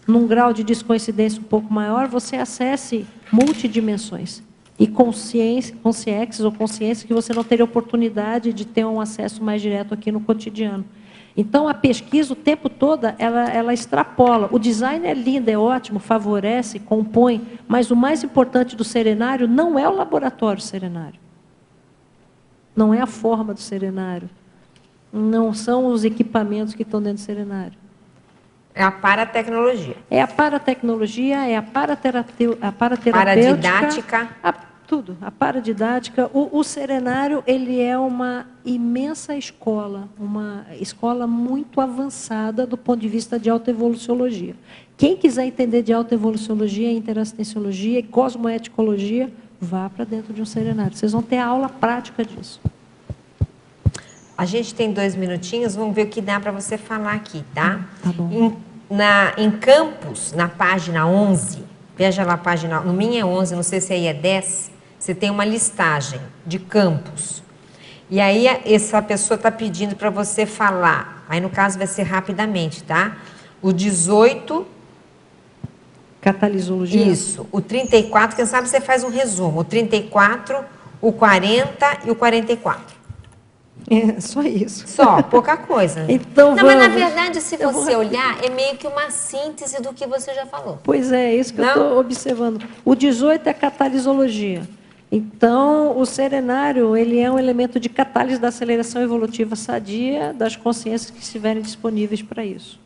num grau de descoincidência um pouco maior, você acesse multidimensões. E consciências ou consciência que você não teria oportunidade de ter um acesso mais direto aqui no cotidiano. Então, a pesquisa, o tempo todo, ela extrapola. O design é lindo, é ótimo, favorece, compõe, mas o mais importante do serenário não é o laboratório serenário. Não é a forma do serenário. Não são os equipamentos que estão dentro do serenário. É a paratecnologia. É a paratecnologia, é a paraterapêutica. Paradidática. Tudo, a paradidática. O serenário, ele é uma imensa escola, uma escola muito avançada do ponto de vista de autoevoluciologia. Quem quiser entender de autoevoluciologia, interassistenciologia e cosmoeticologia, vá para dentro de um serenário. Vocês vão ter a aula prática disso. A gente tem 2 minutinhos, vamos ver o que dá para você falar aqui, tá? Tá bom. Em Campos, na página 11, veja lá a página, no minha é 11, não sei se aí é 10, você tem uma listagem de campos. E aí essa pessoa está pedindo para você falar, aí no caso vai ser rapidamente, tá? O 18... Catalisologia? Isso. O 34, quem sabe você faz um resumo. O 34, o 40 e o 44. É, só isso. Só, pouca coisa. Então, não, mas na verdade, se você olhar, é meio que uma síntese do que você já falou. Pois é, isso que eu estou observando. O 18 é catalisologia. Então, o serenário, ele é um elemento de catálise da aceleração evolutiva sadia das consciências que estiverem disponíveis para isso.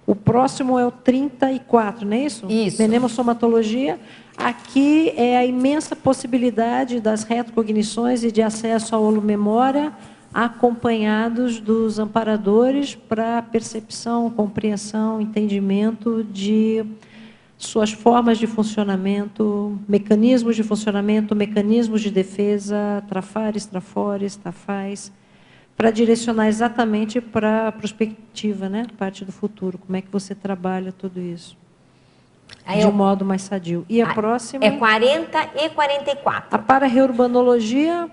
O próximo é o 34, não é isso? Isso. Mnemosomatologia. Aqui é a imensa possibilidade das retrocognições e de acesso à holomemória, acompanhados dos amparadores para percepção, compreensão, entendimento de suas formas de funcionamento, mecanismos de funcionamento, mecanismos de defesa, trafares, trafores, tafais, para direcionar exatamente para a prospectiva, né? Parte do futuro. Como é que você trabalha tudo isso? Aí De um modo mais sadio. E a próxima? É 40 e 44. A para-reurbanologia,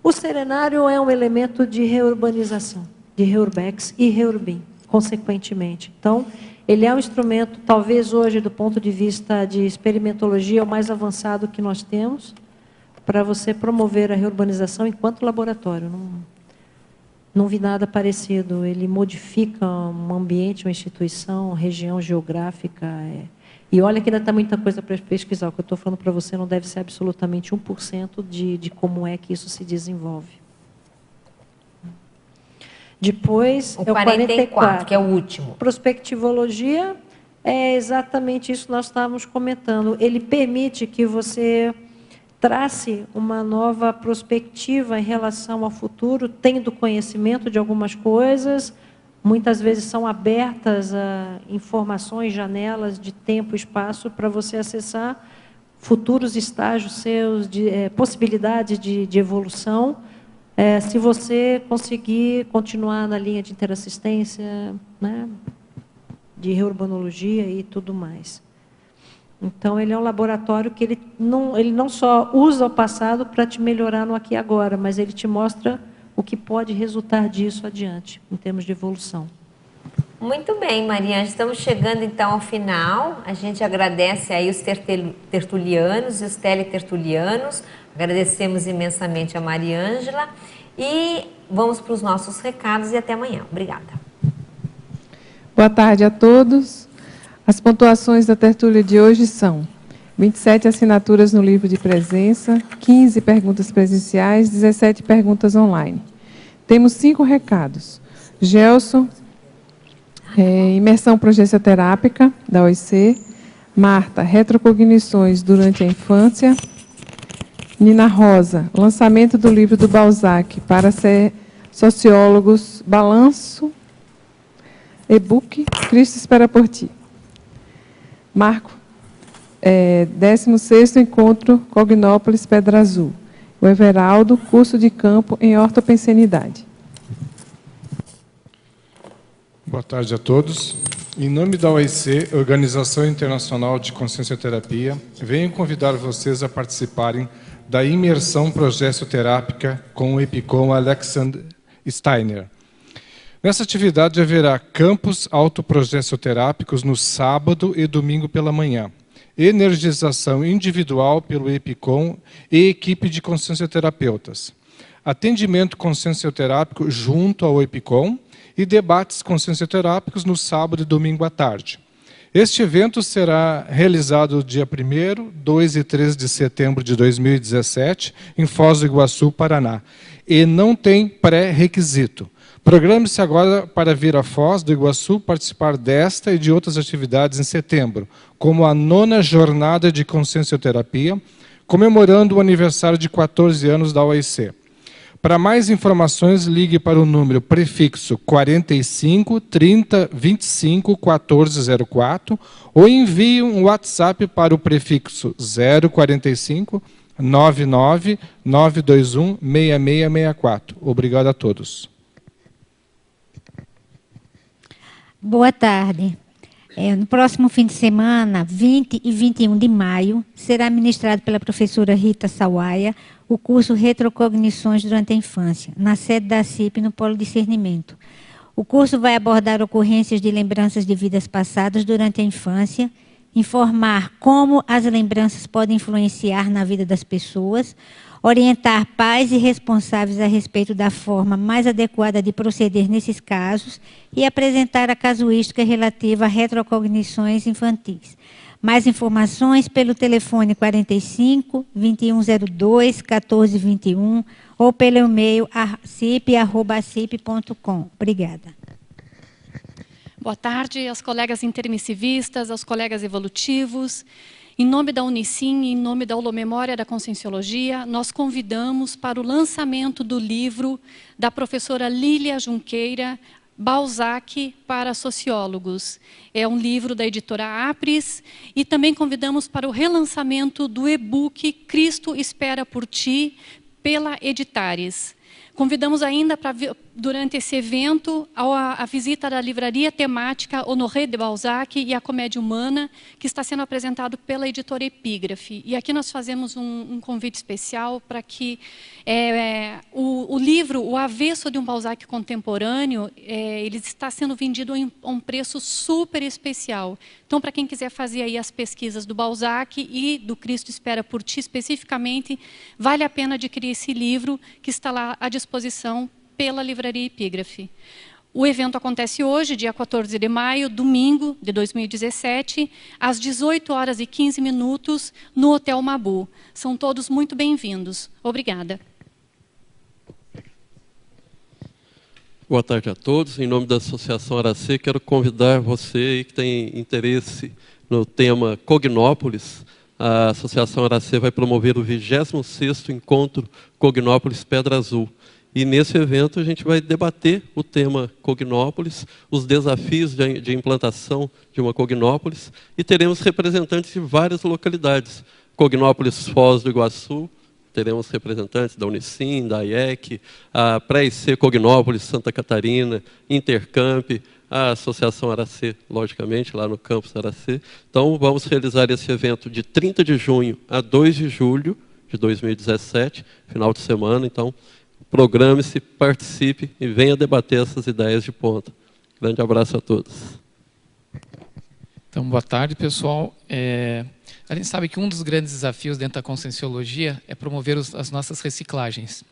o serenário é um elemento de reurbanização, de reurbex e reurbim, consequentemente. Então, ele é um instrumento, talvez hoje, do ponto de vista de experimentologia, o mais avançado que nós temos, para você promover a reurbanização enquanto laboratório. Não vi nada parecido. Ele modifica um ambiente, uma instituição, região geográfica. E olha que ainda está muita coisa para pesquisar. O que eu estou falando para você não deve ser absolutamente 1% de como é que isso se desenvolve. Depois, O é o 44, que é o último. Prospectivologia é exatamente isso que nós estávamos comentando. Ele permite que você trace uma nova perspectiva em relação ao futuro, tendo conhecimento de algumas coisas, muitas vezes são abertas a informações, janelas de tempo e espaço para você acessar futuros estágios seus, possibilidades de evolução, se você conseguir continuar na linha de interassistência, né, de reurbanologia e tudo mais. Então, ele é um laboratório que ele não só usa o passado para te melhorar no aqui e agora, mas ele te mostra o que pode resultar disso adiante, em termos de evolução. Muito bem, Mariângela. Estamos chegando, então, ao final. A gente agradece aí os tertulianos e os teletertulianos. Agradecemos imensamente a Mariângela. E vamos para os nossos recados e até amanhã. Obrigada. Boa tarde a todos. As pontuações da tertúlia de hoje são 27 assinaturas no livro de presença, 15 perguntas presenciais, 17 perguntas online. Temos 5 recados. Gelson, imersão progessioterápica, da OIC. Marta, retrocognições durante a infância. Nina Rosa, lançamento do livro do Balzac para ser sociólogos, balanço, e-book, Cristo espera por ti. Marco, 16º Encontro Cognópolis Pedra Azul. O Everaldo, curso de campo em ortopensenidade. Boa tarde a todos. Em nome da OIC, Organização Internacional de Consciencioterapia, venho convidar vocês a participarem da imersão progessioterápica com o EPICOM Alexander Steiner. Nessa atividade haverá campos autoprogessioterápicos no sábado e domingo pela manhã, energização individual pelo EPICOM e equipe de consciencioterapeutas, atendimento consciencioterápico junto ao EPICOM e debates consciencioterápicos no sábado e domingo à tarde. Este evento será realizado dia 1º, 2 e 3 de setembro de 2017, em Foz do Iguaçu, Paraná, e não tem pré-requisito. Programe-se agora para vir a Foz do Iguaçu participar desta e de outras atividades em setembro, como a 9ª Jornada de Consciencioterapia, comemorando o aniversário de 14 anos da OIC. Para mais informações, ligue para o número prefixo 45 30 25 1404 ou envie um WhatsApp para o prefixo 045 99 921 6664. Obrigado a todos. Boa tarde. No próximo fim de semana, 20 e 21 de maio, será ministrado pela professora Rita Sawaia o curso Retrocognições durante a Infância, na sede da CIP, no Polo Discernimento. O curso vai abordar ocorrências de lembranças de vidas passadas durante a infância, informar como as lembranças podem influenciar na vida das pessoas, orientar pais e responsáveis a respeito da forma mais adequada de proceder nesses casos e apresentar a casuística relativa a retrocognições infantis. Mais informações pelo telefone 45 2102 1421 ou pelo e-mail cip@cip.com. Obrigada. Boa tarde aos colegas intermissivistas, aos colegas evolutivos. Em nome da Unicim e em nome da Holomemória da Conscienciologia, nós convidamos para o lançamento do livro da professora Lília Junqueira, Balzac para Sociólogos. É um livro da editora Apris e também convidamos para o relançamento do e-book Cristo Espera por Ti, pela Editares. Convidamos ainda para, durante esse evento, a visita da livraria temática Honoré de Balzac e a Comédia Humana, que está sendo apresentado pela editora Epígrafe. E aqui nós fazemos um convite especial para que o livro, O Avesso de um Balzac Contemporâneo, ele está sendo vendido a um preço super especial. Então, para quem quiser fazer aí as pesquisas do Balzac e do Cristo Espera por Ti especificamente, vale a pena adquirir esse livro que está lá à disposição pela Livraria Epígrafe. O evento acontece hoje, dia 14 de maio, domingo de 2017, às 18h15, no Hotel Mabu. São todos muito bem-vindos. Obrigada. Boa tarde a todos. Em nome da Associação Aracê, quero convidar você aí que tem interesse no tema Cognópolis. A Associação Aracê vai promover o 26º Encontro Cognópolis Pedra Azul. E nesse evento a gente vai debater o tema Cognópolis, os desafios de implantação de uma Cognópolis, e teremos representantes de várias localidades. Cognópolis Foz do Iguaçu, teremos representantes da Unicim, da IEC, a Pré-IC Cognópolis Santa Catarina, Intercamp, a Associação Aracê, logicamente, lá no campus Aracê. Então, vamos realizar esse evento de 30 de junho a 2 de julho de 2017, final de semana. Então, programe-se, participe e venha debater essas ideias de ponta. Grande abraço a todos. Então, boa tarde, pessoal. A gente sabe que um dos grandes desafios dentro da Conscienciologia é promover as nossas reciclagens.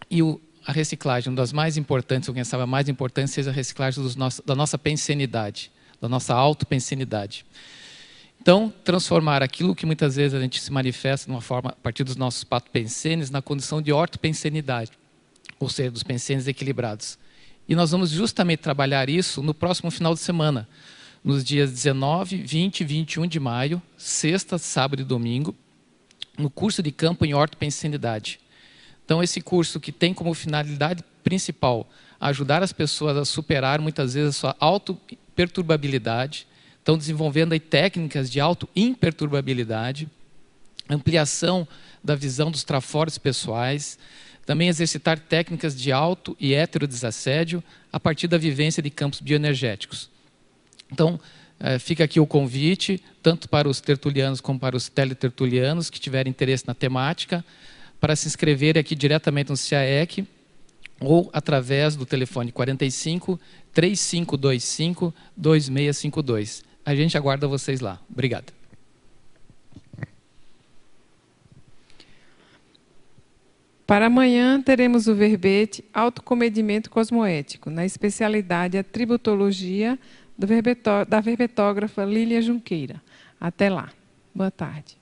E a reciclagem, uma das mais importantes, ou quem sabe a mais importante, seja a reciclagem da nossa pensenidade, da nossa autopensenidade. Então, transformar aquilo que muitas vezes a gente se manifesta de uma forma, a partir dos nossos patopensenes, na condição de ortopensenidade, ou seja, dos pensenes equilibrados. E nós vamos justamente trabalhar isso no próximo final de semana, nos dias 19, 20 e 21 de maio, sexta, sábado e domingo, no curso de campo em ortopensenidade. Então, esse curso que tem como finalidade principal ajudar as pessoas a superar muitas vezes a sua autoperturbabilidade, estão desenvolvendo aí técnicas de autoimperturbabilidade, ampliação da visão dos trafores pessoais, também exercitar técnicas de auto e heterodesassédio a partir da vivência de campos bioenergéticos. Então, fica aqui o convite, tanto para os tertulianos como para os teletertulianos que tiverem interesse na temática, para se inscreverem aqui diretamente no CIAEC ou através do telefone 45 3525 2652. A gente aguarda vocês lá. Obrigado. Para amanhã, teremos o verbete Autocomedimento Cosmoético, na especialidade a tributologia da verbetógrafa Lília Junqueira. Até lá. Boa tarde.